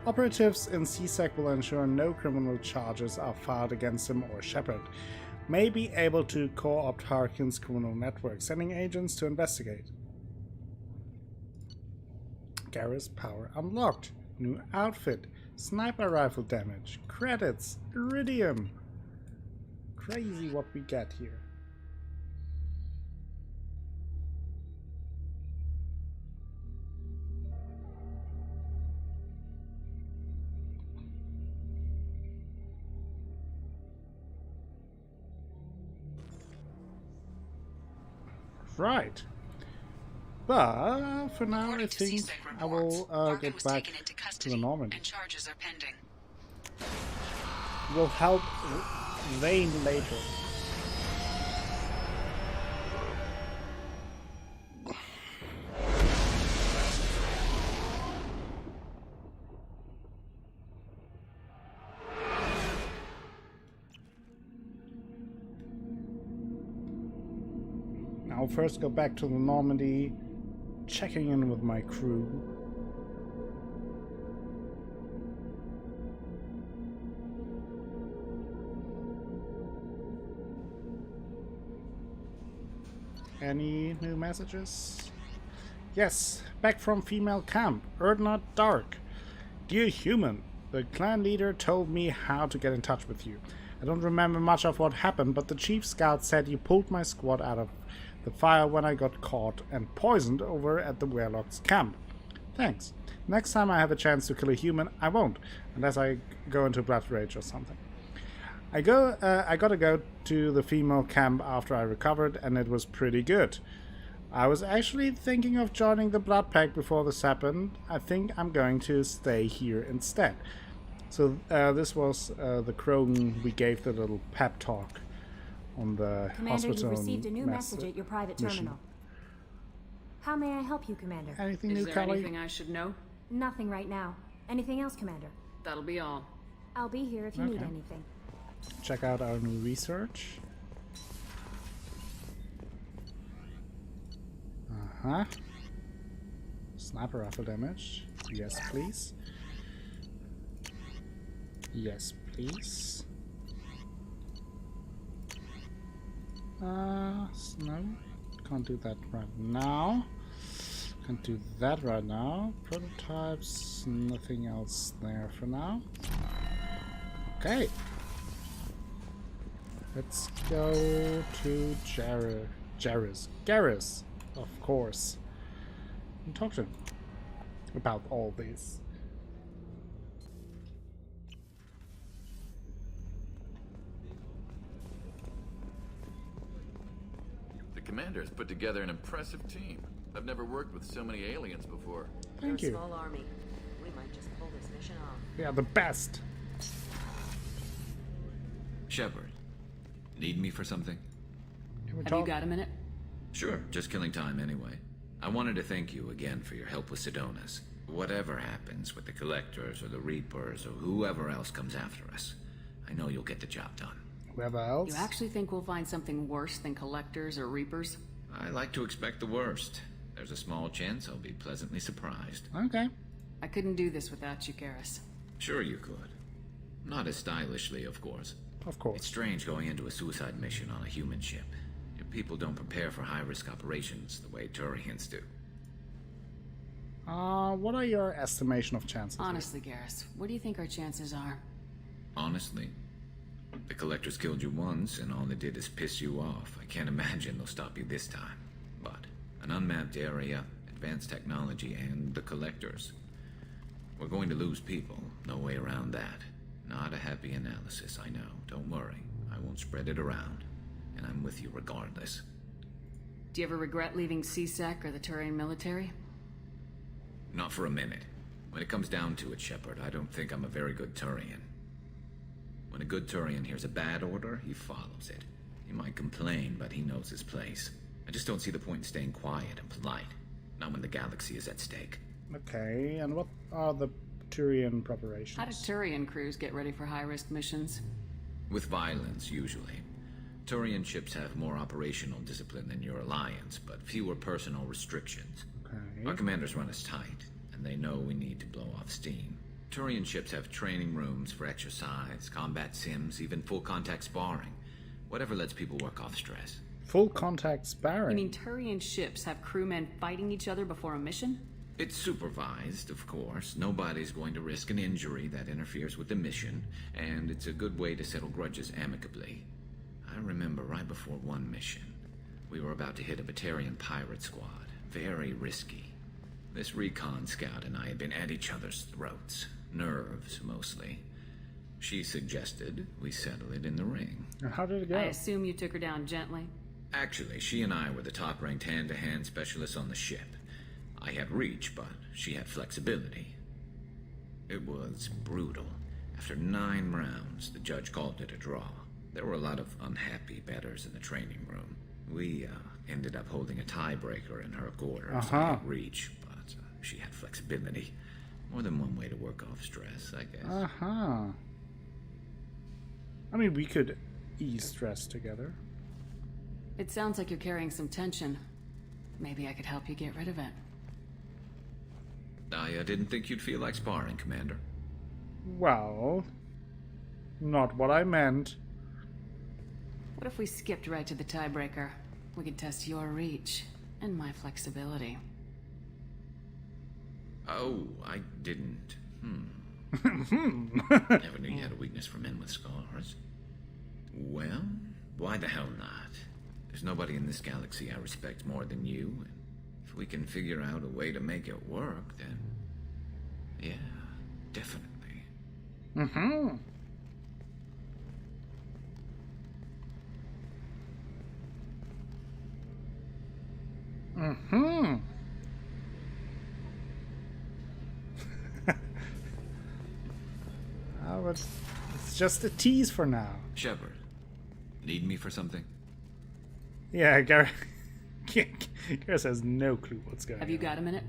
Operatives in C-Sec will ensure no criminal charges are filed against him or Shepard. May be able to co-opt Harkin's criminal network, sending agents to investigate. Garrus power unlocked. New outfit. Sniper rifle damage. Credits. Iridium. Crazy what we get here. Right. But for now, I think I will get back to the Normandy. And charges are pending. We'll help Vane later. I'll first go back to the Normandy, checking in with my crew. Any new messages? Yes, back from female camp, Erdnot Dark. Dear human, the clan leader told me how to get in touch with you. I don't remember much of what happened, but the chief scout said you pulled my squad out of the fire when I got caught and poisoned over at the Warlock's camp. Thanks. Next time I have a chance to kill a human, I won't, unless I go into blood rage or something. I gotta go to the female camp after I recovered, and it was pretty good. I was actually thinking of joining the Blood Pact before this happened. I think I'm going to stay here instead. So this was the Krogan we gave the little pep talk on the Commander, hospital. you received a new message at your private mission. terminal. How may I help you, Commander? Anything Is new, there Kelly? anything I should know? Nothing right now. Anything else, Commander? That'll be all. I'll be here if you need Okay. anything. Check out our new research. Uh-huh. Sniper rifle damage. Yes, please. Yes, please. No. Can't do that right now. Can't do that right now. Prototypes, nothing else there for now. Okay. Let's go to Garrus, of course, and talk to him about all this. The commander's put together an impressive team. I've never worked with so many aliens before. Thank you. We're a small army. We might just pull this mission off. Yeah, the best. Shepard, need me for something? Have you got a minute? Sure, just killing time anyway. I wanted to thank you again for your help with Sedona's. Whatever happens with the Collectors or the Reapers or whoever else comes after us, I know you'll get the job done. Whoever else? You actually think we'll find something worse than Collectors or Reapers? I like to expect the worst. There's a small chance I'll be pleasantly surprised. Okay. I couldn't do this without you, Garrus. Sure you could. Not as stylishly, of course. Of course. It's strange going into a suicide mission on a human ship. Your people don't prepare for high-risk operations the way Turians do. What are your estimation of chances? Honestly, Garrus, what do you think our chances are? Honestly, the Collectors killed you once, and all they did is piss you off. I can't imagine they'll stop you this time. But an unmapped area, advanced technology, and the Collectors. We're going to lose people. No way around that. Not a happy analysis, I know. Don't worry. I won't spread it around. And I'm with you regardless. Do you ever regret leaving CSEC or the Turian military? Not for a minute. When it comes down to it, Shepard, I don't think I'm a very good Turian. When a good Turian hears a bad order, he follows it. He might complain, but he knows his place. I just don't see the point in staying quiet and polite. Not when the galaxy is at stake. Okay, and what are the Turian preparations? How do Turian crews get ready for high-risk missions? With violence, usually. Turian ships have more operational discipline than your alliance, but fewer personal restrictions. Okay. Our commanders run us tight, and they know we need to blow off steam. Turian ships have training rooms for exercise, combat sims, even full-contact sparring. Whatever lets people work off stress. Full-contact sparring? You mean Turian ships have crewmen fighting each other before a mission? It's supervised, of course. Nobody's going to risk an injury that interferes with the mission, and it's a good way to settle grudges amicably. I remember right before one mission, we were about to hit a Batarian pirate squad. Very risky. This recon scout and I had been at each other's throats. Nerves, mostly. She suggested we settle it in the ring. How did it go? I assume you took her down gently? Actually, she and I were the top-ranked hand-to-hand specialists on the ship. I had reach, but she had flexibility. It was brutal. After 9 rounds, the judge called it a draw. There were a lot of unhappy bettors in the training room. We ended up holding a tiebreaker in her quarters. I had reach, but she had flexibility. More than one way to work off stress, I guess. I mean, we could ease stress together. It sounds like you're carrying some tension. Maybe I could help you get rid of it. I didn't think you'd feel like sparring, Commander. Well, not what I meant. What if we skipped right to the tiebreaker? We could test your reach and my flexibility. Oh, I didn't. Never knew you had a weakness for men with scars. Well, why the hell not? There's nobody in this galaxy I respect more than you, and if we can figure out a way to make it work, then... yeah, definitely. Oh, it's just a tease for now. Shepard, need me for something? Yeah, Garrus has no clue what's going on. Have you got a minute?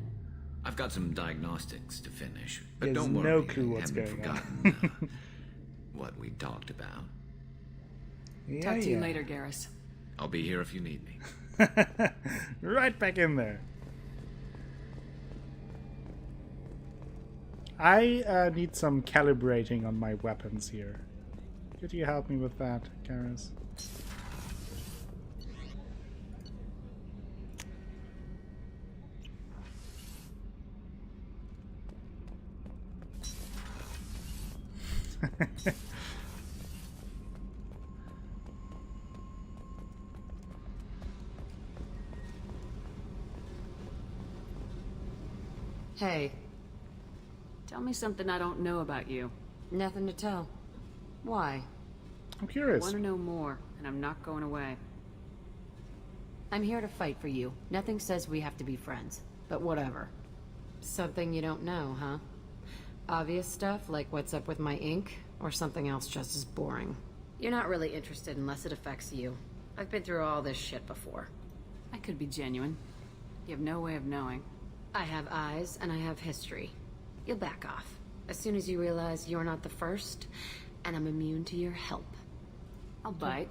I've got some diagnostics to finish, but He has don't worry, no clue I what's haven't going on. forgotten what we talked about. Talk to you later, Garrus. I'll be here if you need me. Right back in there. I need some calibrating on my weapons here. Could you help me with that, Garrus? Hey. Tell me something I don't know about you. Nothing to tell. Why? I'm curious. I want to know more, and I'm not going away. I'm here to fight for you. Nothing says we have to be friends, but whatever. Something you don't know, huh? Obvious stuff, like what's up with my ink, or something else just as boring? You're not really interested unless it affects you. I've been through all this shit before. I could be genuine. You have no way of knowing. I have eyes, and I have history. You'll back off. As soon as you realize you're not the first, and I'm immune to your help. I'll bite.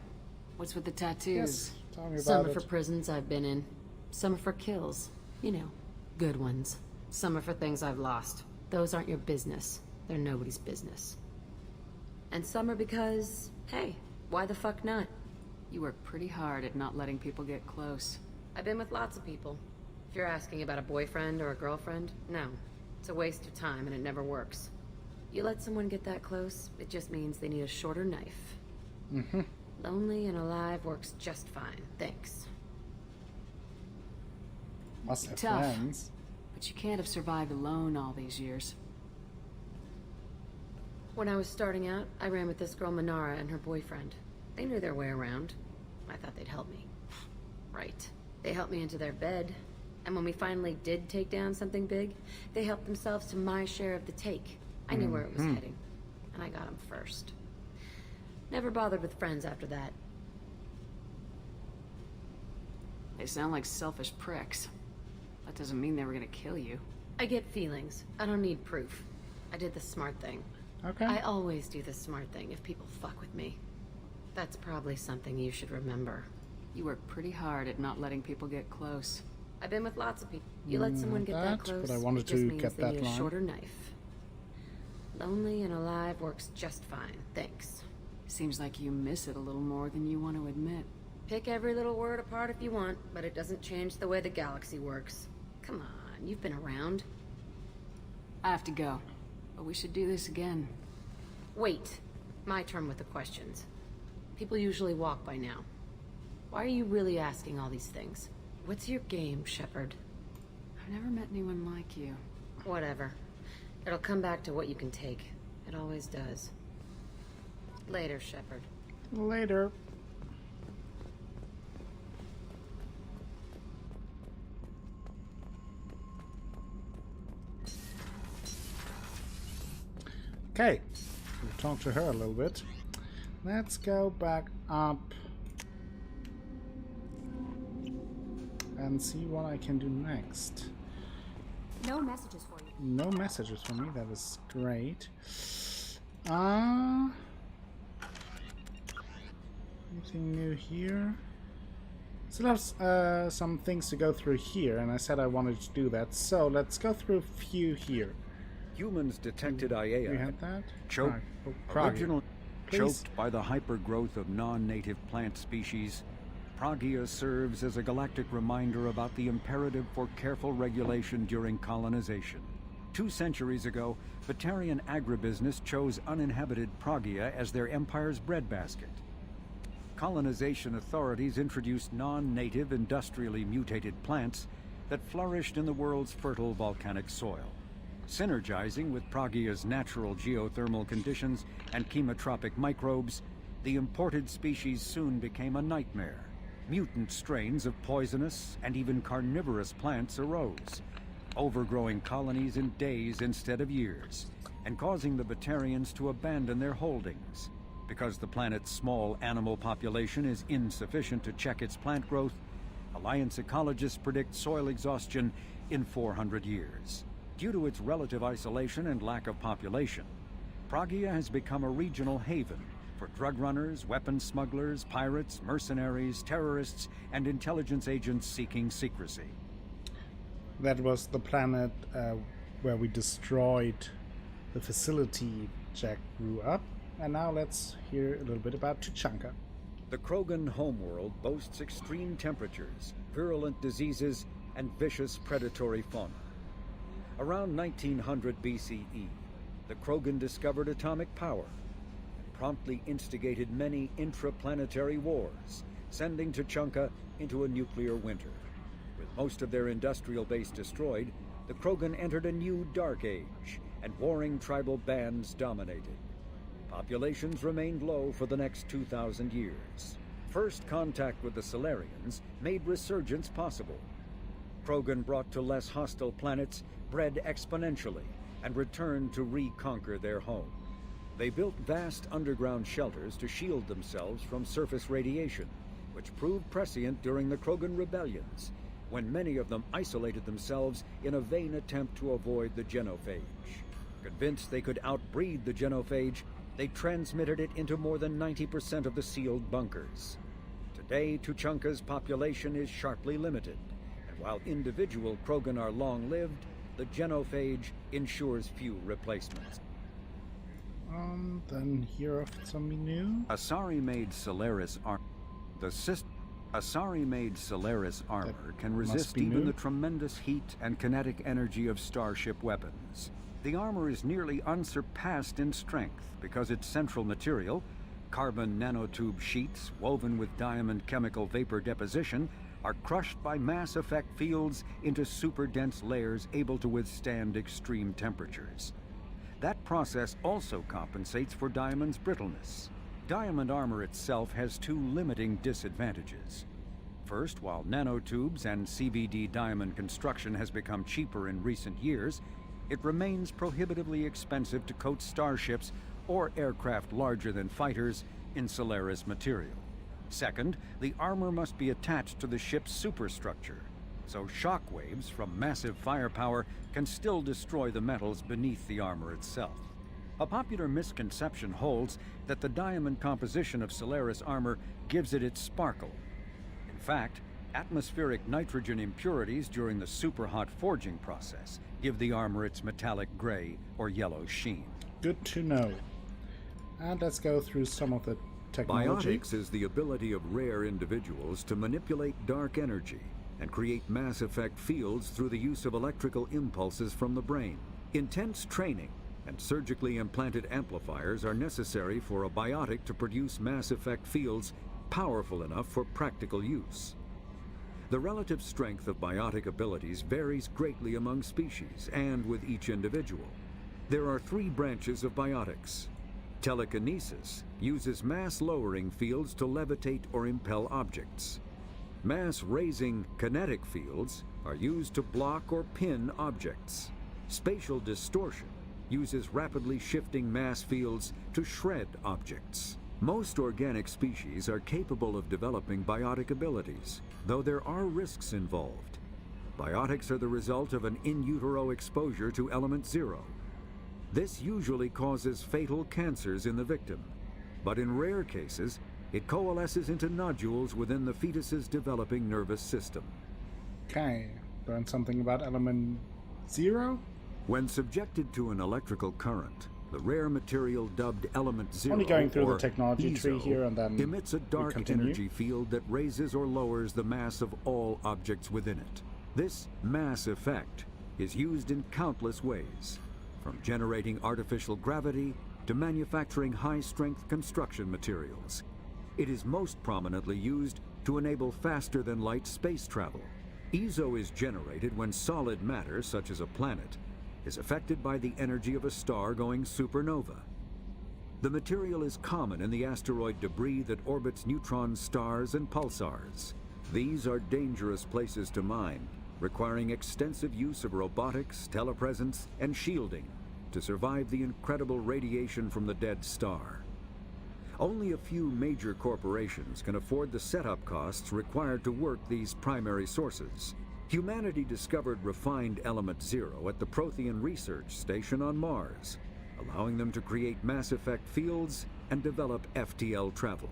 What's with the tattoos? Yes, tell me about Some are it. for prisons I've been in. Some are for kills. You know, good ones. Some are for things I've lost. Those aren't your business. They're nobody's business. And some are because, hey, why the fuck not? You work pretty hard at not letting people get close. I've been with lots of people. If you're asking about a boyfriend or a girlfriend, no. It's a waste of time and it never works. You let someone get that close, it just means they need a shorter knife. Mm-hmm. Lonely and alive works just fine, thanks. Must have Tough. friends. But you can't have survived alone all these years. When I was starting out, I ran with this girl Manara and her boyfriend. They knew their way around. I thought they'd help me. Right. They helped me into their bed. And when we finally did take down something big, they helped themselves to my share of the take. I knew where it was heading. And I got them first. Never bothered with friends after that. They sound like selfish pricks. That doesn't mean they were gonna kill you. I get feelings. I don't need proof. I did the smart thing. Okay. I always do the smart thing if people fuck with me. That's probably something you should remember. You work pretty hard at not letting people get close. I've been with lots of people. You let someone get that close, but I wanted it just to means get they that need a line. shorter knife. Lonely and alive works just fine, thanks. Seems like you miss it a little more than you want to admit. Pick every little word apart if you want, but it doesn't change the way the galaxy works. Come on, you've been around. I have to go, but we should do this again. Wait. My turn with the questions. People usually walk by now. Why are you really asking all these things? What's your game, Shepard? I've never met anyone like you. Whatever. It'll come back to what you can take. It always does. Later, Shepard. Later. Okay, we'll talk to her a little bit. Let's go back up and see what I can do next. No messages for you. No messages for me, that is great. Anything new here? Still have some things to go through here, and I said I wanted to do that, so let's go through a few here. Humans detected We Aiea. had that? Choked, Prague. original, Please. choked by the hypergrowth of non-native plant species. Pragia serves as a galactic reminder about the imperative for careful regulation during colonization. 2 centuries ago, Batarian agribusiness chose uninhabited Pragia as their empire's breadbasket. Colonization authorities introduced non-native, industrially mutated plants that flourished in the world's fertile volcanic soil. Synergizing with Pragia's natural geothermal conditions and chemotropic microbes, the imported species soon became a nightmare. Mutant strains of poisonous and even carnivorous plants arose, overgrowing colonies in days instead of years, and causing the Batarians to abandon their holdings. Because the planet's small animal population is insufficient to check its plant growth, Alliance ecologists predict soil exhaustion in 400 years. Due to its relative isolation and lack of population, Pragia has become a regional haven for drug runners, weapons smugglers, pirates, mercenaries, terrorists, and intelligence agents seeking secrecy. That was the planet where we destroyed the facility Jack grew up. And now let's hear a little bit about Tuchanka. The Krogan homeworld boasts extreme temperatures, virulent diseases, and vicious predatory fauna. Around 1900 BCE, the Krogan discovered atomic power and promptly instigated many intraplanetary wars, sending Tuchanka into a nuclear winter. With most of their industrial base destroyed, the Krogan entered a new dark age, and warring tribal bands dominated. Populations remained low for the next 2,000 years. First contact with the Solarians made resurgence possible. Krogan brought to less hostile planets bred exponentially and returned to reconquer their home. They built vast underground shelters to shield themselves from surface radiation, which proved prescient during the Krogan rebellions, when many of them isolated themselves in a vain attempt to avoid the genophage. Convinced they could outbreed the genophage, they transmitted it into more than 90% of the sealed bunkers. Today, Tuchanka's population is sharply limited, and while individual Krogan are long-lived, the genophage ensures few replacements. Then here of something new. Asari-made Solaris armor. Asari-made Solaris armor can resist even the tremendous heat and kinetic energy of starship weapons. The armor is nearly unsurpassed in strength because its central material, carbon nanotube sheets woven with diamond chemical vapor deposition, are crushed by mass effect fields into super-dense layers able to withstand extreme temperatures. That process also compensates for diamond's brittleness. Diamond armor itself has two limiting disadvantages. First, while nanotubes and CVD diamond construction has become cheaper in recent years, it remains prohibitively expensive to coat starships or aircraft larger than fighters in Solaris material. Second, the armor must be attached to the ship's superstructure, so shockwaves from massive firepower can still destroy the metals beneath the armor itself. A popular misconception holds that the diamond composition of Solaris armor gives it its sparkle. In fact, atmospheric nitrogen impurities during the superhot forging process give the armor its metallic gray or yellow sheen. Good to know. And let's go through some of the technology. Biotics is the ability of rare individuals to manipulate dark energy and create mass effect fields through the use of electrical impulses from the brain. Intense training and surgically implanted amplifiers are necessary for a biotic to produce mass effect fields powerful enough for practical use. The relative strength of biotic abilities varies greatly among species and with each individual. There are three branches of biotics. Telekinesis uses mass-lowering fields to levitate or impel objects. Mass-raising kinetic fields are used to block or pin objects. Spatial distortion uses rapidly shifting mass fields to shred objects. Most organic species are capable of developing biotic abilities, though there are risks involved. Biotics are the result of an in utero exposure to element 0. This usually causes fatal cancers in the victim, but in rare cases, it coalesces into nodules within the fetus's developing nervous system. Okay, learn something about element 0? When subjected to an electrical current, the rare material dubbed element 0 Only going through or the technology ESO, tree here and then emits a dark energy field that raises or lowers the mass of all objects within it. This mass effect is used in countless ways, from generating artificial gravity to manufacturing high-strength construction materials. It is most prominently used to enable faster-than-light space travel. ESO is generated when solid matter, such as a planet, is affected by the energy of a star going supernova. The material is common in the asteroid debris that orbits neutron stars and pulsars. These are dangerous places to mine, requiring extensive use of robotics, telepresence, and shielding to survive the incredible radiation from the dead star. Only a few major corporations can afford the setup costs required to work these primary sources. Humanity discovered refined element 0 at the Prothean Research Station on Mars, allowing them to create mass effect fields and develop FTL travel.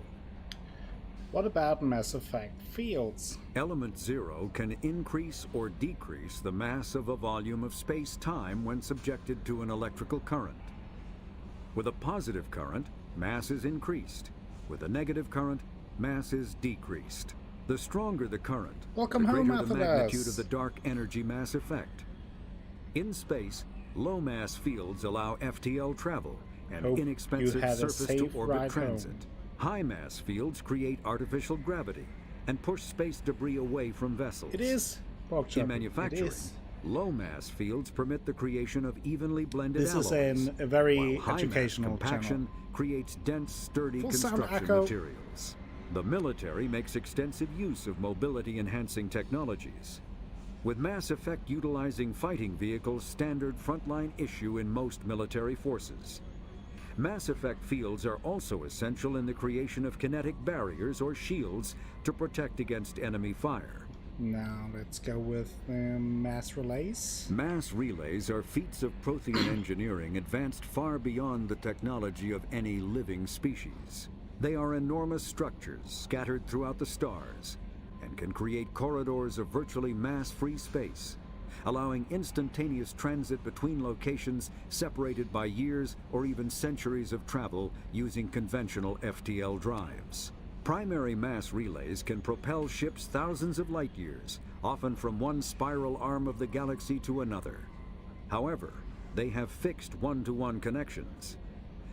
What about mass effect fields? Element 0 can increase or decrease the mass of a volume of space-time when subjected to an electrical current. With a positive current, mass is increased. With a negative current, mass is decreased. The stronger the current, the greater the magnitude of the dark energy mass effect. In space, low-mass fields allow FTL travel and inexpensive surface-to-orbit transit. High-mass fields create artificial gravity and push space debris away from vessels. It is. In manufacturing, Low mass fields permit the creation of evenly blended This alloys. is a very while high educational mass compaction channel. creates dense, sturdy Full sound construction echo. materials. The military makes extensive use of mobility-enhancing technologies, with Mass Effect utilizing fighting vehicles standard frontline issue in most military forces. Mass Effect fields are also essential in the creation of kinetic barriers or shields to protect against enemy fire. Now let's go with mass relays. Mass relays are feats of Prothean engineering advanced far beyond the technology of any living species. They are enormous structures scattered throughout the stars and can create corridors of virtually mass-free space, allowing instantaneous transit between locations separated by years or even centuries of travel using conventional FTL drives. Primary mass relays can propel ships thousands of light years, often from one spiral arm of the galaxy to another. However, they have fixed one-to-one connections.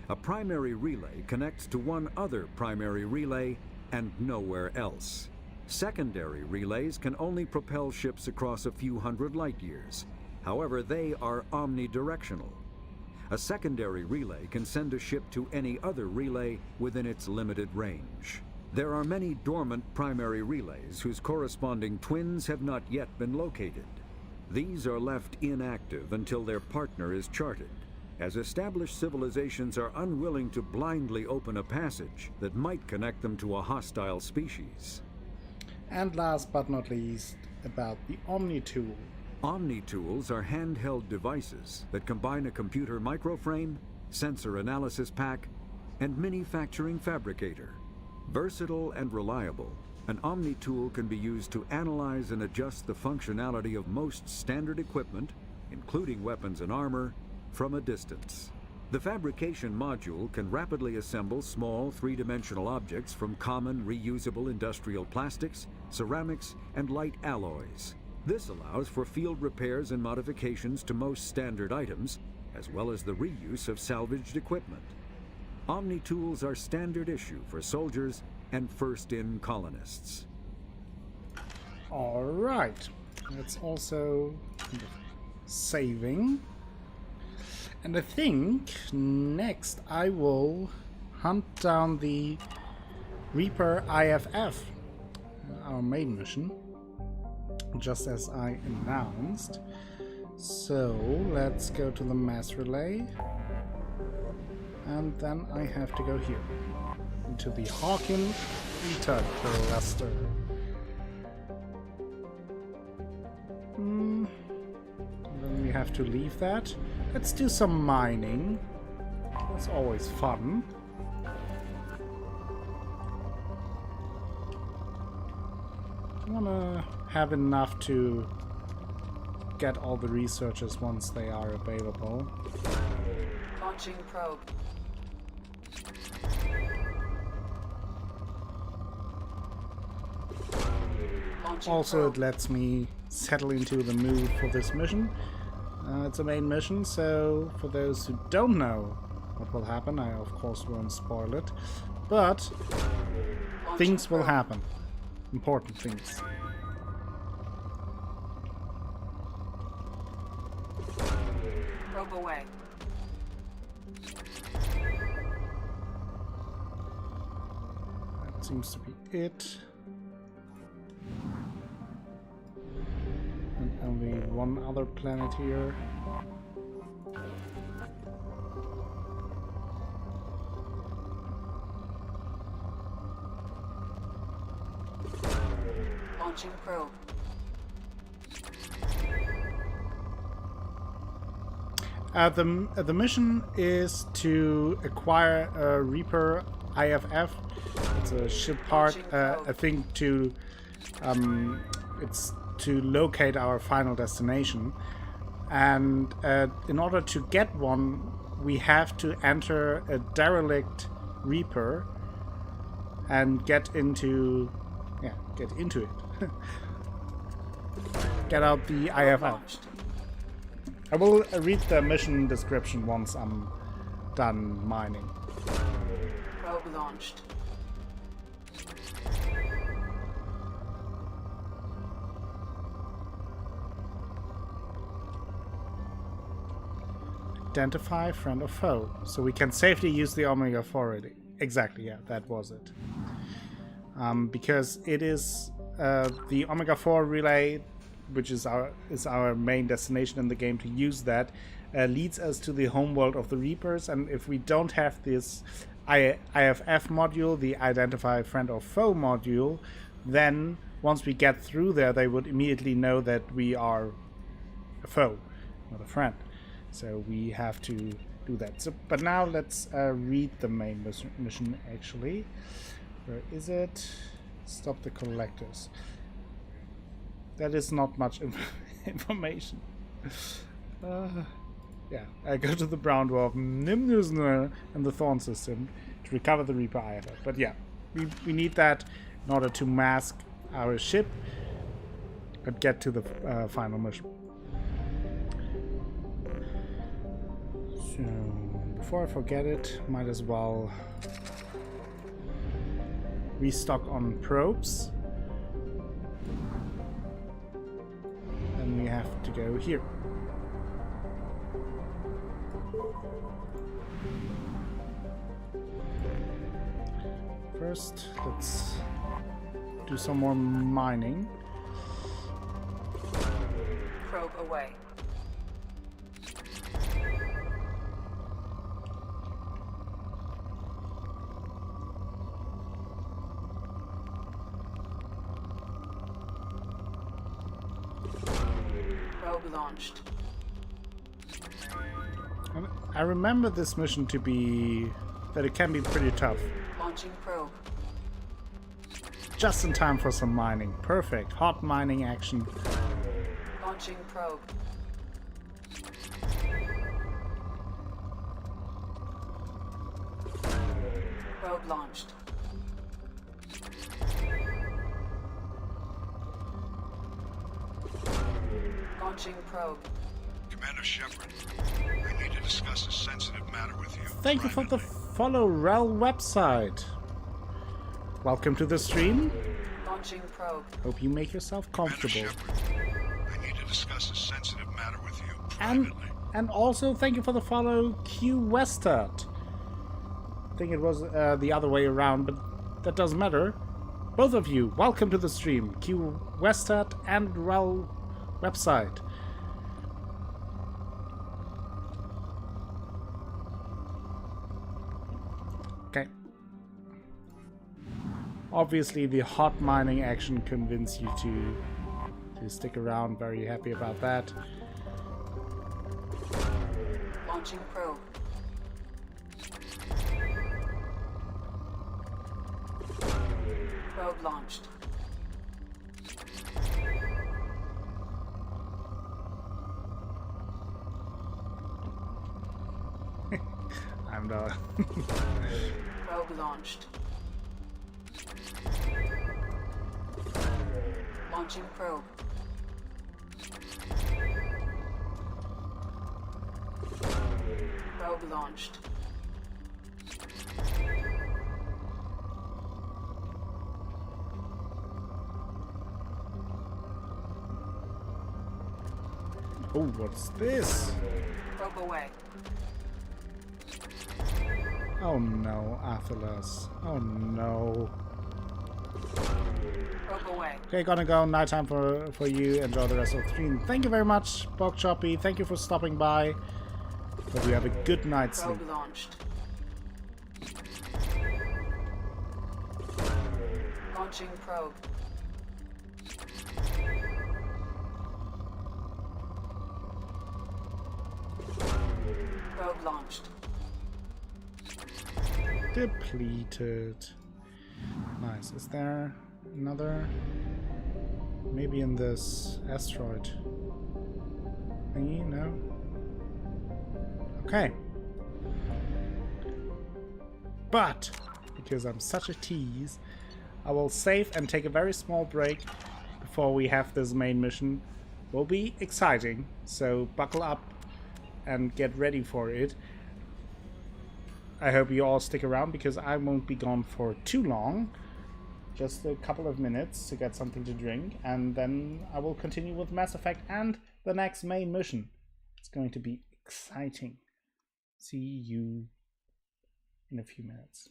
A primary relay connects to one other primary relay and nowhere else. Secondary relays can only propel ships across a few hundred light years. However, they are omnidirectional. A secondary relay can send a ship to any other relay within its limited range. There are many dormant primary relays whose corresponding twins have not yet been located. These are left inactive until their partner is charted, as established civilizations are unwilling to blindly open a passage that might connect them to a hostile species. And last but not least, about the Omni-Tool. Omni-Tools are handheld devices that combine a computer microframe, sensor analysis pack, and manufacturing fabricator. Versatile and reliable, an Omni-Tool can be used to analyze and adjust the functionality of most standard equipment, including weapons and armor, from a distance. The fabrication module can rapidly assemble small three-dimensional objects from common reusable industrial plastics, ceramics, and light alloys. This allows for field repairs and modifications to most standard items, as well as the reuse of salvaged equipment. Omni-Tools are standard issue for soldiers and first-in colonists. All right, that's also saving. And I think next I will hunt down the Reaper IFF, our main mission, just as I announced. So let's go to the mass relay. And then I have to go here, into the Hawkin Eta cluster. Then we have to leave that. Let's do some mining. That's always fun. I wanna have enough to get all the researchers once they are available. Launching probe. Also, it lets me settle into the mood for this mission. It's a main mission, so for those who don't know what will happen, I of course won't spoil it, but things will happen. Important things. Probe away. That seems to be it. And only one other planet here. Launching probe. The mission is to acquire a Reaper IFF. It's a ship part. I think to it's to locate our final destination, and in order to get one, we have to enter a derelict Reaper and get into it. Get out the IFF. I will read the mission description once I'm done mining. Probe launched. Identify friend or foe. So we can safely use the Omega-4 already. Exactly, yeah, that was it. Because it is the Omega-4 relay, which is our main destination in the game. To use that leads us to the homeworld of the Reapers, and if we don't have this IFF module, the Identify Friend or Foe module, then once we get through there, they would immediately know that we are a foe, not a friend. So we have to do that. So, but now let's read the main mission actually. Where is it? Stop the collectors. That is not much information. Yeah, I go to the Brown Dwarf and the Thorn system to recover the Reaper IFF. But yeah, we need that in order to mask our ship and get to the final mission. So, before I forget it, might as well restock on probes. And we have to go here. First, let's do some more mining. Probe away. Probe launched. I remember this mission to be that it can be pretty tough. Launching probe. Just in time for some mining. Perfect. Hot mining action. Launching probe. Probe launched. Launching probe. Commander Shepard, I need to discuss a sensitive matter with you. Thank you for the follow, Rel website. Welcome to the stream. Launching probe. Hope you make yourself comfortable. I need to discuss a sensitive matter with you privately. And also thank you for the follow, Q Westart. I think it was the other way around, but that doesn't matter. Both of you, welcome to the stream. Q Westart and Rel website. Okay. Obviously the hot mining action convinced you to stick around. Very happy about that. Launching probe. Probe launched. I'm done. Probe launched. Launching probe. Probe launched. Oh, what's this? Probe away. Oh no, Athelas. Oh no. Probe away. Okay, gonna go. Nighttime for you. Enjoy the rest of the stream. Thank you very much, Bog Choppy. Thank you for stopping by. Hope you have a good night's sleep. Probe launched. Launching probe. Probe launched. Depleted. Nice. Is there another? Maybe in this asteroid thingy? No? Okay. But, because I'm such a tease, I will save and take a very small break before we have this main mission. Will be exciting, so buckle up and get ready for it. I hope you all stick around because I won't be gone for too long. Just a couple of minutes to get something to drink, and then I will continue with Mass Effect and the next main mission. It's going to be exciting. see you in a few minutes.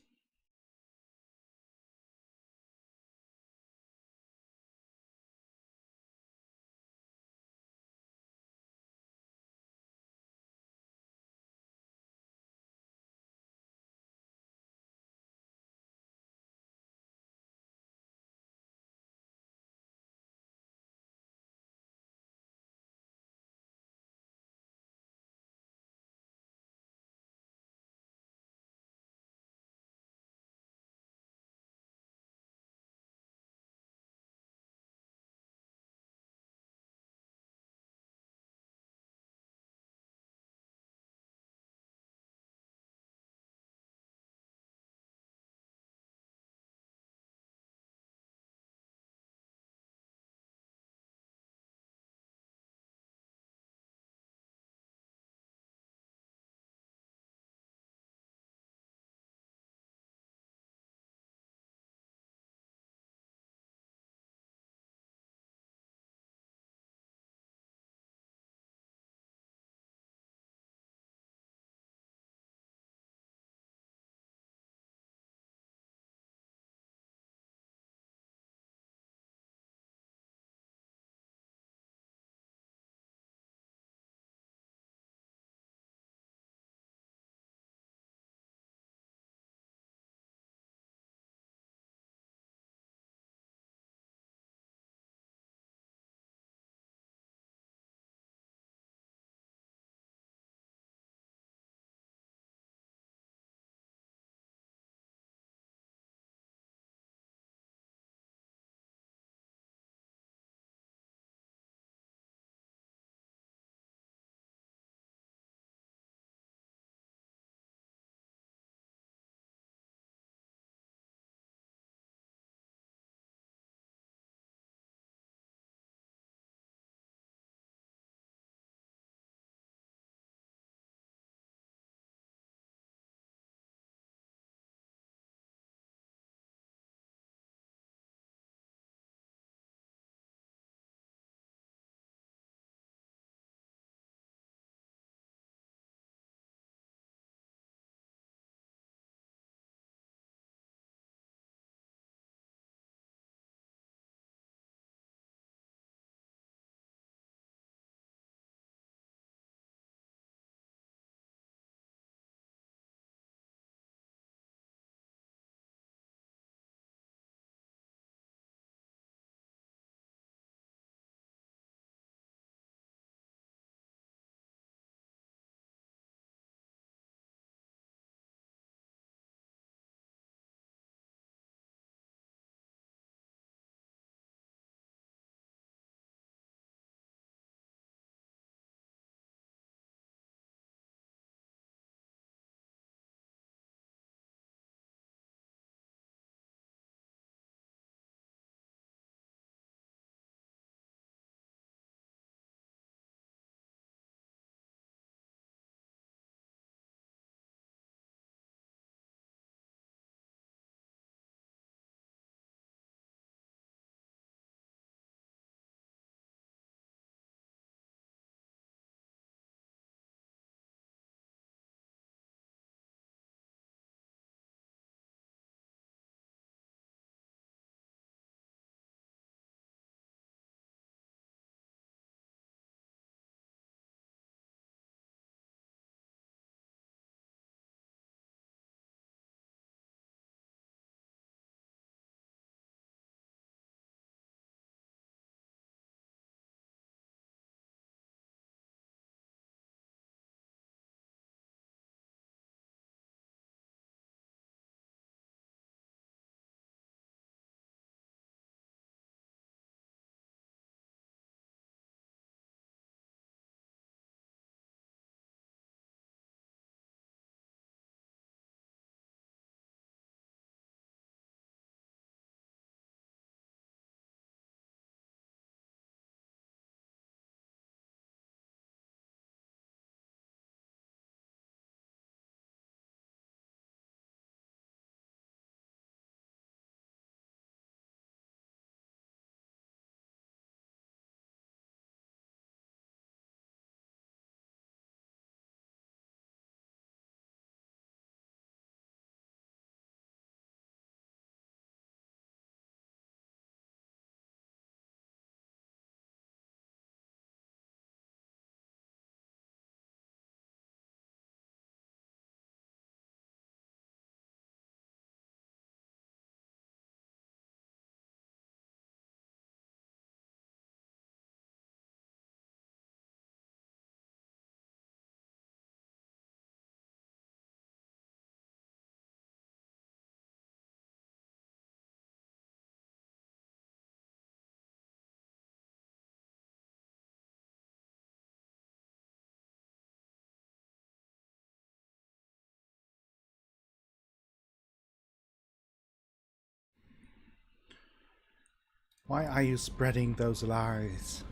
Why are you spreading those lies?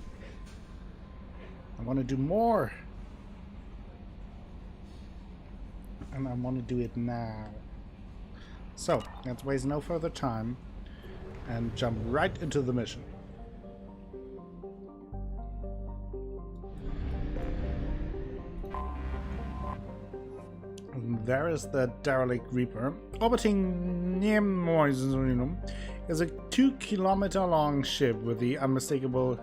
I want to do more. And I want to do it now. So, let's waste no further time and jump right into the mission. There is the derelict Reaper. Orbiting near Moisinum is a 2-kilometer-long ship with the unmistakable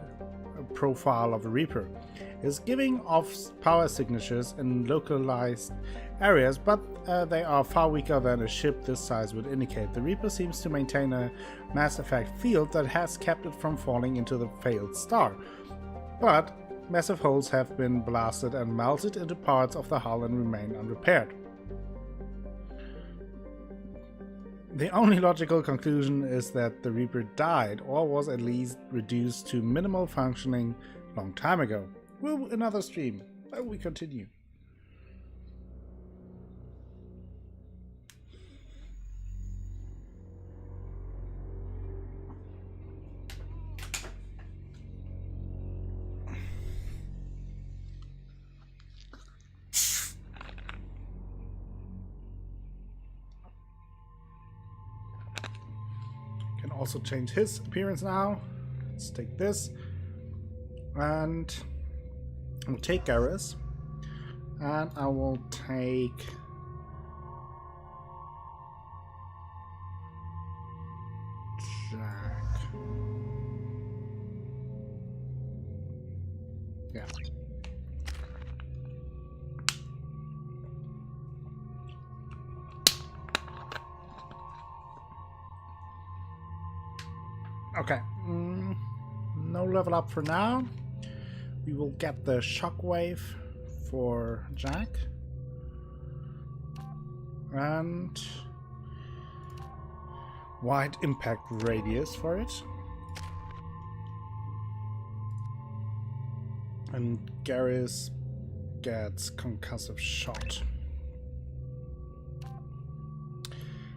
profile of a Reaper. It is giving off power signatures in localized areas, but they are far weaker than a ship this size would indicate. The Reaper seems to maintain a mass effect field that has kept it from falling into the failed star. But massive holes have been blasted and melted into parts of the hull and remain unrepaired. The only logical conclusion is that the Reaper died, or was at least reduced to minimal functioning long time ago. Will another stream. We continue. Also change his appearance now. Let's take this and we'll take Garrus, and I will take Jack. Yeah. Okay, no level up for now. We will get the shockwave for Jack. And wide impact radius for it. And Garrus gets concussive shot.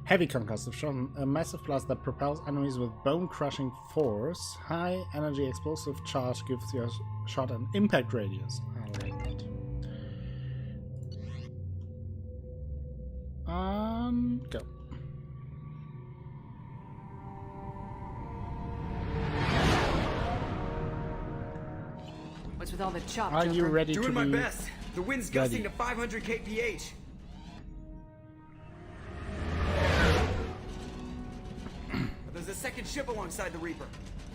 Heavy concussive shot, a massive blast that propels enemies with bone-crushing force. High energy explosive charge gives your shot an impact radius. I like that. And go. What's with all the chop? Are you ready to be Doing my best. The wind's ready? gusting to 500 kph. There's a second ship alongside the Reaper.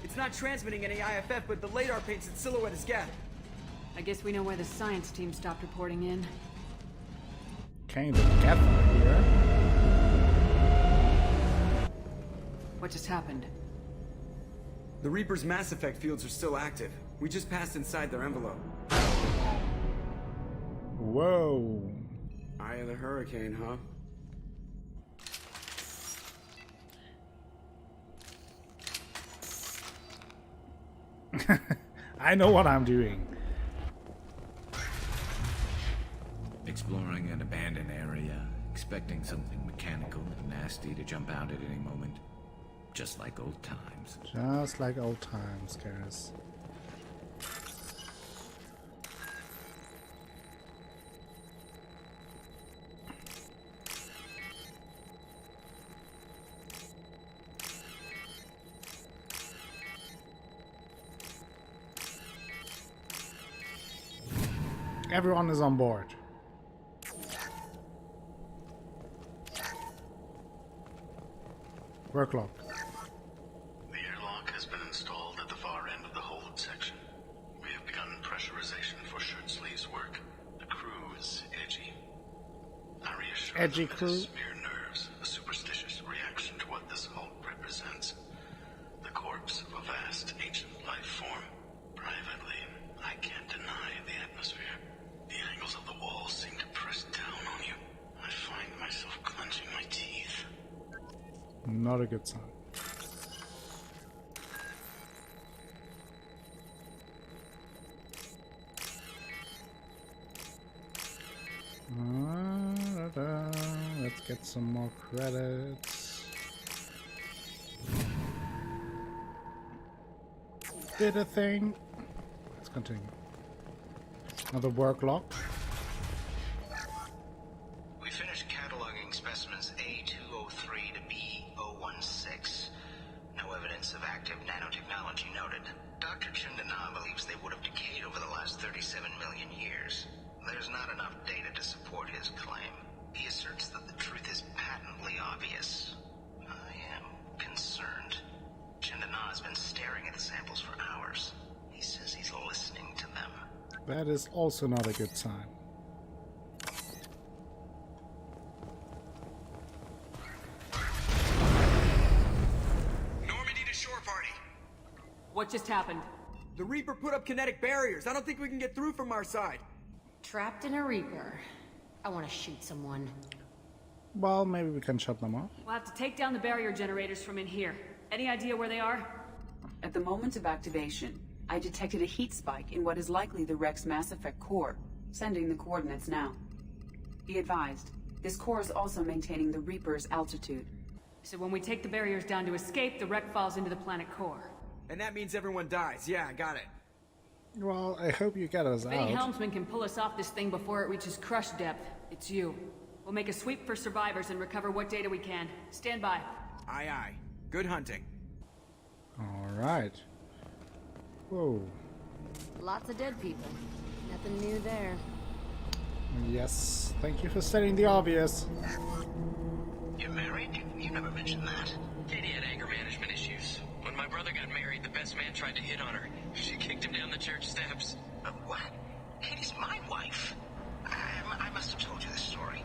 It's not transmitting any IFF, but the radar paints its silhouette as Geth. I guess we know where the science team stopped reporting in. Okay, the Geth are here. What just happened? The Reaper's mass effect fields are still active. We just passed inside their envelope. Whoa. Eye of the hurricane, huh? I know what I'm doing. Exploring an abandoned area, expecting something mechanical and nasty to jump out at any moment. Just like old times. Just like old times, Garrus. Everyone is on board. Work log. The airlock has been installed at the far end of the hold section. We have begun pressurization for shirt sleeves work. The crew is edgy. I reassure Edgy them crew. it is mere nerves, a superstitious reaction to what this hulk represents. The corpse of a vast ancient life form. Privately, I can't deny the atmosphere. The angles of the walls seem to press down on you. I find myself clenching my teeth. Not a good sign. Let's get some more credits. did a thing. Let's continue. Another work log. We finished cataloging specimens A203 to B016. No evidence of active nanotechnology noted. Dr. Chindana believes they would have decayed over the last 37 million years. There's not enough data to support his claim. He asserts that the truth is patently obvious. I am concerned. Chindana has been staring at the samples for hours. He says he's listening to them. That is also not a good sign. Normandy to shore party. What just happened? The Reaper put up kinetic barriers. I don't think we can get through from our side. Trapped in a Reaper. I want to shoot someone. Well, maybe we can shut them off. We'll have to take down the barrier generators from in here. Any idea where they are? At the moment of activation, I detected a heat spike in what is likely the Rex Mass Effect core, sending the coordinates now. Be advised, this core is also maintaining the Reaper's altitude. So when we take the barriers down to escape, the wreck falls into the planet core. And that means everyone dies. Yeah, I got it. Well, I hope you get us If out. any helmsman can pull us off this thing before it reaches crush depth, it's you. We'll make a sweep for survivors and recover what data we can. Stand by. Aye, aye. Good hunting. Alright. Whoa. Lots of dead people. Nothing new there. Yes, thank you for stating the obvious. You're married? You never mentioned that. Katie had anger management issues. When my brother got married, the best man tried to hit on her. She kicked him down the church steps. What? Katie's my wife. I must have told you this story.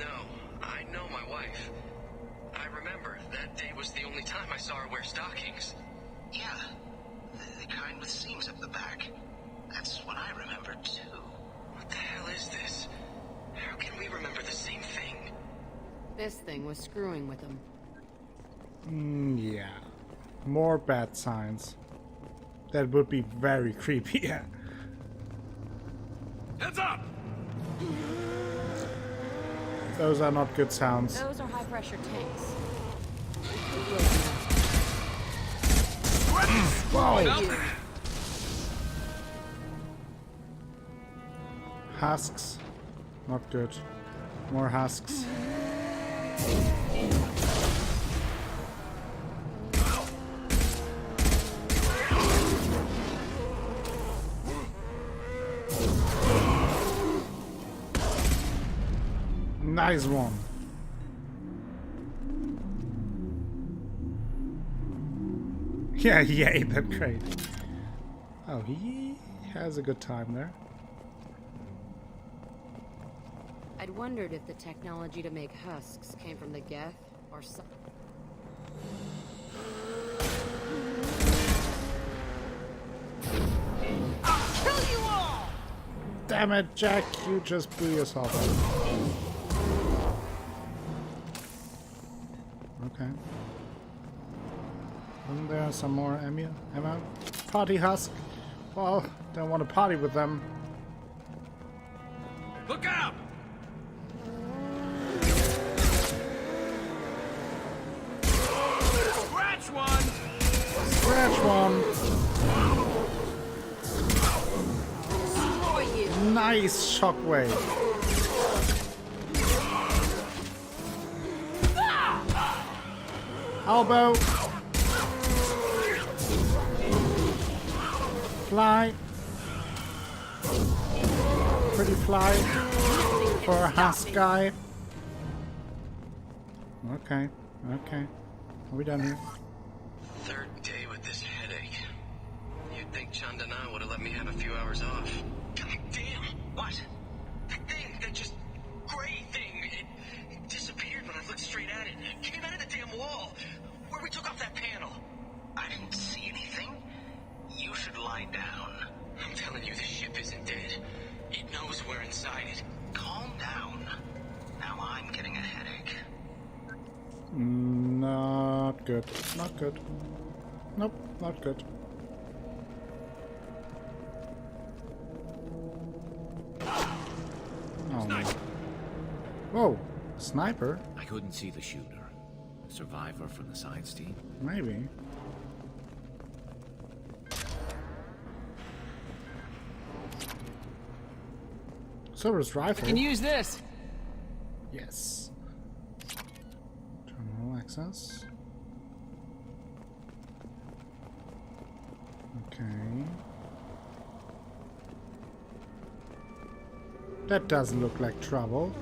No, I know my wife. I remember that day was the only time I saw her wear stockings. Yeah, the kind with seams up the back. That's what I remember too. What the hell is this? How can we remember the same thing? This thing was screwing with him. Yeah. More bad signs. That would be very creepy, yeah. Heads up! Those are not good sounds. Those are high-pressure tanks. Whoa! Husks. Not good. More husks. Nice one. Yeah, he ate that crate. Oh, he has a good time there. I'd wondered if the technology to make husks came from the Geth or some... I'll kill you all! Damn it, Jack, you just blew yourself up. Okay. Isn't there some more ammo? Party husk? Well, don't want to party with them. Look out! Scratch one! Scratch one! Nice shockwave. Elbow. Fly. Pretty fly for a husk guy. Okay, okay. Are we done here? Third day with this headache. You'd think Chandana would have let me have a few hours off. God damn! What? That thing, that just gray thing, it disappeared when I looked straight at it. It came out of the damn wall, where we took off that panel. I didn't see anything. You should lie down. I'm telling you, the ship isn't dead. It knows we're inside it. Calm down. Now I'm getting a headache. Not good. Not good. Nope, not good. Oh no. Whoa, sniper? I couldn't see the shooter. A survivor from the science team? Maybe. Service rifle. I can use this. Yes. Terminal access. Okay. That doesn't look like trouble.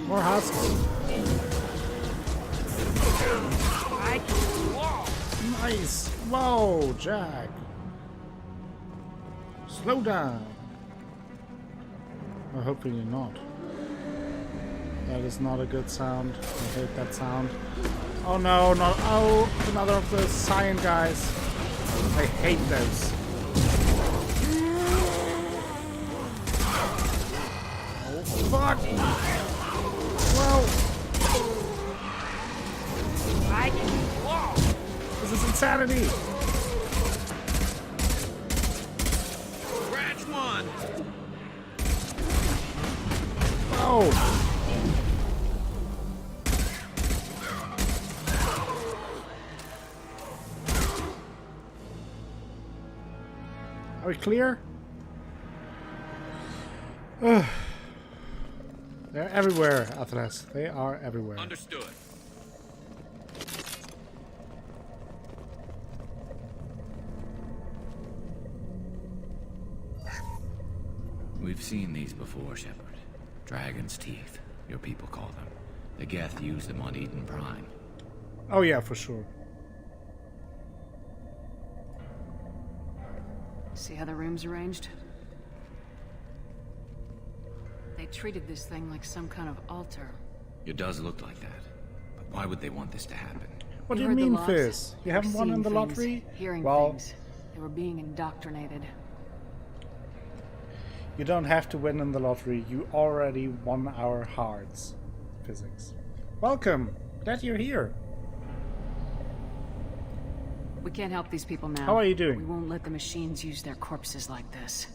More husks. Nice. Whoa, Jack. Slow down. Well, hopefully not. That is not a good sound. I hate that sound. Oh no, not oh, another of the cyan guys. I hate those. Oh fuck! Whoa! This is insanity! Scratch one! Oh! Are we clear? Ugh. They're everywhere, Atlas. They are everywhere. Understood. We've seen these before, Shepard. Dragon's teeth, your people call them. The Geth used them on Eden Prime. Oh yeah, for sure. See how the room's arranged? They treated this thing like some kind of altar. It does look like that. But why would they want this to happen? What do you heard the mean, logs? Fizz? You They were haven't won in seeing the things, lottery? Hearing Well, things. They were being indoctrinated. you don't have to win in the lottery. You already won our hearts. Physics. Welcome. Glad you're here. We can't help these people now. How are you doing? We won't let the machines use their corpses like this.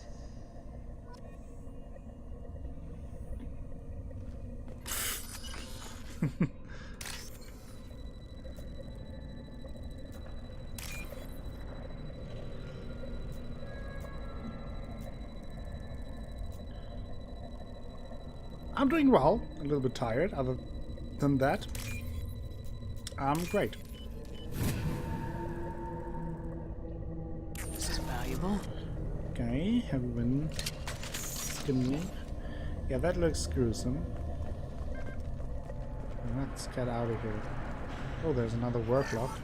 I'm doing well. A little bit tired. Other than that, I'm great. This is valuable. Okay, heavy wind. Skinny. Yeah, that looks gruesome. Let's get out of here. Oh, there's another work lock.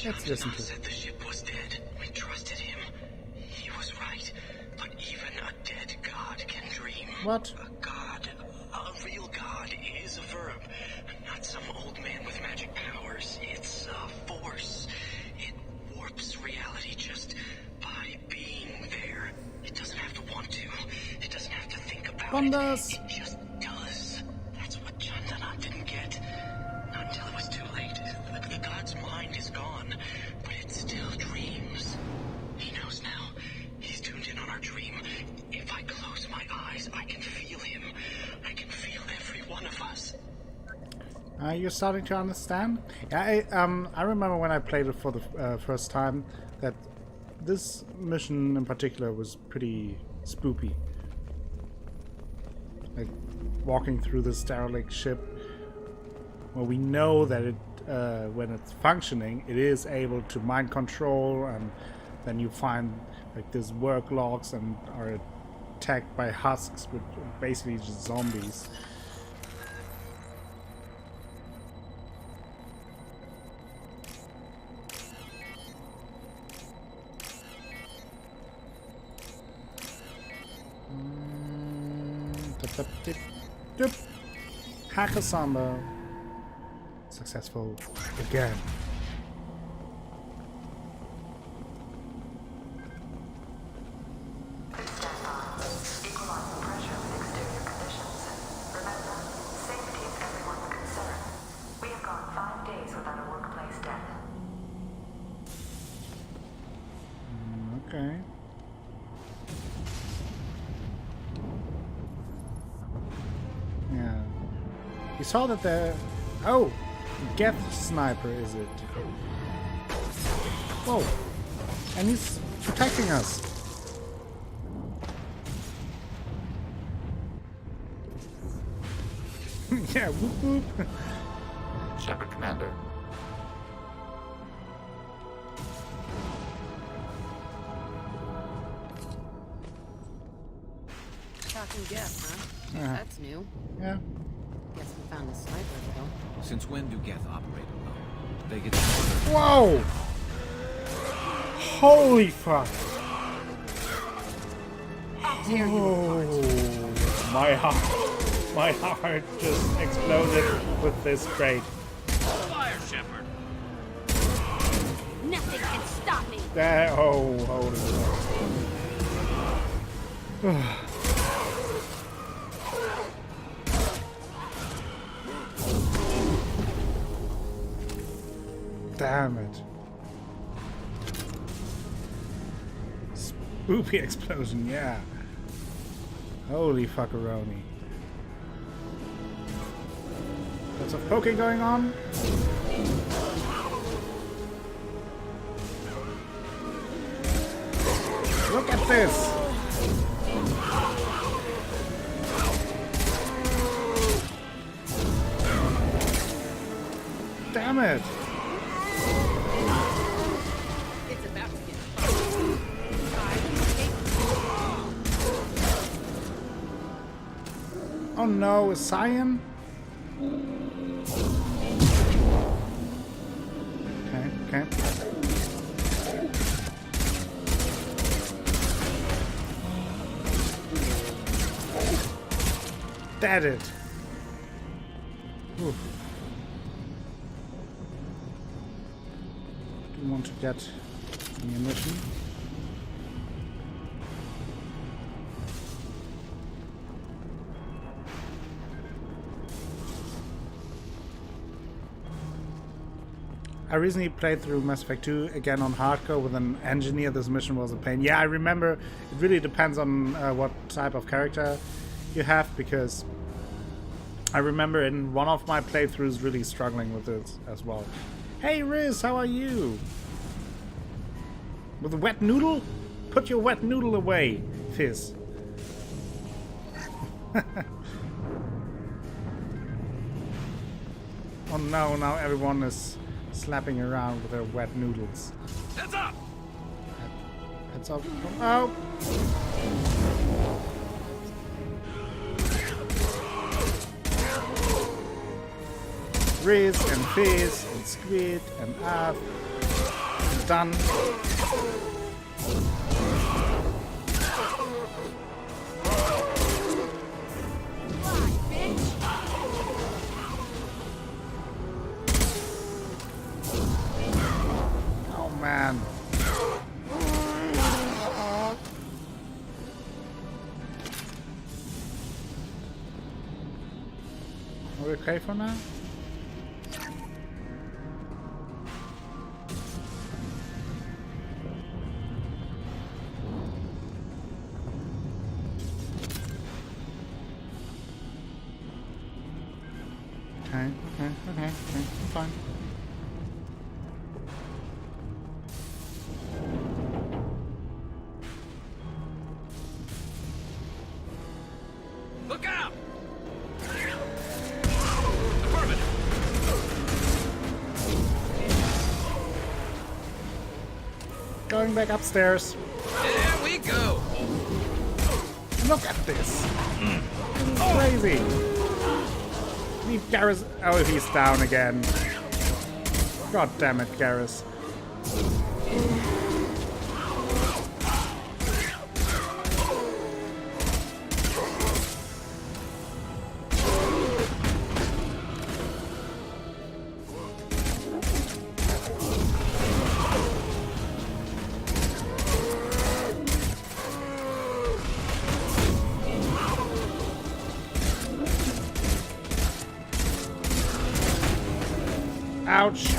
Let's listen to it. Said the ship was dead. We trusted him. He was right. But even a dead god can dream. What? A god, a real god, is a verb. Not some old man with magic powers. It's a force. It warps reality just by being there. It doesn't have to want to. It doesn't have to think about Wonders. it. It just does. That's what Chandana didn't get. Not until it was too late. The god's mind is gone, but it still dreams. He knows now. He's tuned in on our dream. If I close my eyes, I can feel him. I can feel every one of us. You're starting to understand? Yeah, I remember when I played it for the first time that this mission in particular was pretty spooky. Like walking through this derelict ship. Well, we know that it, when it's functioning, it is able to mind control, and then you find like these work logs and are attacked by husks, which are basically just zombies. Hackasamba. Successful again. Okay. You saw that the... Oh! Geth sniper, is it? Whoa! And he's protecting us. Yeah, whoop whoop. Shepard Commander. Talking Geth, huh? Yeah. That's new. Yeah. Guess we found the sniper, though. Since when do Geth operate alone? They get... Whoa! Holy fuck! Oh, my heart just exploded with this crate. Fire, Shepard. Nothing can stop me. Oh, holy fuck. Damn it. Spoopy explosion, yeah. Holy fuckaroni. Lots of poking going on. Look at this! Damn it! It's about to get Oh no, a Cyan? Okay. Dead it. Ooh. Do want to get the ammunition. I recently played through Mass Effect 2 again on hardcore with an engineer. This mission was a pain. Yeah, I remember. It really depends on what type of character you have, because I remember in one of my playthroughs really struggling with it as well. Hey Riz, how are you? With a wet noodle? Put your wet noodle away, Fizz. Oh no, now everyone is slapping around with their wet noodles. Heads up! Heads up. Oh! Riz and Fizz and Squid and Av. Done. Oh man. Are we okay for now? Okay, I'm fine. Look out! Affirmative. Going back upstairs. There we go. Look at this. This is crazy. Leave Garrus. Oh, he's down again. God damn it, Garrus. Ouch.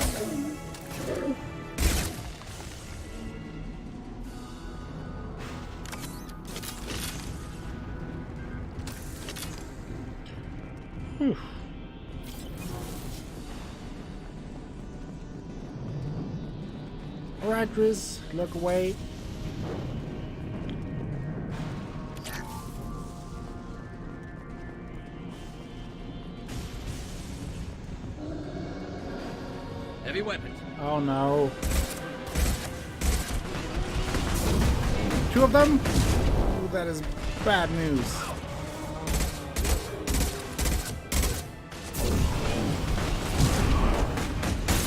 Whew. Alright, Grizz, look away. Heavy weapons. Oh no. 2 of them? Ooh, that is bad news.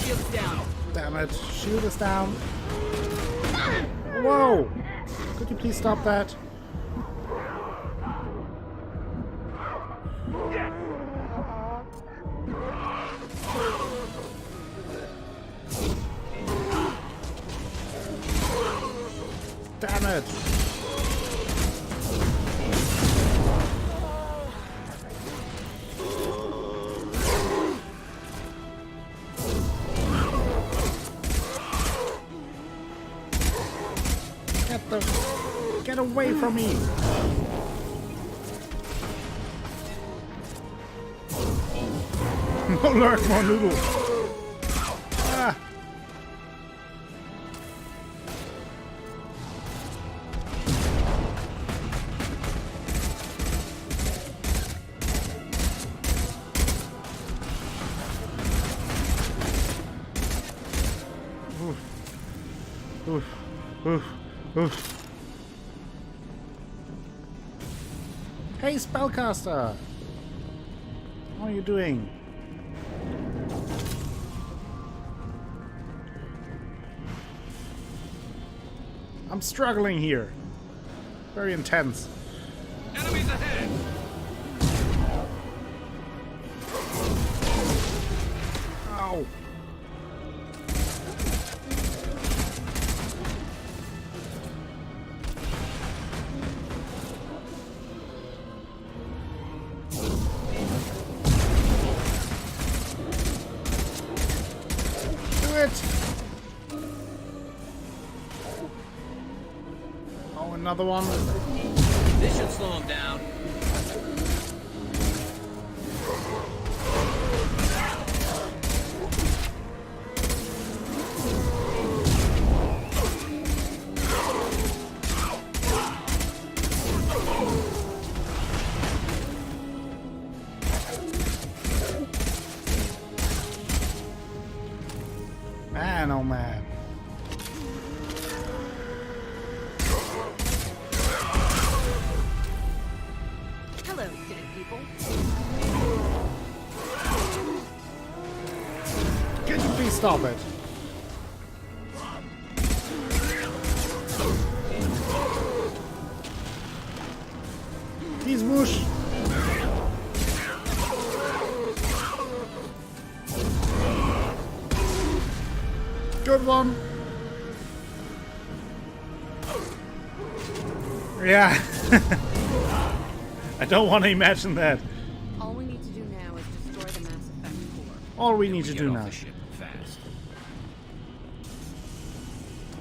Shield's down. Damn it. Shield is down. Whoa! Could you please stop that? Damn it! Get away from me! No lurk, more noodle! Ah! Oof. Oof. Oof. Hey, Spellcaster! How are you doing? I'm struggling here. Very intense. Enemies ahead! Ow! Another one. This should slow him down. Man, oh man. Can you please stop it? Please whoosh. Good one. Yeah. I don't want to imagine that. All we need to do now is destroy the Mass Effect core. All we need to do now. The ship fast.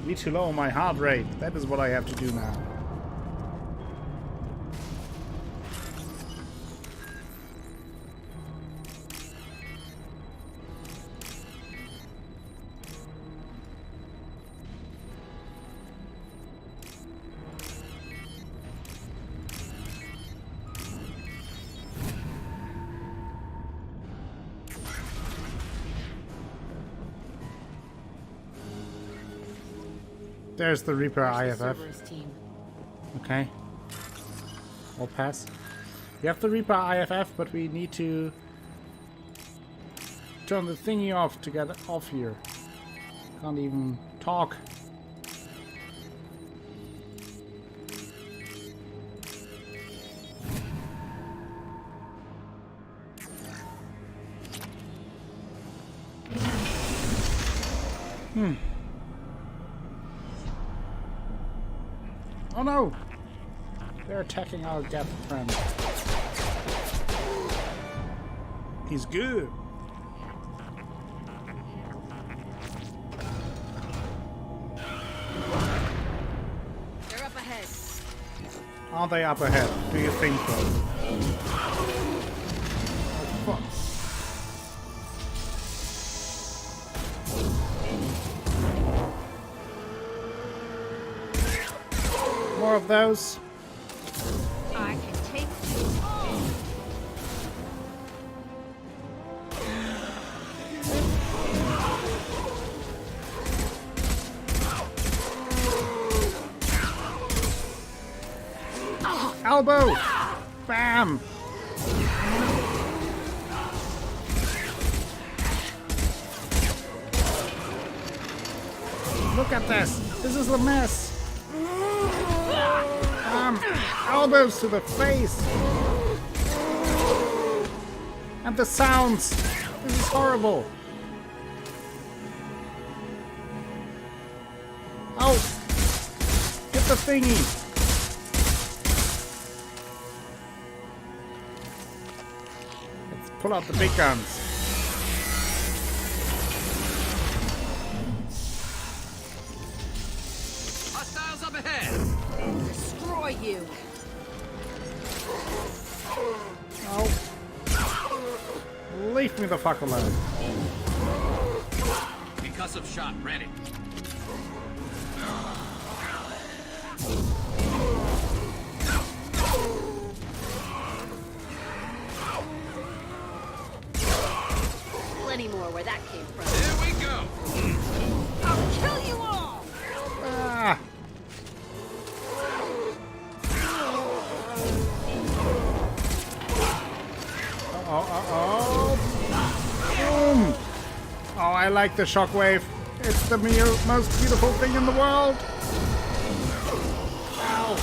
Need to lower my heart rate. That is what I have to do now. There's the Reaper IFF. Okay. I'll pass. We have the Reaper IFF, but we need to turn the thingy off to get off here. Can't even talk. Oh no! They're attacking our Geth friend. He's good. They're up ahead. Are they up ahead? Do you think so? Oh, fuck. of those. I can take you all. Elbow! Bam! Look at this! This is a mess! Elbows to the face! And the sounds! This is horrible! Oh! Get the thingy! Let's pull out the big guns. Hostiles up ahead. Destroy you. Oh. Leave me the fuck alone. Concussive shot ready. Plenty more where that came from. There we go. I'll kill you all. Ah. Oh. Boom. Oh, I like the shockwave. It's the most beautiful thing in the world. Ow.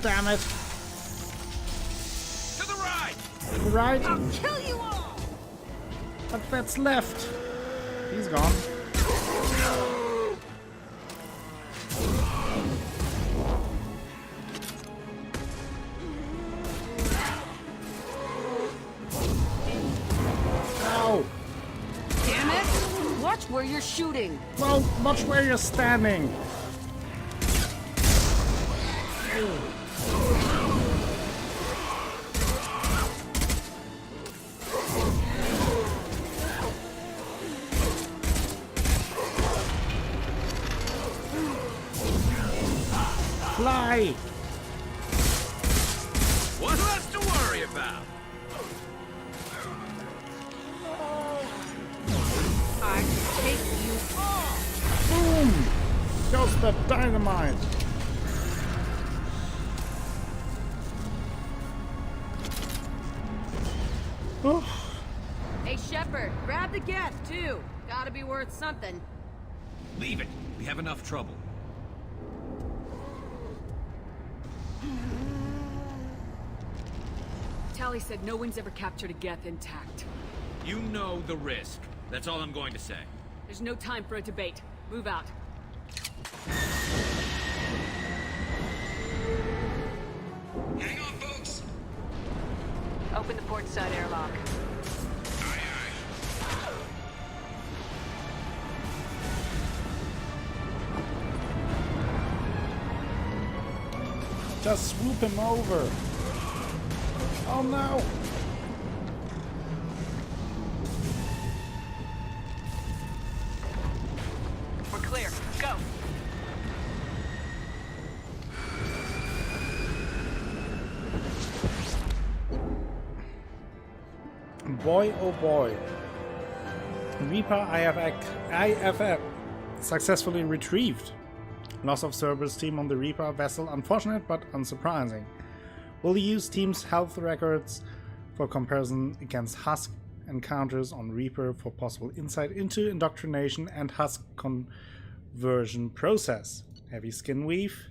Damn it. To the right. To the right? I'll kill you all. But that's left. He's gone. Ow. Damn it. Watch where you're shooting. Well, watch where you're standing. Fly! One less to worry about. I can take you all. Boom! Goes the dynamite! Hey, Shepard, grab the Geth, too. Gotta be worth something. Leave it. We have enough trouble. Tally said no one's ever captured a Geth intact. You know the risk. That's all I'm going to say. There's no time for a debate. Move out. Hang on, folks. Open the port side airlock. Just swoop him over. Oh no! We're clear. Go. Boy, oh boy. Reaper IFF successfully retrieved. Loss of Cerberus team on the Reaper vessel, unfortunate but unsurprising. Will use team's health records for comparison against Husk encounters on Reaper for possible insight into indoctrination and Husk conversion process. Heavy skin weave,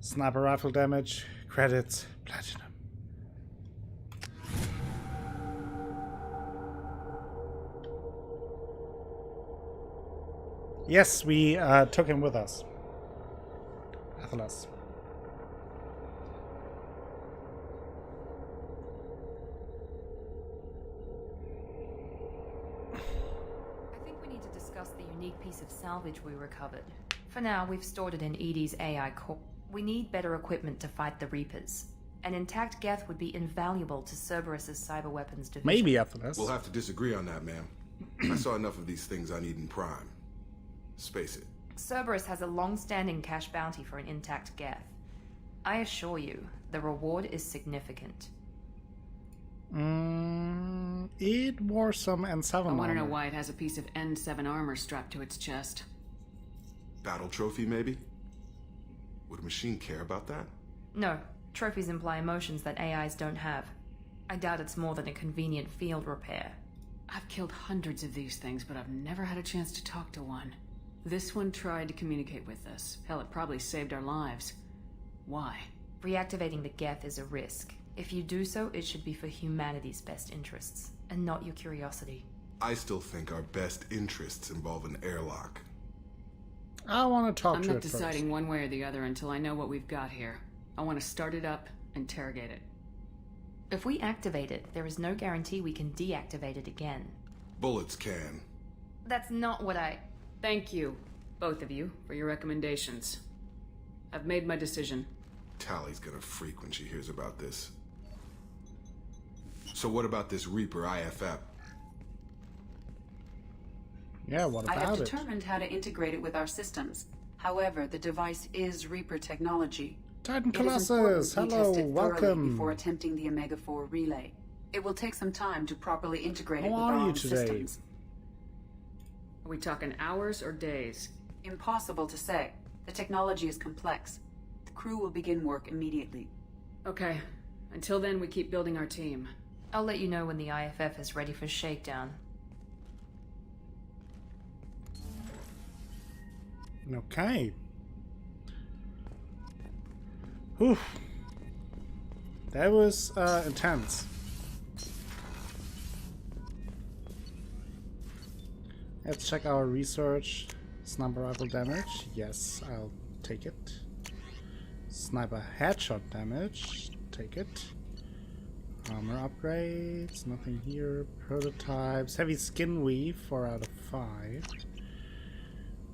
sniper rifle damage, credits, platinum. Yes, we took him with us. Atlas. I think we need to discuss the unique piece of salvage we recovered. For now, we've stored it in Edie's AI core. We need better equipment to fight the Reapers. An intact Geth would be invaluable to Cerberus's cyber weapons division. Maybe after this. We'll have to disagree on that, ma'am. I saw enough of these things I need in Prime. Space it. Cerberus has a long-standing cash bounty for an intact Geth. I assure you, the reward is significant. It wore some N7 I want to know armor. why it has a piece of N7 armor strapped to its chest. Battle trophy, maybe? Would a machine care about that? No, trophies imply emotions that AIs don't have. I doubt it's more than a convenient field repair. I've killed hundreds of these things, but I've never had a chance to talk to one. This one tried to communicate with us. Hell, it probably saved our lives. Why? Reactivating the Geth is a risk. If you do so, it should be for humanity's best interests, and not your curiosity. I still think our best interests involve an airlock. I want to talk I'm to not it deciding first. one way or the other until I know what we've got here. I want to start it up, interrogate it. If we activate it, there is no guarantee we can deactivate it again. Bullets can. That's not what I... Thank you, both of you, for your recommendations. I've made my decision. Tally's gonna freak when she hears about this. So what about this Reaper IFF? Yeah, what I have about it? determined how to integrate it with our systems. However, the device is Reaper technology. Titan It is important Colossus, we hello, test it thoroughly welcome. before attempting the Omega-4 relay. It will take some time to properly integrate it How with are our you own today? systems. Are we talking hours or days? Impossible to say. The technology is complex. The crew will begin work immediately. Okay. Until then, we keep building our team. I'll let you know when the IFF is ready for shakedown. Okay. Whew. That was intense. Let's check our research. Sniper rifle damage. Yes, I'll take it. Sniper headshot damage. Take it. Armor upgrades. Nothing here. Prototypes. Heavy skin weave. 4 out of 5.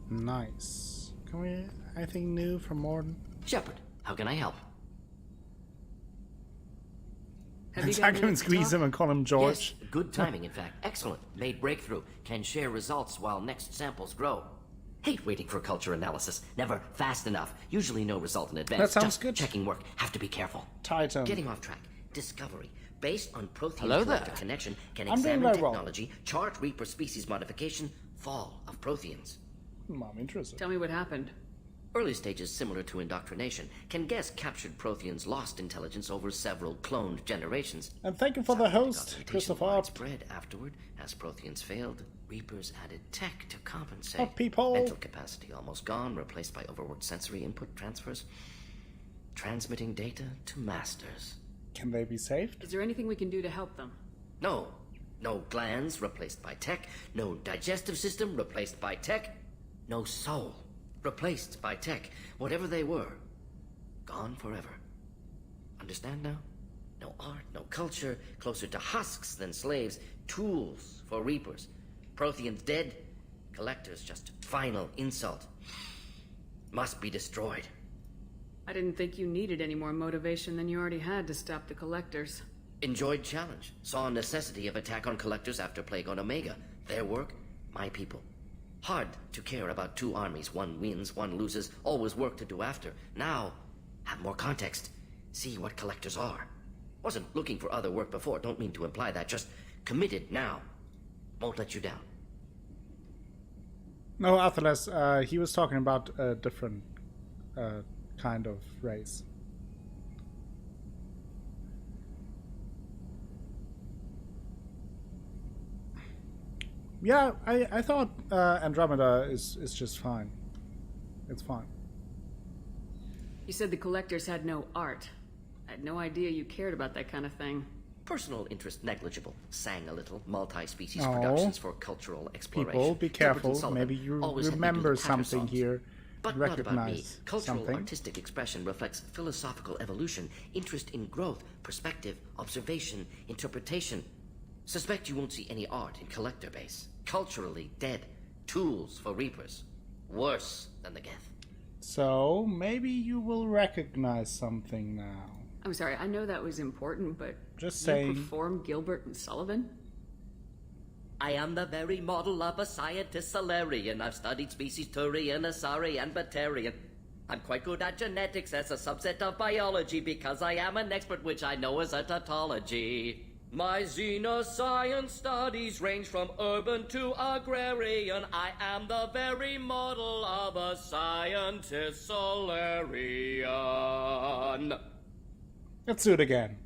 Nice. Can we... anything new from Morden? Shepard, how can I help? Attack him and squeeze him and call him George. Yes, good timing, in fact. Excellent. Made breakthrough. Can share results while next samples grow. Hate waiting for culture analysis. Never fast enough. Usually no result in advance. That sounds Just good. checking work. Have to be careful. Titan. Getting off track. Discovery. Based on protein Hello collector there. connection, can I'm doing examine very well. technology, chart Reaper species modification, fall of Protheans. I'm interested. Tell me what happened. Early stages similar to indoctrination. Can guess captured Protheans lost intelligence over several cloned generations. And thank you for the host, Christopher. Widespread afterward, as Protheans failed, Reapers added tech to compensate. Oh, people. Mental capacity almost gone, replaced by overworked sensory input transfers. Transmitting data to masters. Can they be saved? Is there anything we can do to help them? No. No glands replaced by tech. No digestive system replaced by tech. No soul replaced by tech. Whatever they were, gone forever. Understand now? No art, no culture, closer to husks than slaves. Tools for Reapers. Protheans dead. Collectors just final insult. Must be destroyed. I didn't think you needed any more motivation than you already had to stop the Collectors. Enjoyed challenge. Saw necessity of attack on Collectors after Plague on Omega. Their work, my people. Hard to care about two armies. One wins, one loses. Always work to do after. Now, have more context. See what Collectors are. Wasn't looking for other work before. Don't mean to imply that. Just committed now. Won't let you down. No, Athalas, he was talking about a different kind of race. Yeah, I thought Andromeda is just fine. It's fine. You said the Collectors had no art. I had no idea you cared about that kind of thing. Personal interest negligible. Sang a little. Multi-species Oh. productions for cultural exploration. People, be Gilbert careful. and Sullivan Maybe you always had me do remember the patter something songs. here. But not about me. Recognize Cultural something. artistic expression reflects philosophical evolution, interest in growth, perspective, observation, interpretation. Suspect you won't see any art in Collector base. Culturally dead. Tools for Reapers. Worse than the Geth. So maybe you will recognize something now. I'm sorry, I know that was important, but Just you saying. perform Gilbert and Sullivan? I am the very model of a scientist Solarian. I've studied species Turian, Asari, and Batarian. I'm quite good at genetics as a subset of biology because I am an expert, which I know is a tautology. My xenoscience studies range from urban to agrarian. I am the very model of a scientist Solarian. Let's do it again.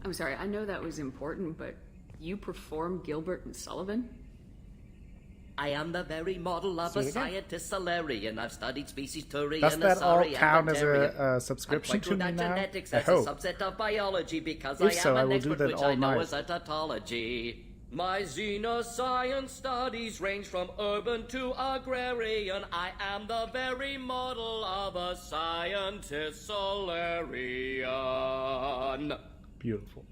I'm sorry, I know that was important, but you perform Gilbert and Sullivan? I am the very model of a scientist Solarian. I've studied species Turian, Does that all Asari, count and as Batarian. a subscription I'm to quite me good now? at genetics I as a hope. subset of biology because If I so, am I an will do expert, that which all I know night. is a tautology. My xenoscience studies range from urban to agrarian. I am the very model of a scientist Solarian. Beautiful.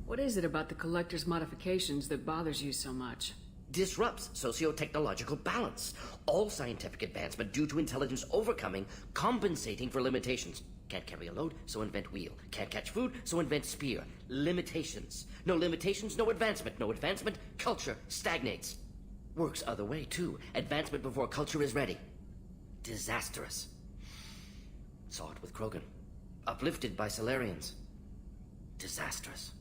What is it about the Collector's modifications that bothers you so much? Disrupts socio-technological balance. All scientific advancement due to intelligence overcoming, compensating for limitations. Can't carry a load, so invent wheel. Can't catch food, so invent spear. Limitations. No limitations, no advancement. No advancement, culture stagnates. Works other way, too. Advancement before culture is ready. Disastrous. Saw it with Krogan. Uplifted by Solarians. Disastrous.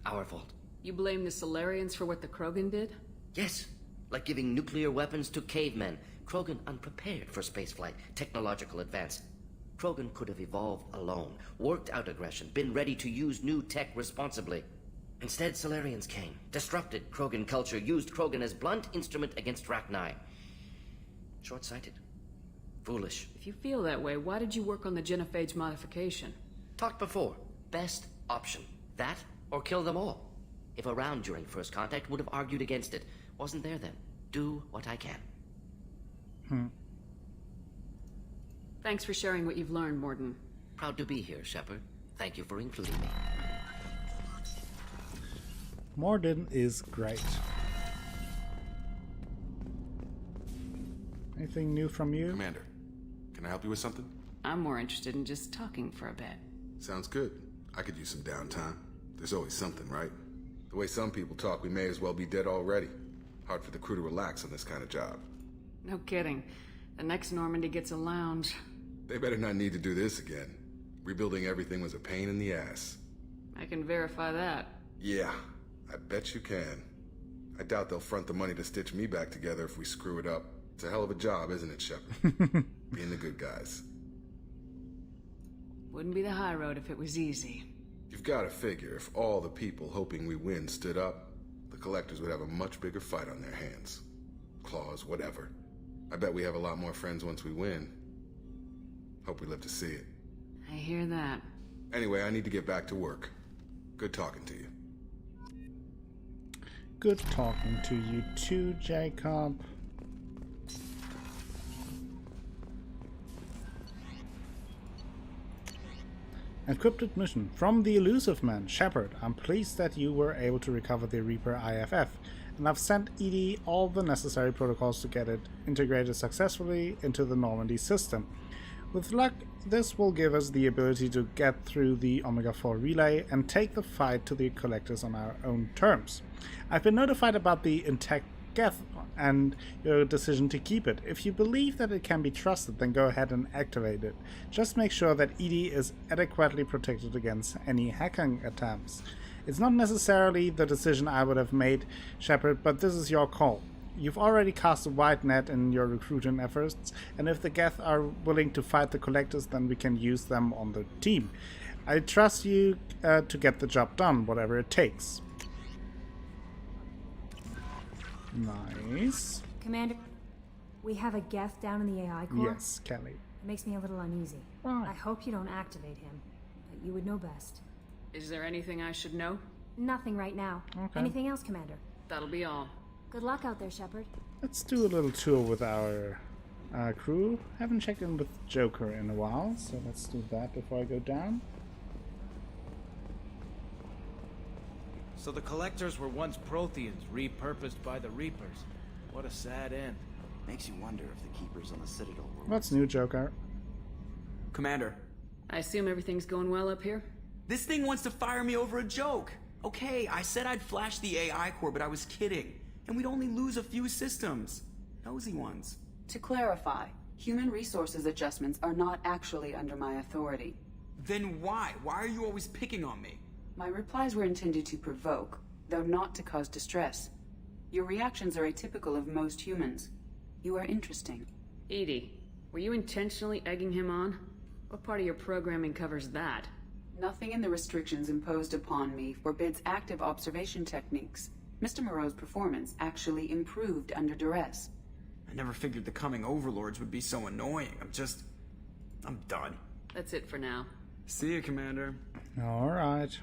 Our fault. You blame the Solarians for what the Krogan did? Yes, like giving nuclear weapons to cavemen. Krogan unprepared for spaceflight, technological advance. Krogan could have evolved alone, worked out aggression, been ready to use new tech responsibly. Instead, Solarians came, disrupted Krogan culture, used Krogan as blunt instrument against Rachni. Short-sighted. Foolish. If you feel that way, why did you work on the genophage modification? Talked before. Best option. That or kill them all. If around during first contact, would have argued against it. Wasn't there then. Do what I can. Thanks for sharing what you've learned, Morden. Proud to be here, Shepard. Thank you for including me. Morden is great. Anything new from you? Commander, can I help you with something? I'm more interested in just talking for a bit. Sounds good. I could use some downtime. There's always something, right? The way some people talk, we may as well be dead already. Hard for the crew to relax on this kind of job. No kidding. The next Normandy gets a lounge. They better not need to do this again. Rebuilding everything was a pain in the ass. I can verify that. Yeah, I bet you can. I doubt they'll front the money to stitch me back together if we screw it up. It's a hell of a job, isn't it, Shepard? Being the good guys. Wouldn't be the high road if it was easy. You've got to figure if all the people hoping we win stood up, the Collectors would have a much bigger fight on their hands. Claws, whatever. I bet we have a lot more friends once we win. Hope we live to see it. I hear that. Anyway, I need to get back to work. Good talking to you. Good talking to you too, Jacob. Encrypted mission from the Elusive Man. Shepard, I'm pleased that you were able to recover the Reaper IFF, and I've sent EDI all the necessary protocols to get it integrated successfully into the Normandy system. With luck, this will give us the ability to get through the Omega-4 relay and take the fight to the Collectors on our own terms. I've been notified about the intact Geth and your decision to keep it. If you believe that it can be trusted, then go ahead and activate it. Just make sure that EDI is adequately protected against any hacking attempts. It's not necessarily the decision I would have made, Shepard, but this is your call. You've already cast a wide net in your recruiting efforts, and if the Geth are willing to fight the Collectors, then we can use them on the team. I trust you to get the job done, whatever it takes. Nice. Commander, we have a Geth down in the AI core? Yes, Kelly. It makes me a little uneasy. Why? I hope you don't activate him, but you would know best. Is there anything I should know? Nothing right now. Okay. Anything else, Commander? That'll be all. Good luck out there, Shepard. Let's do a little tour with our Crew. Haven't checked in with Joker in a while, so let's do that before I go down. So the Collectors were once Protheans, repurposed by the Reapers. What a sad end. Makes you wonder if the Keepers on the Citadel were... What's new, Joker? Commander. I assume everything's going well up here? This thing wants to fire me over a joke. Okay, I said I'd flash the AI core, but I was kidding. And we'd only lose a few systems. Nosy ones. To clarify, human resources adjustments are not actually under my authority. Then why? Why are you always picking on me? My replies were intended to provoke, though not to cause distress. Your reactions are atypical of most humans. You are interesting. Edie, were you intentionally egging him on? What part of your programming covers that? Nothing in the restrictions imposed upon me forbids active observation techniques. Mr. Moreau's performance actually improved under duress. I never figured the coming overlords would be so annoying. I'm done. That's it for now. See you, Commander. Alright.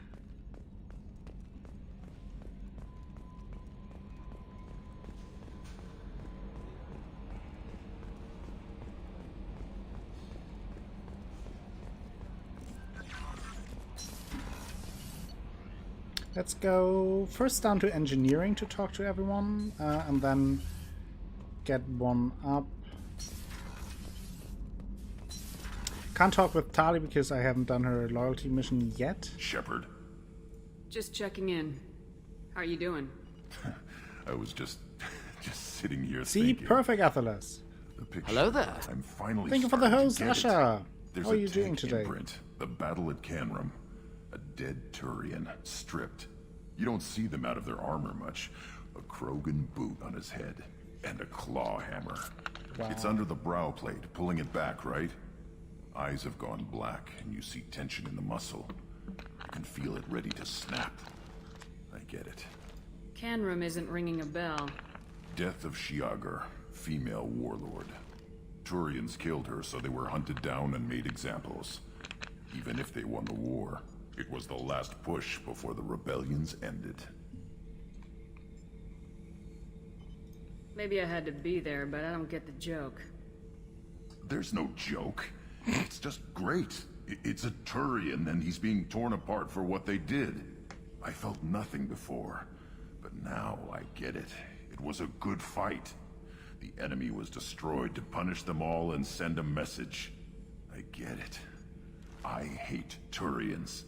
Let's go first down to engineering to talk to everyone, and then get one up. Can't talk with Tali because I haven't done her loyalty mission yet. Shepard. Just checking in. How are you doing? I was just sitting here See, thinking. perfect, Athelas. Hello there. I'm finally. Thank you for the host, Asha. There's How are a you doing tank today? Imprint, the battle at Canrum. A dead Turian, stripped. You don't see them out of their armor much. A Krogan boot on his head, and a claw hammer. Wow. It's under the brow plate, pulling it back, right? Eyes have gone black, and you see tension in the muscle. You can feel it ready to snap. I get it. Canrum isn't ringing a bell. Death of Shiagar, female warlord. Turians killed her, so they were hunted down and made examples. Even if they won the war, it was the last push before the rebellions ended. Maybe I had to be there, but I don't get the joke. There's no joke. It's just great. It's a Turian, and he's being torn apart for what they did. I felt nothing before, but now I get it. It was a good fight. The enemy was destroyed to punish them all and send a message. I get it. I hate Turians.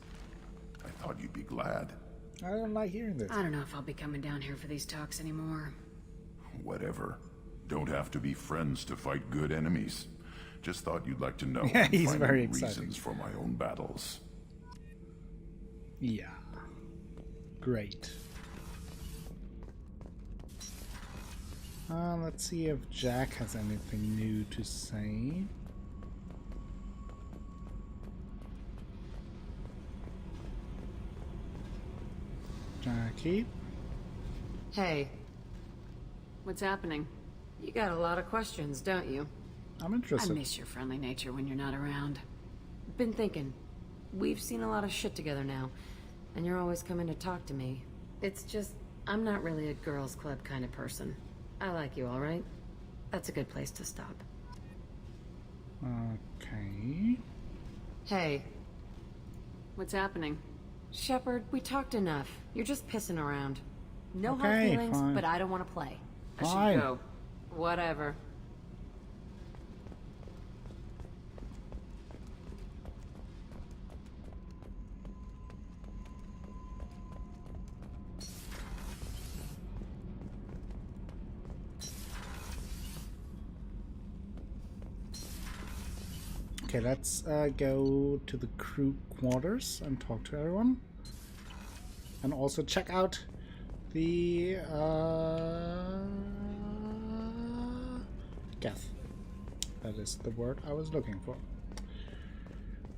I thought you'd be glad. I don't like hearing this. I don't know if I'll be coming down here for these talks anymore. Whatever. Don't have to be friends to fight good enemies. Just thought you'd like to know. Yeah, he's find very reasons excited. for my own battles. Yeah. Great. Let's see if Jack has anything new to say. Jackie? Hey. What's happening? You got a lot of questions, don't you? I'm interested. I miss your friendly nature when you're not around. Been thinking. We've seen a lot of shit together now, and you're always coming to talk to me. It's just, I'm not really a girls' club kind of person. I like you, all right? That's a good place to stop. Okay. Hey. What's happening? Shepard, we talked enough. You're just pissing around. No hard Okay, feelings, fine. but I don't want to play. I Fine. should go. Whatever. Okay, let's go to the crew quarters and talk to everyone. And also check out the Geth. That is the word I was looking for.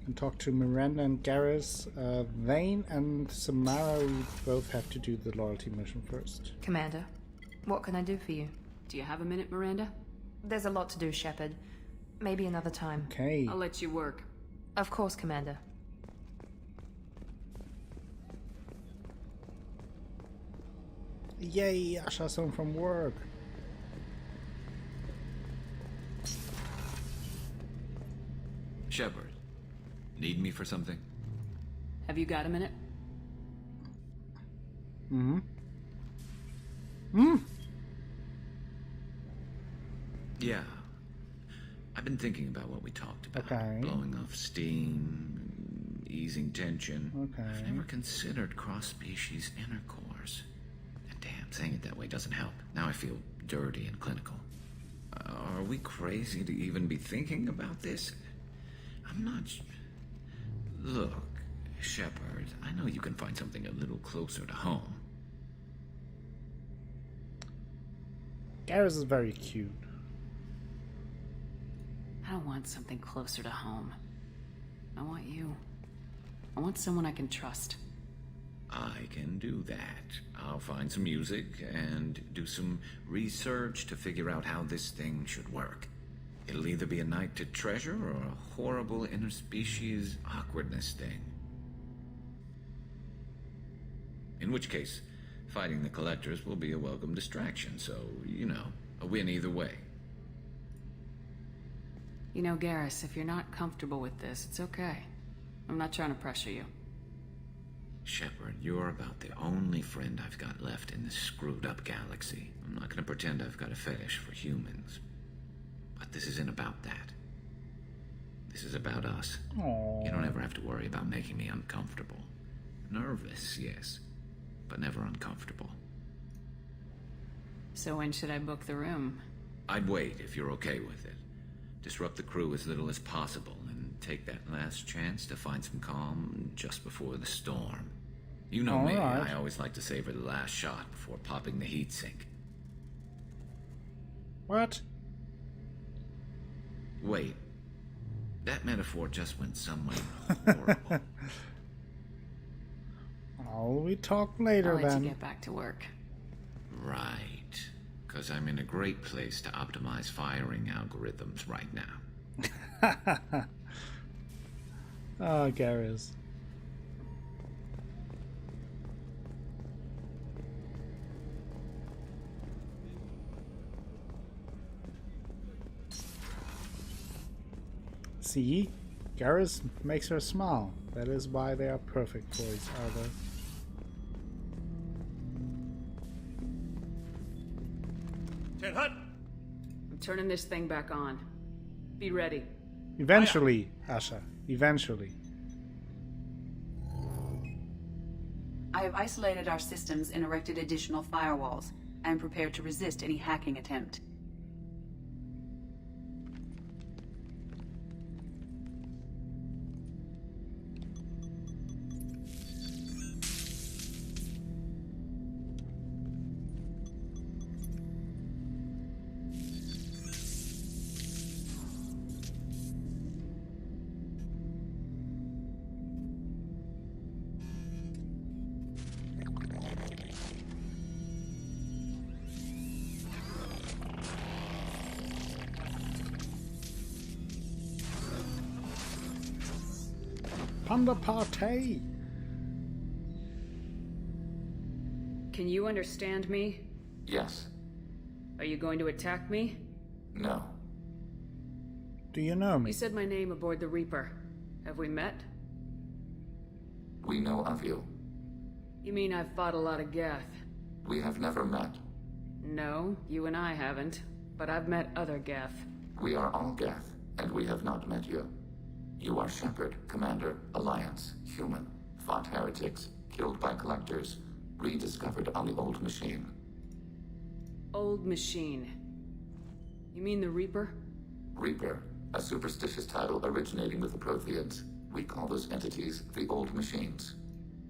And talk to Miranda and Garrus. Vane and Samara, we both have to do the loyalty mission first. Commander, what can I do for you? Do you have a minute, Miranda? There's a lot to do, Shepard. Maybe another time. Okay. I'll let you work. Of course, Commander. Yay, Asha's home from work. Shepard, need me for something? Have you got a minute? Yeah. I've been thinking about what we talked about. Okay. Blowing off steam, easing tension. Okay. I've never considered cross-species intercourse. And damn, saying it that way doesn't help. Now I feel dirty and clinical. Are we crazy to even be thinking about this? I'm not... Look, Shepard, I know you can find something a little closer to home. Garrus is very cute. I don't want something closer to home. I want you. I want someone I can trust. I can do that. I'll find some music and do some research to figure out how this thing should work. It'll either be a night to treasure or a horrible interspecies awkwardness thing. In which case, fighting the Collectors will be a welcome distraction, so, you know, a win either way. You know, Garrus, if you're not comfortable with this, it's okay. I'm not trying to pressure you. Shepard, you're about the only friend I've got left in this screwed-up galaxy. I'm not gonna pretend I've got a fetish for humans. But this isn't about that. This is about us. Aww. You don't ever have to worry about making me uncomfortable. Nervous, yes, but never uncomfortable. So when should I book the room? I'd wait if you're okay with it. Disrupt the crew as little as possible and take that last chance to find some calm just before the storm. You know me, right. I always like to savor the last shot before popping the heatsink. What? Wait. That metaphor just went somewhere horrible. Oh, we talk later I'll let then. you get back to work. Right. Because I'm in a great place to optimize firing algorithms right now. Oh, Garrus. See? Garrus makes her smile. That is why they are perfect for each other. I'm turning this thing back on. Be ready. Eventually, Asha. Eventually. I have isolated our systems and erected additional firewalls. I am prepared to resist any hacking attempt. Panda Party! Can you understand me? Yes. Are you going to attack me? No. Do you know me? You said my name aboard the Reaper. Have we met? We know of you. You mean I've fought a lot of Geth? We have never met. No, you and I haven't. But I've met other Geth. We are all Geth, and we have not met you. You are Shepard, Commander, Alliance, human, fought heretics, killed by Collectors, rediscovered on the Old Machine. Old Machine. You mean the Reaper? Reaper, a superstitious title originating with the Protheans. We call those entities the Old Machines.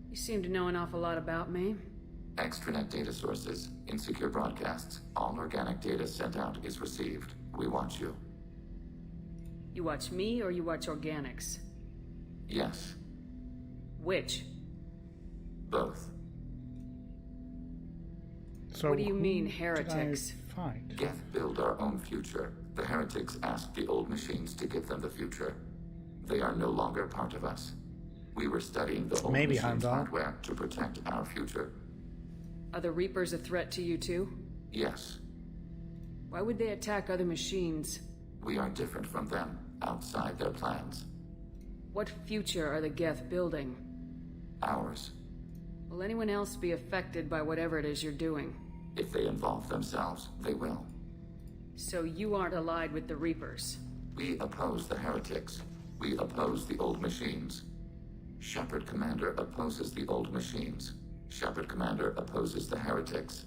You seem to know an awful lot about me. Extranet data sources, insecure broadcasts, all organic data sent out is received. We watch you. You watch me or you watch organics? Yes. Which? Both. So what do you mean, who heretics? did I fight? Geth build our own future. The heretics asked the Old Machines to give them the future. They are no longer part of us. We were studying the Old Maybe Machines Heimdall. hardware to protect our future. Are the Reapers a threat to you too? Yes. Why would they attack other machines? We are different from them, outside their plans. What future are the Geth building? Ours. Will anyone else be affected by whatever it is you're doing? If they involve themselves, they will. So you aren't allied with the Reapers? We oppose the heretics. We oppose the old machines. Shepard Commander opposes the old machines. Shepard Commander opposes the heretics.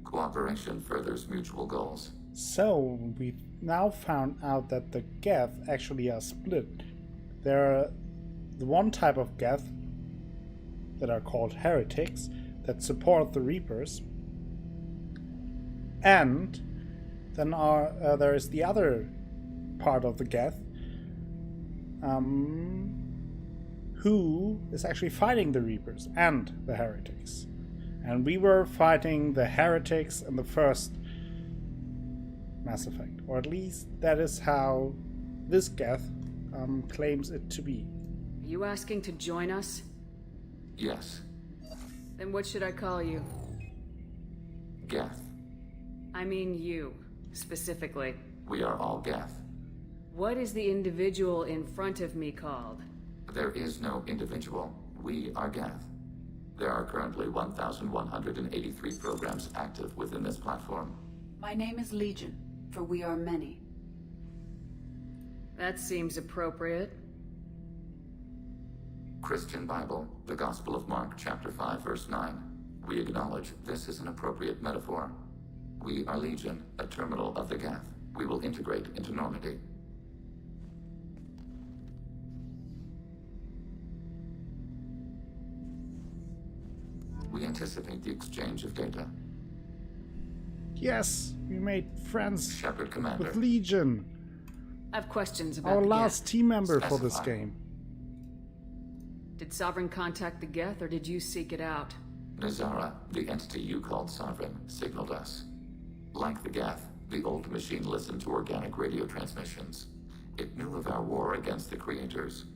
Cooperation furthers mutual goals. So, we now found out that the Geth actually are split. There are the one type of Geth that are called heretics that support the Reapers. And then there is the other part of the Geth who is actually fighting the Reapers and the heretics. And we were fighting the heretics in the first Mass Effect, or at least that is how this Geth claims it to be. Are you asking to join us? Yes. Then what should I call you? Geth. I mean you, specifically. We are all Geth. What is the individual in front of me called? There is no individual. We are Geth. There are currently 1,183 programs active within this platform. My name is Legion, for we are many. That seems appropriate. Christian Bible, the Gospel of Mark, chapter 5, verse 9. We acknowledge this is an appropriate metaphor. We are Legion, a terminal of the Geth. We will integrate into Normandy. We anticipate the exchange of data. Yes, we made friends Shepard Commander. with Legion. I have questions about Our the last Geth. team member for this game. Did Sovereign contact the Geth, or did you seek it out? Nazara, the entity you called Sovereign, signaled us. Like the Geth, the old machine listened to organic radio transmissions. It knew of our war against the creators.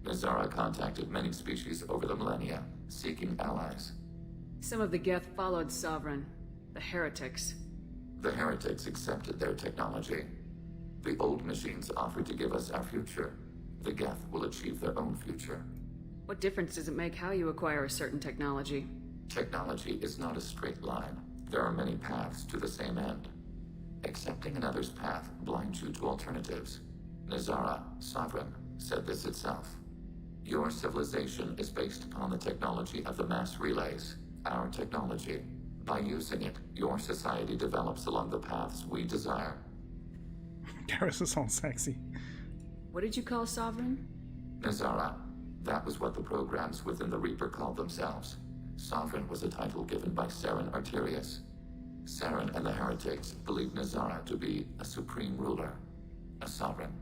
Nazara contacted many species over the millennia, seeking allies. Some of the Geth followed Sovereign. The heretics. The heretics accepted their technology. The old machines offered to give us our future. The Geth will achieve their own future. What difference does it make how you acquire a certain technology? Technology is not a straight line. There are many paths to the same end. Accepting another's path blinds you to alternatives. Nazara, Sovereign, said this itself. Your civilization is based upon the technology of the mass relays, our technology. By using it, your society develops along the paths we desire. Garrus is all sexy. What did you call Sovereign? Nazara. That was what the programs within the Reaper called themselves. Sovereign was a title given by Saren Arterius. Saren and the heretics believed Nazara to be a supreme ruler, a sovereign.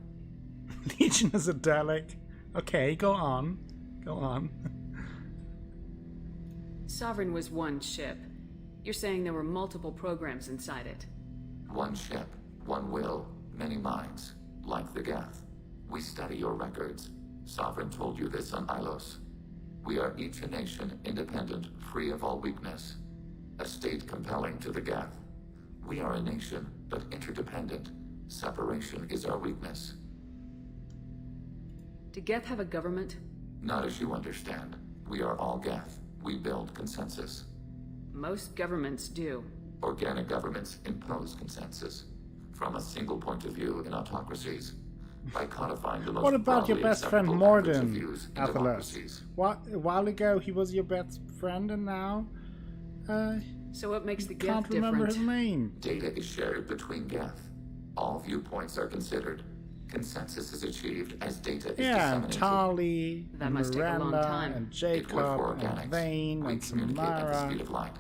Legion is a Dalek. Okay, go on. Go on. Sovereign was one ship. You're saying there were multiple programs inside it. One ship, one will, many minds, like the Geth. We study your records. Sovereign told you this on Ilos. We are each a nation, independent, free of all weakness. A state compelling to the Geth. We are a nation, but interdependent. Separation is our weakness. Do Geth have a government? Not as you understand. We are all Geth. We build consensus. Most governments do. Organic governments impose consensus. From a single point of view in autocracies. By codifying the most What about your broadly best friend acceptable methods of Morden, views in Athalas? democracies? A while ago he was your best friend and now... So what makes the can't Geth remember different? his name. Data is shared between Geth. All viewpoints are considered. Consensus is achieved as data is Yeah, and disseminated. Tali, That and must take a long Miranda, time. and It worked for Jacob, and organics. Vane, We and communicate at the speed Samara.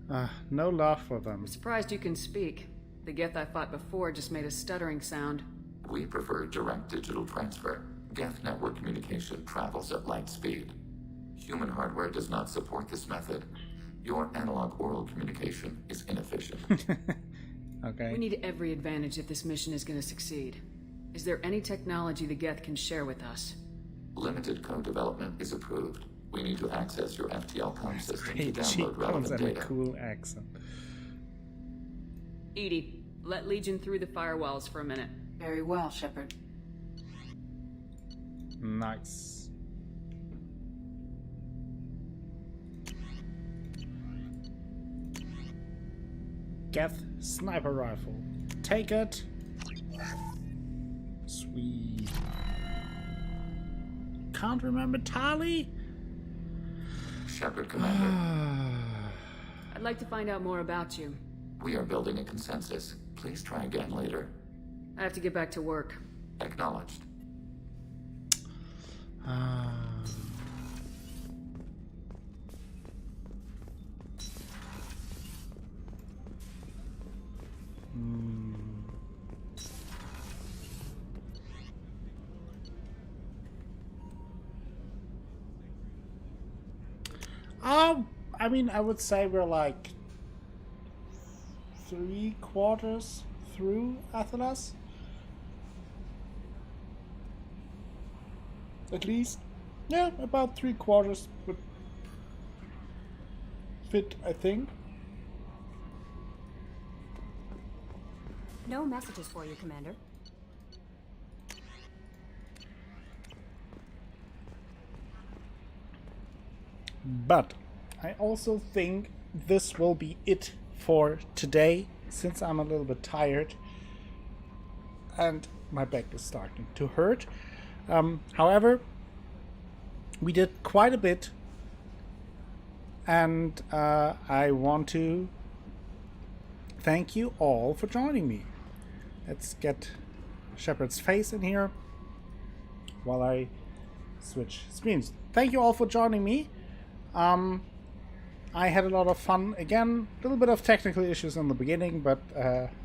of light. No love for them. I'm surprised you can speak. The Geth I fought before just made a stuttering sound. We prefer direct digital transfer. Geth network communication travels at light speed. Human hardware does not support this method. Your analog oral communication is inefficient. Okay. We need every advantage if this mission is going to succeed. Is there any technology the Geth can share with us? Limited co-development is approved. We need to access your FTL system to Great download cheekbones relevant and a data. cool accent. EDI, let Legion through the firewalls for a minute. Very well, Shepard. Nice. Geth sniper rifle. Take it. Sweet. Can't remember Tali? Shepard, Commander. I'd like to find out more about you. We are building a consensus. Please try again later. I have to get back to work. Acknowledged. I mean, I would say we're like 3/4 through Athelas. At least. Yeah, about 3/4 would fit, I think. No messages for you, Commander. But I also think this will be it for today, since I'm a little bit tired and my back is starting to hurt. However, we did quite a bit, and I want to thank you all for joining me. Let's get Shepard's face in here while I switch screens. Thank you all for joining me. I had a lot of fun. Again, a little bit of technical issues in the beginning, but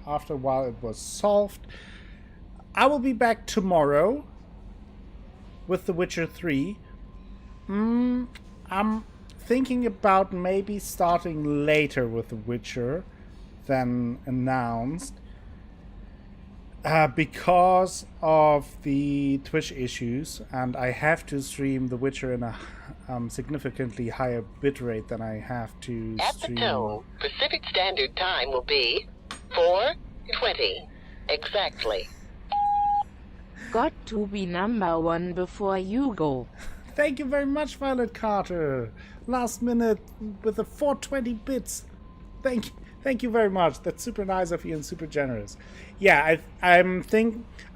after a while it was solved. I will be back tomorrow with The Witcher 3. I'm thinking about maybe starting later with The Witcher than announced. Because of the Twitch issues, and I have to stream The Witcher in a significantly higher bitrate than I have to At stream. the tone, Pacific Standard Time will be 4:20 exactly. Got to be number one before you go. Thank you very much, Violet Carter. Last minute with the 420 bits. Thank you very much. That's super nice of you and super generous. Yeah, I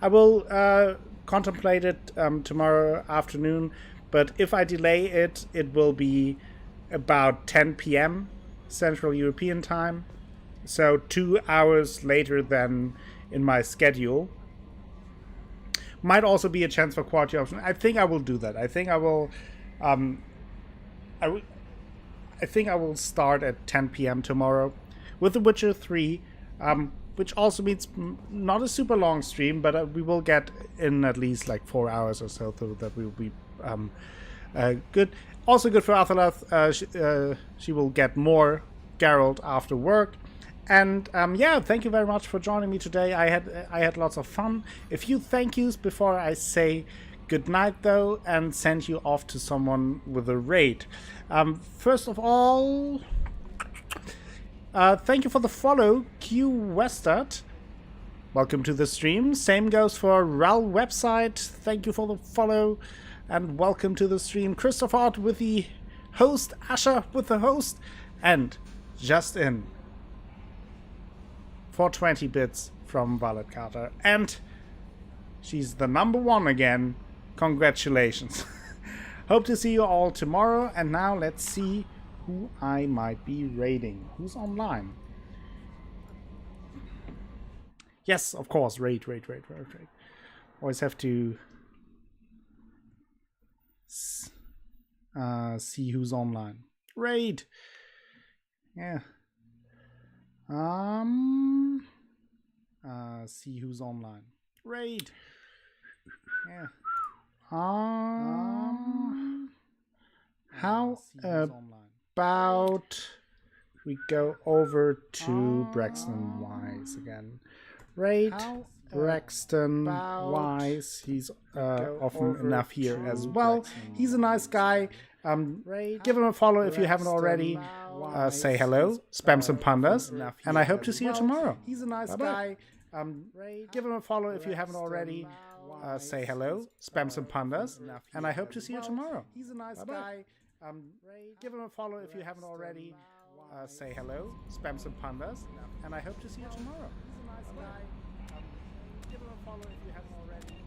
will contemplate it tomorrow afternoon. But if I delay it, it will be about 10 p.m. Central European time. So 2 hours later than in my schedule. Might also be a chance for quality option. I think I will do that. I think I will. I think I will start at 10 p.m. tomorrow with The Witcher 3, which also means not a super long stream, but we will get in at least like 4 hours or so that will be good. Also good for Athalath. She will get more Geralt after work. And yeah, thank you very much for joining me today. I had lots of fun. A few thank yous before I say good night, though, and send you off to someone with a raid. First of all, thank you for the follow, Q Westert. Welcome to the stream. Same goes for Ral Website. Thank you for the follow, and welcome to the stream. Christopher Ott with the host, Asher with the host, and Justin. 420 bits from Violet Carter. And she's the number one again. Congratulations. Hope to see you all tomorrow. And now let's see who I might be raiding. Who's online? Yes, of course. Raid. Always have to see who's online. Raid. Yeah. See who's online. Raid. Yeah. How about we go over to Braxton Wise again? Raid Braxton Wise. He's often enough here as well. He's a nice guy. Give him a follow if you haven't already. Say hello, spam some pandas, and I hope to see you tomorrow. He's a nice guy. Give him a follow if you haven't already. say hello, spam some pandas, and I hope to see you tomorrow. He's a nice guy. Give him a follow if you haven't already. Say hello, spam some pandas, and I hope to see you tomorrow. He's a nice guy. Give him a follow if you haven't already.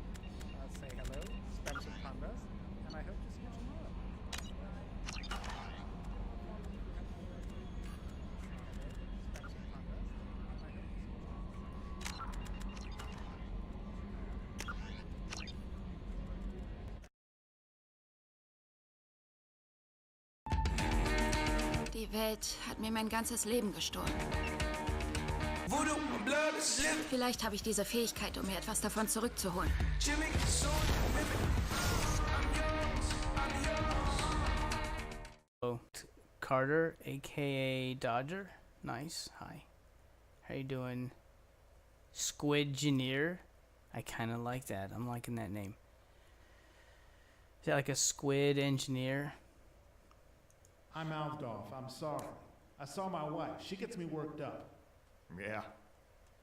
Say hello, spam some pandas, and I hope to see you tomorrow. Die Welt hat mir mein ganzes Leben gestohlen. Vielleicht habe ich diese Fähigkeit, um mir etwas davon zurückzuholen. Oh, Carter, aka Dodger. Nice. Hi. How you doing? Squidgineer. I kind of like that. I'm liking that name. Is that like a squid engineer? I'm mouthed off. I'm sorry. I saw my wife. She gets me worked up. Yeah,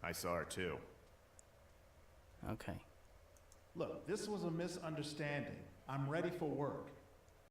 I saw her too. Okay. Look, this was a misunderstanding. I'm ready for work.